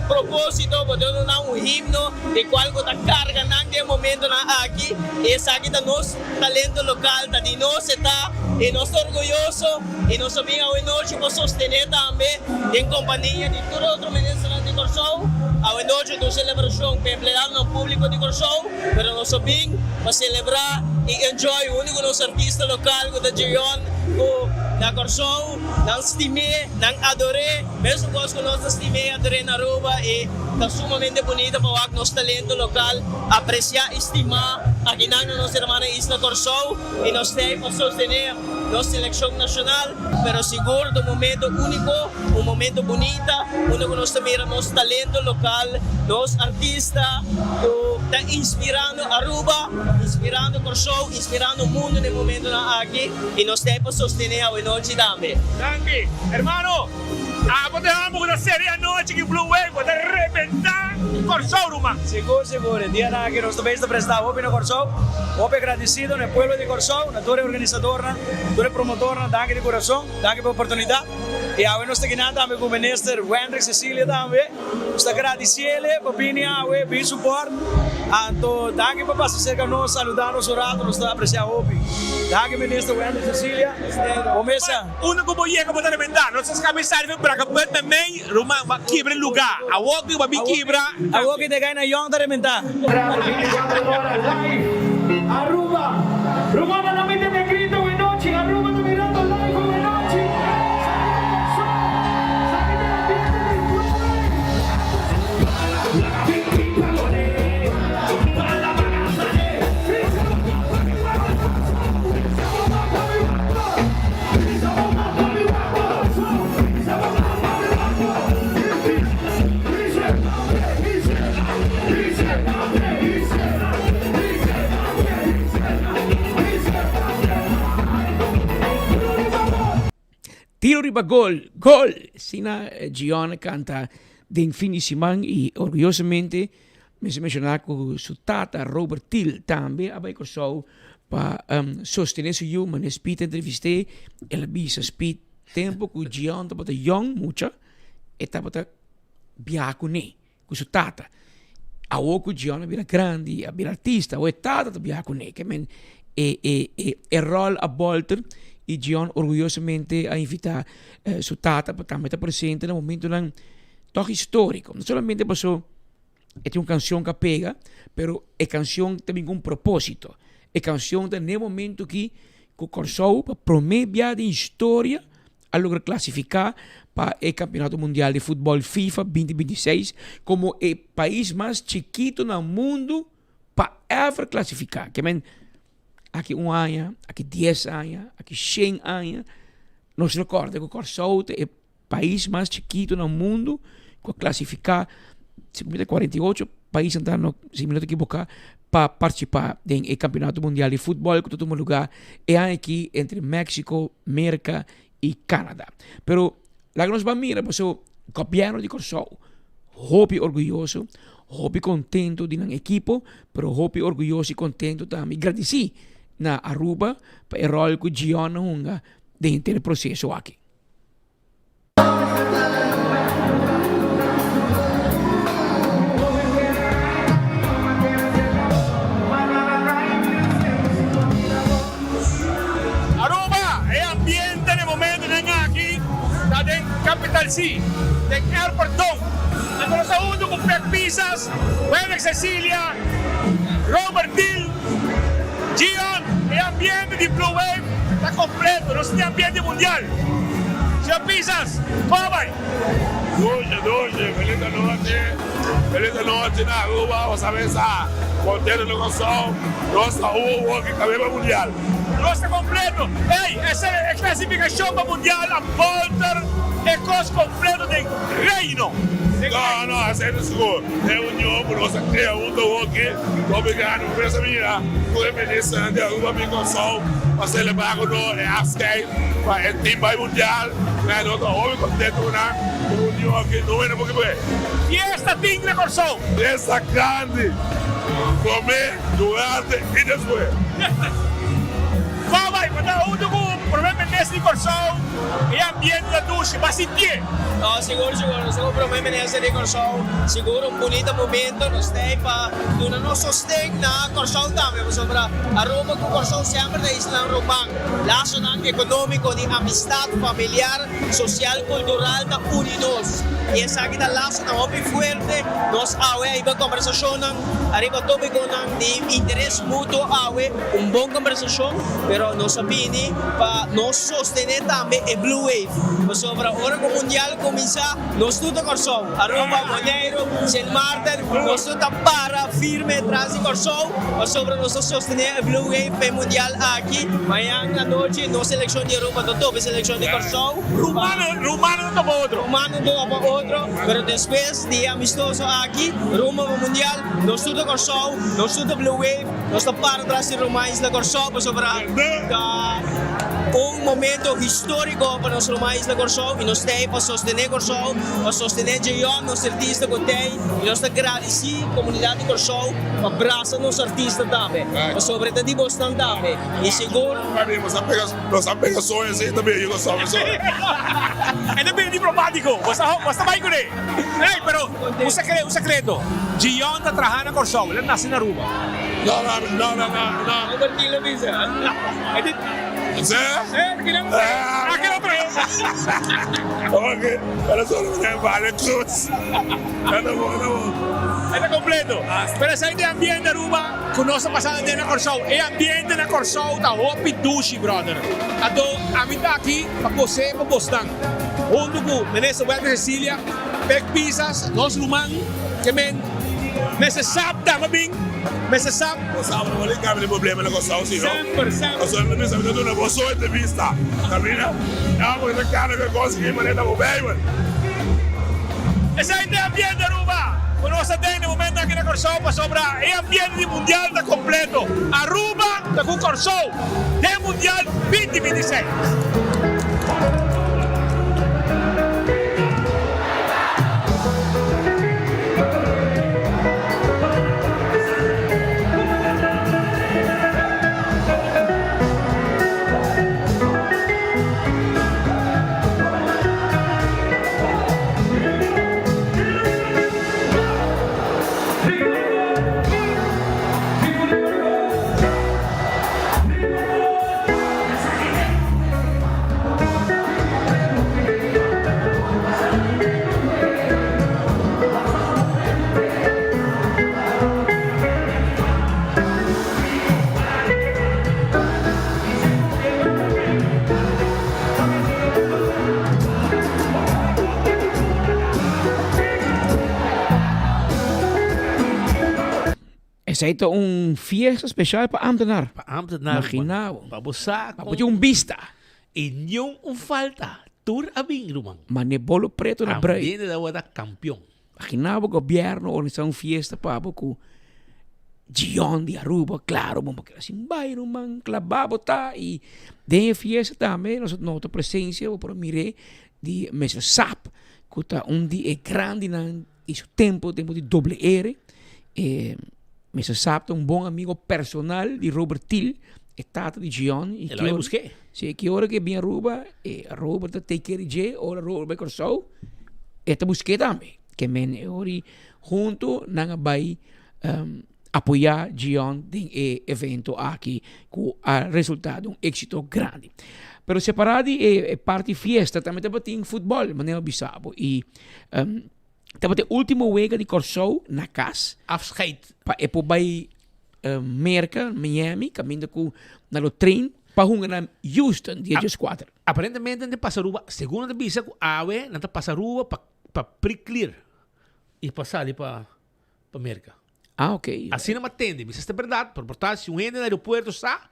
Speaker 9: propósito, vou dar himno, de qual está carregando no momento na aqui, e essa aqui está nosso talento local, está de nós está, e nós orgulhoso, e nós sabemos a noite para sostener também, em companhia de todo outro ministro de Corsou, a noite de celebração para emplear no público de Corsou, mas nós sabemos para celebrar e enjoy o único nosso artista local, que é Gion, na Corsou, não estimei, não adorei, mesmo que nós estimei, adorei na Aruba e está sumamente bonita para o nosso talento local, apreciar, estimar, aqui na nossa irmã Isla Corsou e nós temos para sostener nossa seleção nacional, pero seguro um momento único, um momento bonito, onde nós miramos nosso talento local, nos artistas, está inspirando Aruba, inspirando Corsou, inspirando o mundo no momento aqui e nós temos para sostener a noite também.
Speaker 18: Danke, hermano. Podemos una serie a noite que Blue Wave pode arrebentar Corsou, Rumang.
Speaker 9: Seguro. Dia na que nós também prestamos no Corsou. Muito agradecido no pueblo de Corsou, na toda organizadora, toda promotora, danke de coração, danke pela oportunidade. E awe nós temos também com o ministro Wendrick Cecília também. Nós agradecemos por vir awe, bem suporte. Então, daqui para passar que nós saludamos o rato, nós estamos apreciando o hopi. Daqui ministro Wendrick Cecília, começa.
Speaker 10: Una como llega para alimentar, nós estamos caminhando para que pode também uma quebra lugar. A walk vai quebra.
Speaker 9: A walk de ganha yong para alimentar.
Speaker 12: Aruba, Rumana no me tiene grito de noche, Aruba no mirando live de noche.
Speaker 20: Tiro riba gol, gol! Sina Gian canta den fin de semana e orgullosamente me se mencionar con su tata Robert Till también abay ko so pa sostener su yu man speed entreviste el bisa speed tempo ku Gian tapata young mucha e tapata biaco ne ku su tata a ku Gian abira grandi abira artista o tata biaco ne che men e rol a volter e Gian orgullosamente a invitar su tata para también estar presente en el momento toch histórico. No solamente pasó, es una canción que pega, pero es canción también con un propósito. Es canción en el momento que Corsou para prometer de historia a lograr clasificar para el Campeonato Mundial de Fútbol FIFA 2026 como el país más chiquito en el mundo para ever clasificar. Que men, aqui 1 ano, aqui 10 anos, aqui 100 anos, nos recorda que Corsou é o país mais chiquito no mundo que classificar 48 países entrando, se me não equivocar, para participar do Campeonato Mundial de Futebol que todo lugar é aqui entre México, América e Canadá. Pero lá que nós vamos mirar, o governo de Corsou, hopi orgulhoso, hopi contento de um equipo, pero hopi orgulhoso e contento também, agradeci na Aruba para o rol que Gian hunga dentro do processo aqui.
Speaker 10: Aruba é ambiente no momento nem aqui, da den Capital City, den Airport Dome. Então nós estamos com Peck Pizzas, Wendrick Cecília, Robert Till, Gian, el ambiente de Blue Wave está completo, no es de ambiente mundial. Señor Pizzas, ¿cómo va?
Speaker 11: Feliz noche na Aruba, vamos a ver esa contento no Corsou, nossa rua que cabelo mundial.
Speaker 10: No está completo. Hey, esa es clasificación para mundial, a volta, es cosa completo del reino.
Speaker 11: No, essa é do seguro. É união por nossa criança, aqui. Obrigado por essa minha. Por ministro de Aruba, me Corsou, para celebrar com nós, é skate, para o time mundial. Né, nós estamos contentes na união aqui, não é porque é.
Speaker 10: Fiesta Tigre Corsou.
Speaker 11: Fiesta grande, comer, durante e depois.
Speaker 10: Como vai? Para o provavelmente de Corsou e ambiente da ducha, vai sentir.
Speaker 9: No, seguro, provavelmente de Corsou, seguro bonito momento, nós temos para dar nosso sustento na Corsou também, sobre Aruba com Corsou sempre da isla Rubang, laço econômico de amistade familiar, social, cultural da unidos. E essa aqui da laço na hobby forte, nós awe iba conversação arriba tópico de interesse mútuo awe, bom conversação, pero nós opini para nós sostener também a Blue Wave, sobre a hora que o mundial começar, nós tudo Corsou, Aruba, Monteiro, Saint Martin, nós tudo para firme atrás de Corsou, sobre nós sostener a Blue Wave para o mundial aqui, amanhã à noite, nós seleção de Aruba, toda seleção de Corsou,
Speaker 10: Rumano não para outro.
Speaker 9: Rumano não para outro, pero depois de amistoso aqui, rumo ao mundial, nós tudo Corsou, nós tudo Blue Wave, nós estamos para atrás de Rumães da Corsou, sobre a un momento histórico para nosotros mais na Corsou e nós temos para sostener Corsou, para sostener Gion, nosso artista que tem e nós agradecer a comunidade de Corsou para abraçar nosso artista também, para sobretudo de Boston também e seguro.
Speaker 11: Nós pegamos sonhos assim também, eu gostava de sonhos.
Speaker 10: É também diplomático, basta mais com ele. Pero un secreto, Gion está trabajando na Corsou, ele nasce na Aruba.
Speaker 11: Não.
Speaker 9: Perché visa?
Speaker 11: Você?
Speaker 10: Aquele outro
Speaker 11: Ok, era só não vale cruz. Tá bom.
Speaker 10: Está completo. Pero ese ambiente de Aruba, conosco pasando dentro na Corsou. E ambiente na Corsou tá hopi dushi, brother. Ato, a mim tá aqui para você, para Boston. Junto com Menesa Web Cecília, Pek Pizzas, nós Luman, que men, necessap tá, mabing, necessap.
Speaker 11: Sabe, não vale cabe problema na Corsou, sim, não?
Speaker 10: Sempre.
Speaker 11: Eu sou me sabe dando uma boa entrevista. Camina? Não, mas a cara que consegui maneira bom bem, mano.
Speaker 10: Esse ambiente de Aruba. Conosco tem no momento aqui na Corsou para sobrar e ambiente de mundial está completo. Aruba está com Corsou de mundial 2026.
Speaker 20: Essa é fiesta especial para ambtenaar.
Speaker 18: Para ambtenaar.
Speaker 20: Imaginava.
Speaker 18: Para você.
Speaker 20: Para poder vista.
Speaker 18: E não falta. Tur abing rumang.
Speaker 20: Mas ne bolo preto na brei.
Speaker 18: Ambiente da wada campeão.
Speaker 20: Imaginava o governo organizar fiesta para com Gion de Aruba, claro, vamos para assim, bairro, man, clavabo tá e de fiesta também nós nota presença para mire de Mr. Sap, que tá dia é grande na isso tempo de doble R. Mr. Sap é bom amigo personal de Robert Till, é tata de Gion.
Speaker 18: E que busquei.
Speaker 20: Sim, que hora que vem Aruba, Robert tá take care de, ora Robert Corsou, busquei também, que men ori junto na vai apoiar Gion em evento aqui com o resultado um êxito grande. Pero separado parte fiesta também tem futebol, maneira Bissau e também tem último week de Corsou na casa.
Speaker 18: Afscheid.
Speaker 20: E por vai Merca, Miami, caminho com na trem para na Houston dia 4.
Speaker 18: Aparentemente não passa rua, segundo a bisa com awe, não passa rua para pre-clear e passar ali para Merca.
Speaker 20: Ah, ok.
Speaker 18: Assim não atende, mas isso é verdade. Por portanto, se um gente no aeroporto está,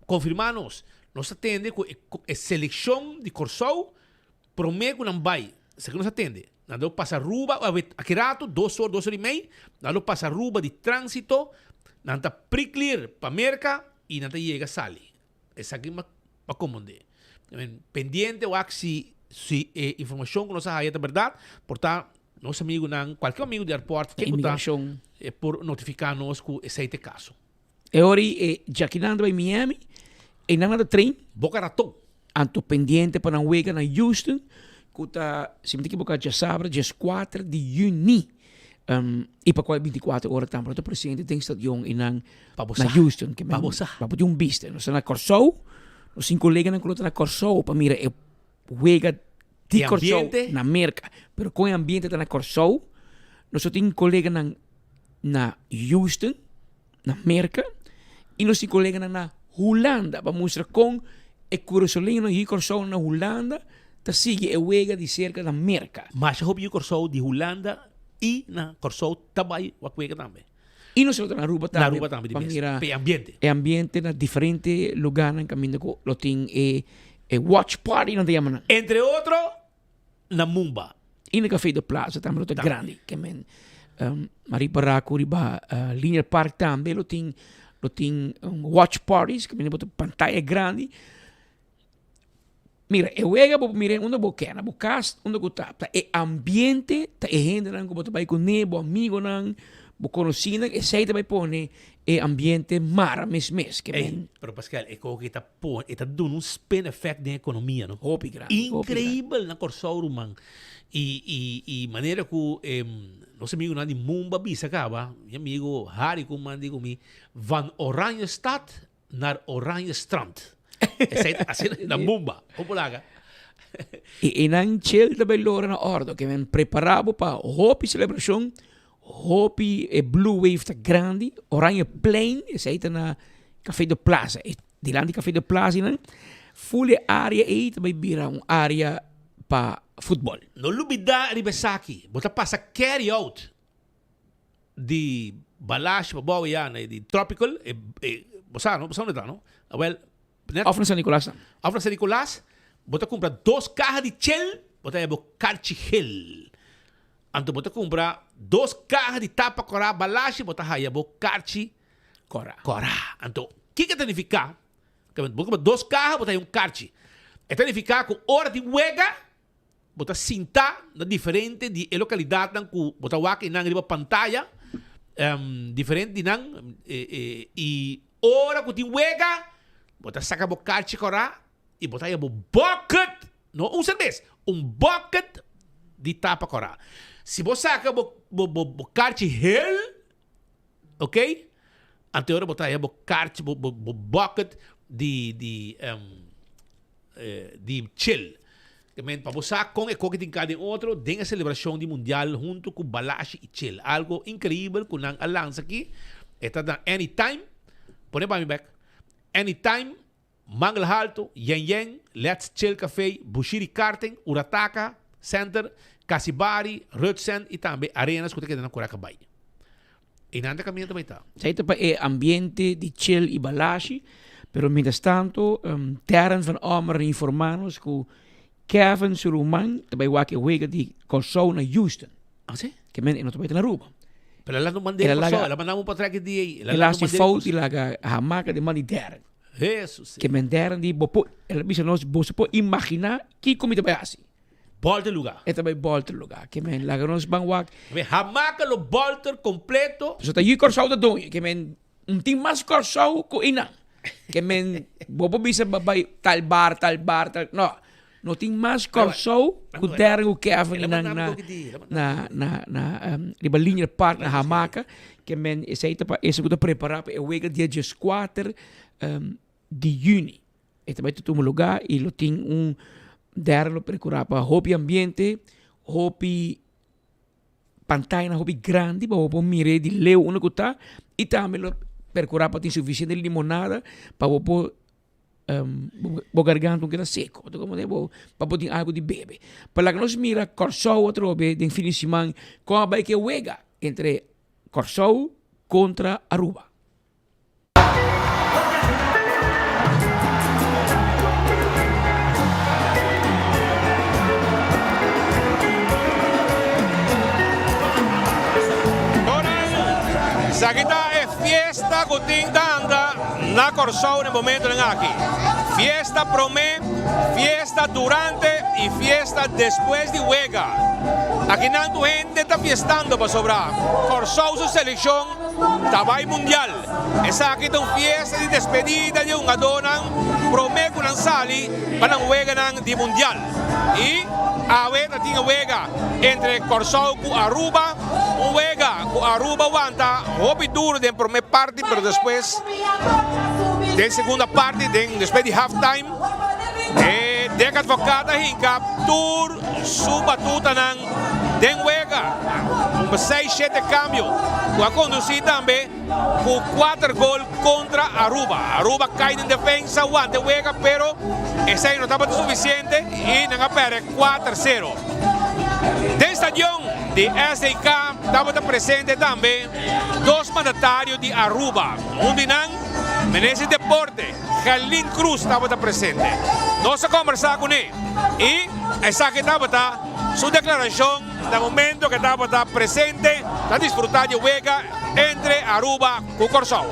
Speaker 18: confirmamos, nós atende com a seleção de Corsou, promete que não vai. Se não atende, não passa rua, aqui rato, 2 horas e meia, não passa rua de trânsito, não está pre-clear para Merca e não chega a sali. Essa aqui é comum. Pendiente ou se informação que nós sabemos é verdade, portanto, nosso amigo, qualquer amigo de aeroporto, que por notificar-nos que esse é o caso.
Speaker 20: E ora, já que nada em Miami, e nada de trem,
Speaker 18: Boca Raton.
Speaker 20: Anto pendiente para não chegar na Houston, que está, se me equivocar, já sabe, dia 4 de junho. E para qual 24 horas também, o presidente tem estadião na Houston, que para poder vista. Nós na Corsou, os 5 colegas na Corsou, para mirar, chega de Corsou na Merca, pero com o ambiente na Corsou, nós temos colegas na Houston, na Merca, e nós temos colegas na Holanda, para mostrar com o curiosolinho de Corsou na Holanda, tá sigue a wega de cerca da Merca.
Speaker 18: Mas eu vi Corsou de Holanda e na Corsou também o wega também.
Speaker 20: E nós na Aruba também.
Speaker 18: Na Aruba também, para mirar ambiente.
Speaker 20: É ambiente na diferentes lugares, caminho com lo tem watch party não tem mana.
Speaker 18: Entre outros, na Mumba.
Speaker 20: E no Café da Plaza também é grande, que men Maria Barraco riba Linear Park também lo tem watch parties, que men pantalla grande. mira, e wega bo mire uno bo kena, bo cast, uno go tap. E ambiente, ta e gente nan go bai con ne, bo amigo nan, bo conocina, e sei bai pone e ambiente mara mes que men.
Speaker 18: Pero Pascal, é que está pôr, está dando um spin effect na economia, não?
Speaker 20: Hopi grande.
Speaker 18: Incrível na Corsauro, man. E maneira que nosso amigo na de Mumba bisa acaba, meu amigo Harry com mandi comigo, van Oranje Stad naar Oranje Strand. Essa é assim na Mumba, populaga.
Speaker 20: E nan chill da bellora na ordo che men preparavo pa hopi celebration, hopi e Blue Wave ta grandi, Oranje Plain, e sei na Café de Plaza. E di là di Café de Plaza nan fulle area eet by bira un area pa football.
Speaker 18: No lubida ribesaki, bota passa carry out di Balash pa yan di Tropical e bosa no no. Well,
Speaker 20: Afra San Nicolás.
Speaker 18: Afra San Nicolás, bota compra 2 cajas de Shell, bota yabo Carchigel. Anto bota compra 2 cajas de tapa cora Balash, bota yabo Carchi
Speaker 20: Cora.
Speaker 18: Anto, que significa? Que bota 2 cajas, bota Carchi. E significa que hora de wega bota cinta na diferente de localidade nan ku bota waki nang riba pantalla diferente nang e ora ku ti wega bota saca bo carchi cora e bota bo bucket no un cerveza un bucket de tapa cora se você saca bo carchi hell ok ante ora bota bo carchi bo bucket de chill. Para você com o que tem cada outro, tem a celebração de mundial junto com Balash e Chill. Algo incrível com a lança aqui. Está na Anytime. Põe para mim back. Anytime, Mangal Halto, Yen, Let's Chill Café, Bushiri Karting, Urataka Center, Kasibari, Rutsen e também arenas que tem na Curacabay. E nada caminho também está.
Speaker 20: Sei pa é ambiente de Chill e Balash, pero mientras tanto, terren van Omer informanos que Kevin Suruman, também o que wega de Corso na Houston.
Speaker 18: Ah, sim?
Speaker 20: Que men não também na Aruba.
Speaker 18: Pero ela não mandou Corso, ela mandou para trás de aí.
Speaker 20: Ela se fout e laga hamaca de mani terren.
Speaker 18: Jesus.
Speaker 20: Que men terren di bopo, ela bisa nos boso po imaginar que como também assim.
Speaker 18: Bolter lugar.
Speaker 20: É também bolter lugar. Que men laga nos bangwak.
Speaker 18: Hamaca lo bolter completo.
Speaker 20: So tá aí Corso da donha, que men tem mais Corso ko ina. Que men bopo bisa babay tal bar, no. No tem mais Corso que o Dergo Kevin na Ribalinha Park na Hamaca que men esse para esse que preparar para o wega dia 4 de junho. E também tu um lugar e lo tem Dergo procurar para hopi ambiente, hopi pantalla, hopi grande, para o mire de leu uma que e também lo procurar para ter suficiente limonada para o bo garganta que está seco, como devo para poder algo de bebe. Para que nós mira Corso outro be de fim de semana com a que wega entre Corso contra Aruba.
Speaker 18: Sakita é fiesta que tem anda na Corso no momento aqui. Fiesta promé, fiesta durante e fiesta después de huelga. Aqui não gente está fiestando para sobrar. Corso su selección tabay mundial. Esa aqui tem fiesta de despedida de uma dona promé que não sali para não huelga de mundial. E a vez tinha huelga entre Corso e Aruba. Huelga com Aruba aguanta, hopi duro de primeira parte, pero depois de segunda parte, depois de halftime, de advogada hinka, tour subatuta ng den huelga, 6-7 cambio, com a conduzir também com 4 gols contra Aruba. Aruba cai em defesa, aguanta huelga, pero esse aí não estava suficiente e não perde 4-0. Del estadio de SDK estava presente também 2 mandatários de Aruba. Dinang, Menezes Deporte, Jalín Cruz estava presente. Nós conversamos com ele e essa que estava sua declaração
Speaker 13: el momento que estamos presente, a disfrutar de juega entre Aruba y Corsou.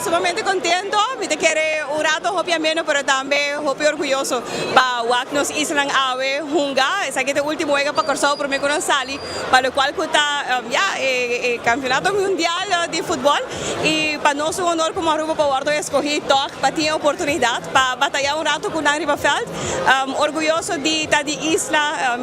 Speaker 22: Sumamente contento, me quiere un rato obviamente, pero también orgulloso para Wagnos Island Awe Hunga, es aquí el último juego para Corsou por mí con Sali, para lo cual está campeonato mundial de fútbol y para nosotros un honor como Aruba para guardar escogí toque para tener oportunidad para batallar un rato con Nang Ribafeld, orgulloso de estar de isla,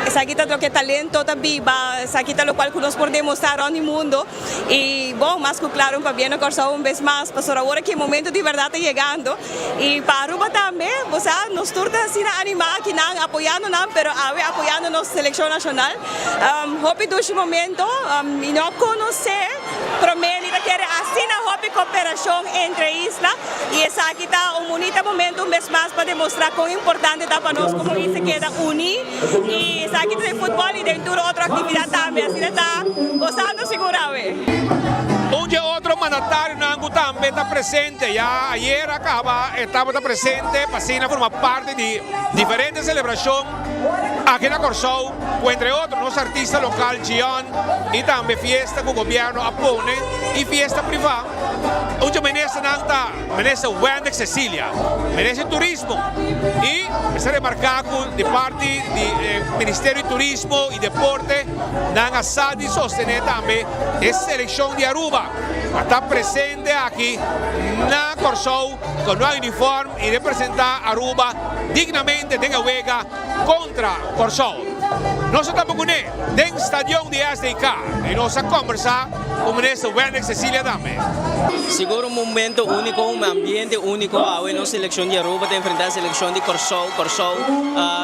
Speaker 22: es aquí lo que talento también, es aquí lo cual nos podemos demostrar en el mundo y bueno, más que claro, para bien a Corsou un vez más, pues ahora que el momento de verdad está llegando y para Aruba también, o sea, nos turta así animar que están apoyando, pero apoyando nuestra selección nacional. Hope en ese momento, y no conocer, pero me quiere así una cooperación entre islas y es aquí está un bonito momento un vez más para demostrar cuán importante está para nosotros como se queda unir y es aquí de fútbol y de otra actividad también, así está gozando seguramente.
Speaker 13: Un otro mandatario Nangu también está presente, ya ayer estaba presente, Pasina forma parte de diferentes celebraciones aquí en Corsou, entre otros los artistas locales Gian y también fiesta que el gobierno apone y fiesta privada. Un merece Wendex Cecilia, merece turismo y se remarcado de parte del Ministerio de Turismo y Deporte, Nang Asadi sostener también esa selección de Aruba. Está presente aquí en Corsou con un uniforme y representar Aruba dignamente de juega contra Corsou. Nosotros estamos con él, en el estadio de SDK, y nos conversar con el ministro Wendex Cecilia también.
Speaker 9: Seguro un momento único, un ambiente único, una selección de Aruba de enfrentar a la selección de Corsou. Corsou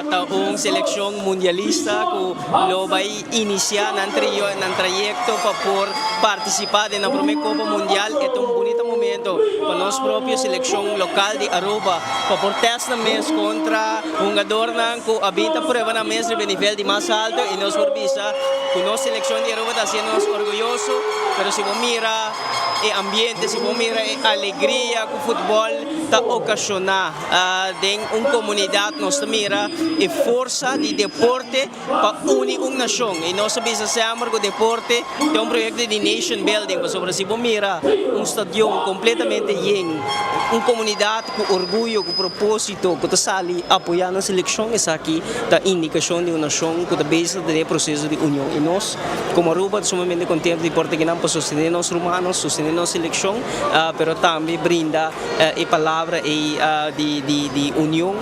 Speaker 9: está una selección mundialista que lo va a iniciar en un trayecto para poder participar en la primera Copa Mundial. Es un bonito momento para nuestra propia selección local de Aruba, para poder testar contra un jugador que habita prueba en mesa de nivel de más alto y nos visa que nuestra selección de Aruba está haciendo orgulloso, pero si uno mira el ambiente, si uno mira la alegría que el fútbol está ocasiona en una comunidad, nos mira la fuerza de deporte para unir una nación y nos visa siempre que el deporte es un proyecto de nation building, pero si uno mira un estadio completamente lleno, una comunidad con orgullo, con propósito, que sale apoyando la selección, es aquí la indicación de una nación que está base del proceso de unión. Y nos, como Aruba, sumamente contentos de poder sostener a los humanos, sostener a la selección, pero también brinda palabra de unión,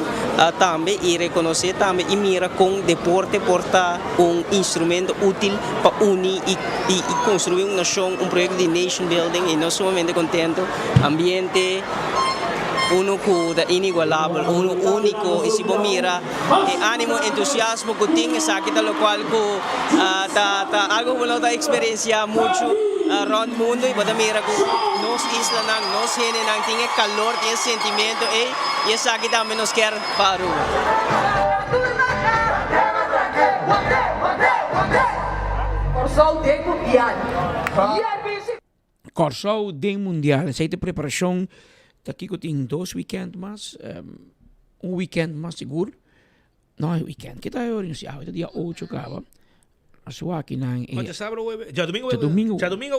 Speaker 9: también y reconocer también y mira con deporte porta un instrumento útil para unir y construir una nación, un proyecto de nation building y nos sumamente contentos, ambiente uno que es inigualable, uno único y si vos mira el ánimo, entusiasmo que tiene, aquí lo cual algo que no da experiencia mucho around el mundo y puede mira que nos islas, nos gente, tiene calor, tiene sentimiento y es aquí también nos quiere para Aruba.
Speaker 20: Corsou de Mundial, esa es la preparación. Aquí tem 2 weekends más, un weekend más seguro. No hay weekend, que está ahora iniciado, este día 8 acaba. A sua aqui na
Speaker 18: ya sábado, ya domingo, ya domingo. Ya
Speaker 20: domingo,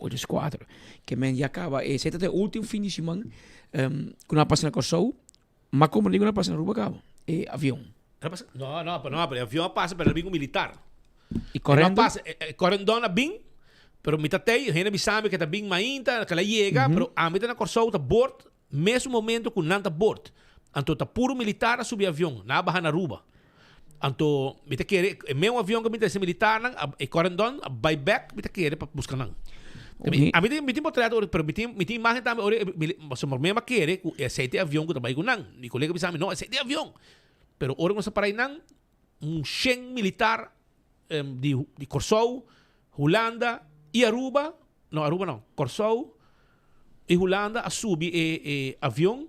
Speaker 20: hoje é 4. Que men já acaba, esse é o último fim de semana, quando a passa na Corsou, mas como digo na passa na Aruba acaba, é avião.
Speaker 18: No, pero el avión pasa, pero el avión militar.
Speaker 20: E correndo?
Speaker 18: Correndo na BIM, pero mitad tem, gente me sabe que tá bem mainta, que ela chega, pero a mitad na Corsou tá board, mesmo momento que não tá board. Então tá puro militar a subir avião, na barra na Aruba. Então, me querer, mesmo avião que me tem militar, e correndo, vai back, me querer para buscar não. A mim tem portrait, pero me tem imagem também, mas o mesmo querer, aceite avião que tá vai com não. E colega me sabe, não, aceite avião. Pero ora nós para não, Schengen militar de Corsou, Holanda e Aruba, Corsou e Holanda a subir avião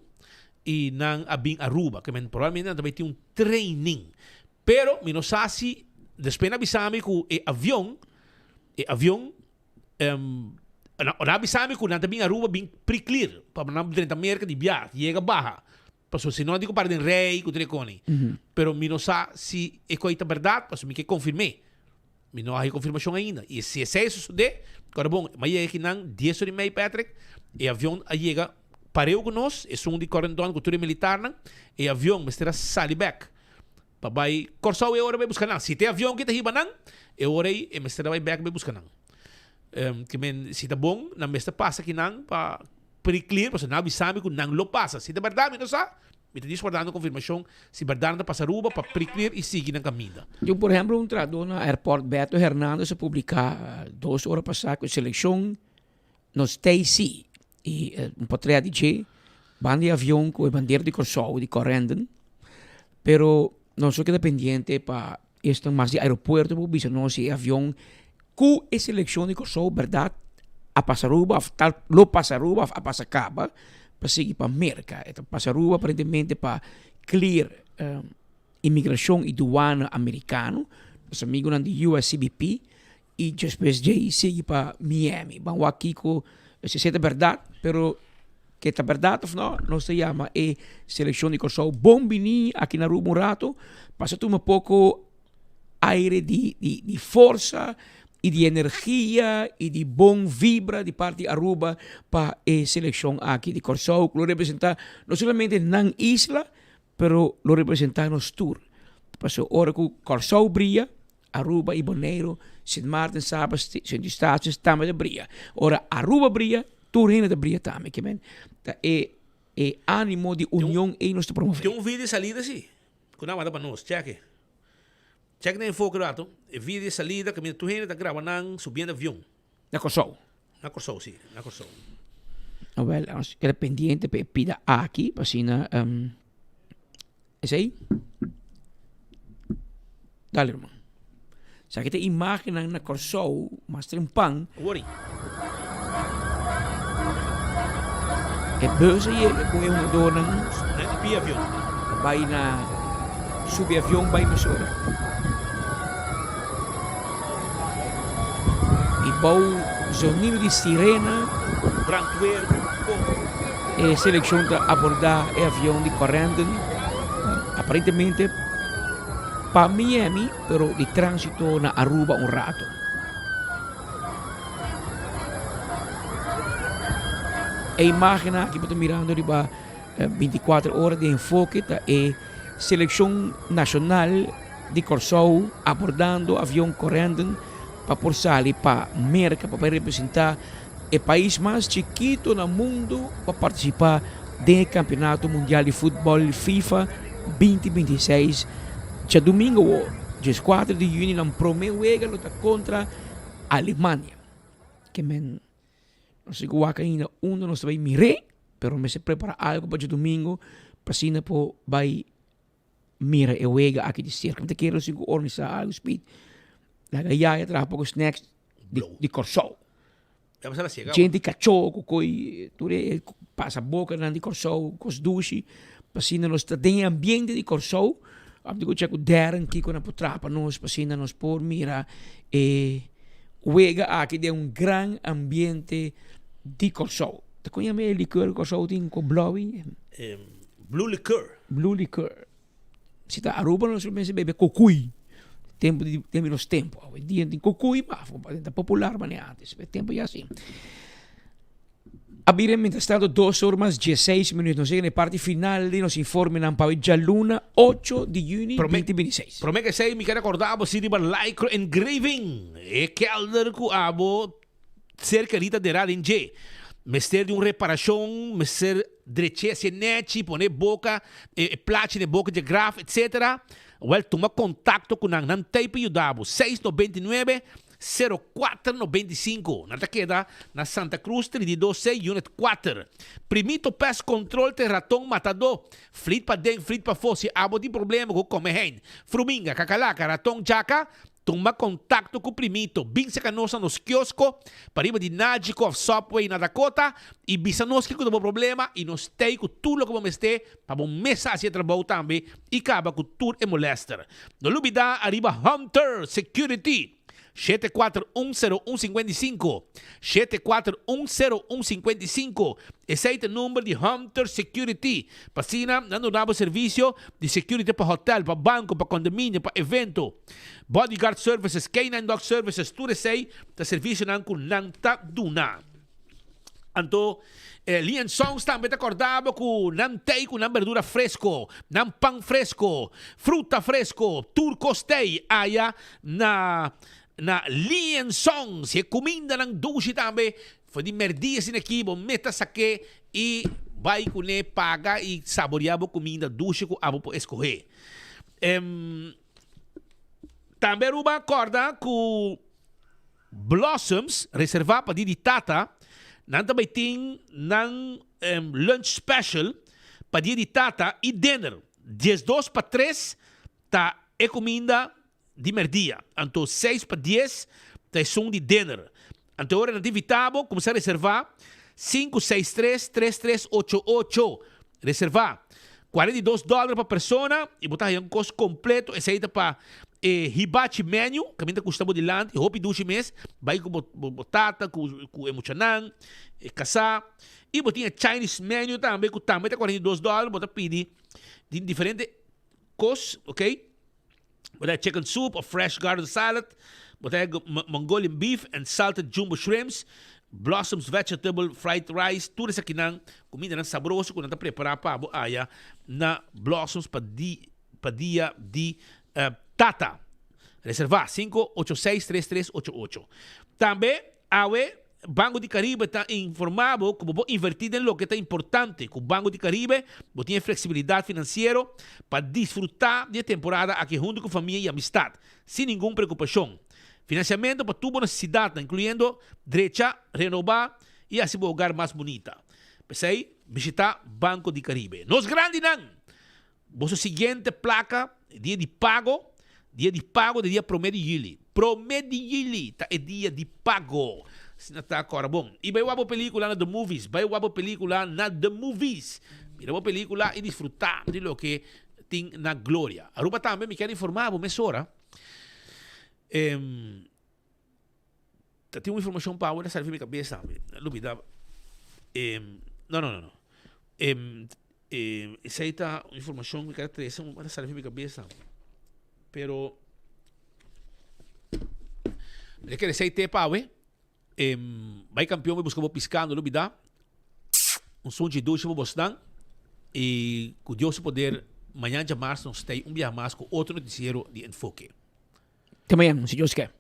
Speaker 18: e não a bem Aruba, que provavelmente também tem training. Pero, mi no sa si, después avisame que avião, na avisame que não tem Aruba bem pre-clear, para não ter América de viagem, chega barra. Paso si no digo para den rei, que tu coni. Pero mi no sa si é coisa verdade, paso mi que confirmei. Mi não há confirmação ainda. E se é isso de, agora bom, mas é que não 10 horas e meia, Patrick, e avião chega pareu com nós, é um de correndão, cultura militar, não, e avião, mas terá sali back. Para vai, Corsau é hora vai buscar não. Se tem avião que está riba não, é hora aí, e mas terá vai back vai buscar não. Que men, se tá bom, na mesta passa aqui não, para pre-clear, porque não sabe que não lo passa. Se é verdade, mi não sabe. Me te guardando confirmação se verdade passa ruba para pre-clear e seguir na caminho.
Speaker 20: Eu, por exemplo, entrado no aeroporto Beto Hernandes a publicar 2 horas passadas com a seleção nos TC e patria de van de avião com a bandeira de Corsau, de Correnden, pero não sou que dependente para este mais de aeroporto, para bisa não se avião com a seleção de Corsau, verdade, a Passaruba, lo Passaruba, a Passacaba, para seguir para América. Então, Passaruba, aparentemente, para clear imigração e doana americano, os amigos do USCBP, e depois de seguir para Miami. Vamos aqui com, se é verdade, pero que é verdade, não se chama seleção de Corsau Bombini, aqui na Rua um rato, passa um pouco aire de força, e de energia e de bom vibra de parte de Aruba para a seleção aqui de Corsau, que lo representa não somente na isla, pero lo representa nos tour. Passou hora que Corsau brilha, Aruba e Bonaire, St. Maarten, Sabas, St. Eustatius também brilha. Ora Aruba brilha, tour ainda brilha também, que men. É ânimo de união e nós te promovemos.
Speaker 18: Tem vídeo de salida assim, que não manda para nós, cheque. Check na info grato, e vídeo de salida que tu ainda está gravando subindo avião.
Speaker 20: Na Corsau.
Speaker 18: Na Corsau, sim, na Corsau.
Speaker 20: Well, era pendiente para pida aqui, para sina é aí? Dale, irmão. Sa kita imagem na Corsau, mas trimpang.
Speaker 18: Worry.
Speaker 20: É beusa e com uma dona.
Speaker 18: Na pia avião.
Speaker 20: Vai na subavião, vai Missouri. E bom sonido de sirena, e seleção de abordar o avião de Correnden, aparentemente para Miami, pero de trânsito na Aruba um rato. A imagem aqui estou mirando de 24 horas de enfoque da seleção nacional de Corsau abordando o avião Correnden para por sair para América, para representar o país mais chiquito no mundo para participar do Campeonato Mundial de Futebol FIFA 2026. Já domingo, dia 4 de junho, na primeira luta contra a Alemanha. Que men, não sei o que ainda não vai mirar, pero me se prepara algo para domingo, para assim po vai mirar e wega aqui de cerca. Não te quero organizar algo speed. Lagayaya trajo pouco snacks de Corsau. Gente cachorro, coi, passa boca na de Corsau, cos dushi, passina nos tem ambiente de Corsau. Abdico checo Darren que quando potrapa nos passina nos por mira wega aqui de gran ambiente de Corsau. Te conhece o licor Corsau tem com blowy?
Speaker 18: Blue liquor.
Speaker 20: Blue liquor. Se tá Aruba nós se bebe cocui. Tempo de menos tempo. Hoje em dia tem cocui, mas é popular, mas antes. Tempo é assim. Abrirem, entretanto, 2 horas mais 16 minutos. Nos chega na parte final de nos informe na Pavilla Luna, 8 de junho 2026.
Speaker 18: Promete que sei, me quero acordar, você de Lycro Engraving. É kelder que abo cerca de radinje. Mester de reparação, mester dreche, senete, poner boca, plache de boca de graf, etc. Well, toma contato com ang tape Yudabo 699-0495. Nata queda na Santa Cruz 326 Unit 4. Primito Pest Control te ratong matador. Flit pa deng, flit pa fosse. Abo di problema com come hen. Fruminga, cacalaca, ratong jaca. Toma contato com o Primito. Bing sa canosa nos kiosco. Pariba di Nagico of Subway na Dakota. E bisa nos que com problema. E nos tei com tudo que vamos ter. Para bom mesa assim trabalho também. E acaba com tudo e molester. No lubida arriba Hunter Security. 7410155. 7410155. Esse é o número de Hunter Security. Pasina, dando um serviço de security para hotel, para banco, para condomínio, para evento. Bodyguard Services, K9 Dog Services, tudo isso aí, tá serviço não com nanta duna. Então, liações também te acordava com não tem com verdura fresco, não pão fresco, fruta fresco, turcos tem aí na liações, e comida ng dushi também, foi de merdia sin aqui, bom meta saque e vai com ne paga e saborear a comida dushi com abo por escorrer. Também uma acorda com Blossoms, reservar para de tata. Nang também tem lunch special para dia de tata e dinner. 12 para 3 tá é comida de merdia. Então 6 para 10 tá som de dinner. Então hora nativitável, começar a reservar 563-3388. Reservar $42 para persona e botar aí um custo completo. Esse aí tá para hibachi menu, que ainda custa de land, e hopi dushi mês, vai com batata, com emuchanan, caçá, e botinha Chinese menu também, que também tá $42, botar pedir de diferentes costos, ok? Botar chicken soup or fresh garden salad, botar Mongolian beef and salted jumbo shrimps, Blossoms vegetable fried rice, tudo isso aqui não, comida não saborosa, quando tá preparar para a na Blossoms para dia de Tata. Reservar 586-3388. Também, Banco de Caribe está informado como vou invertir em lo que está importante. Com o Banco de Caribe, vou ter flexibilidade financeira para desfrutar de temporada aqui junto com família e amistade, sem nenhuma preocupação. Financiamento para tua necessidade, incluindo direito a renovar e assim o lugar mais bonita. Pensei, visitar Banco de Caribe. Nos grandes não. Vosso seguinte placa, dia de pago de dia promedio yili. Promedio yili, tá é dia de pago. Se não tá agora bom. E vai uma película na The Movies. Vai uma película na The Movies. Mira uma película e desfrutar de lo que tem na glória. Aruba também me quer informar, bom, mesora. Tem uma informação para agora, serve minha cabeça. Lubida. Não. Essa aí tá uma informação que me quer trazer, para serve minha cabeça. Pero le que sei te pawe vai campeão buscar piscando no bida som de ducha bostan e curioso poder amanhã de março nós tem dia mais com outro noticiero de enfoque.
Speaker 20: Até amanhã, se Deus quer.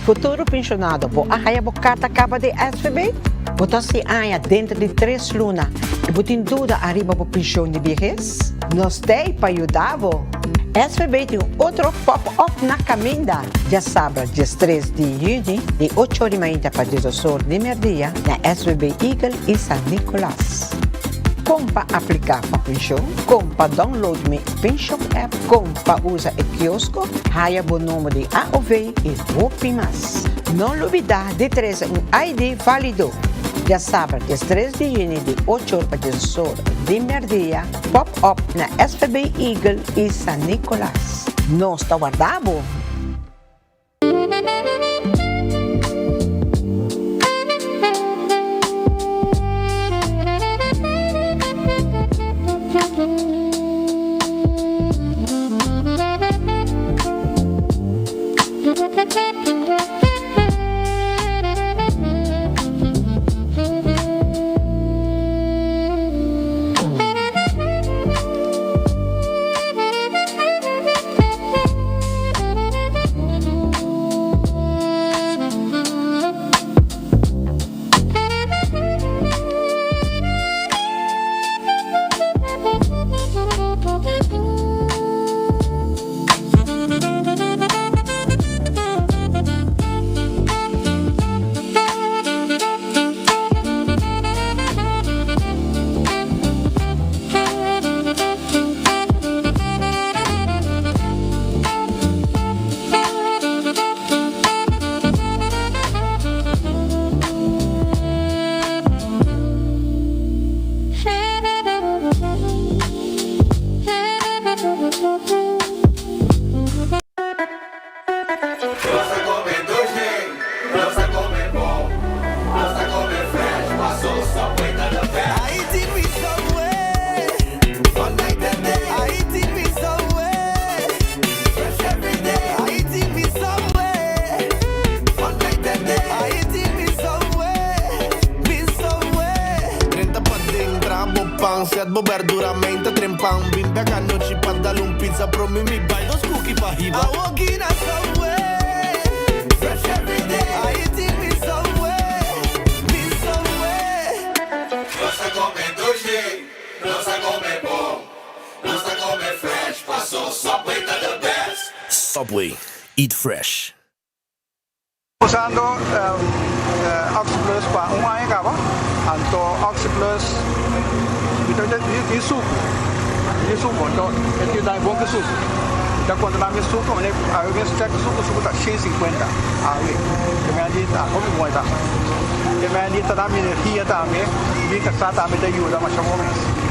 Speaker 14: Futuro pensionado, po ahaya bo carta capa de SVB? Botar se aya dentro de 3 lunas e botin dúvida arriba bo pensão de vejez? Nós tem para ajudar, bo. SVB tem outro pop-up na caminda. Já sabe, dia 3 de junho, de 8h30 para 18h de meio-dia, na SVB Eagle e San Nicolás. Como para aplicar para pensão, como para download mi pensão app, como para usar o quiosco, haya o número de AOV e Rupi Mais. Não olvidar de trazer ID válido. Já sabe, dia 3 de junho, de 8h para 18h de meio-dia, pop-up na SVB Eagle e San Nicolás. Não está guardado?
Speaker 15: chat bober duramente trempang bin back a noche pa dar pizza pro mi buy dos cookie pa hiba. I walk in a subway, fresh every day. I eat me subway, Nos a comer doce, nos a comer bom, nos a comer fresh. Passou Subway to the best. Subway, eat fresh.
Speaker 16: Usando Oxyplus para um ano acaba, então Oxyplus de suco, então ele dá bom que suco. Então quando dá mais suco, eu vejo que o suco está 150 aí, que me adita, como muito, que me adita dá energia também, dica só também te ajuda mais ou menos.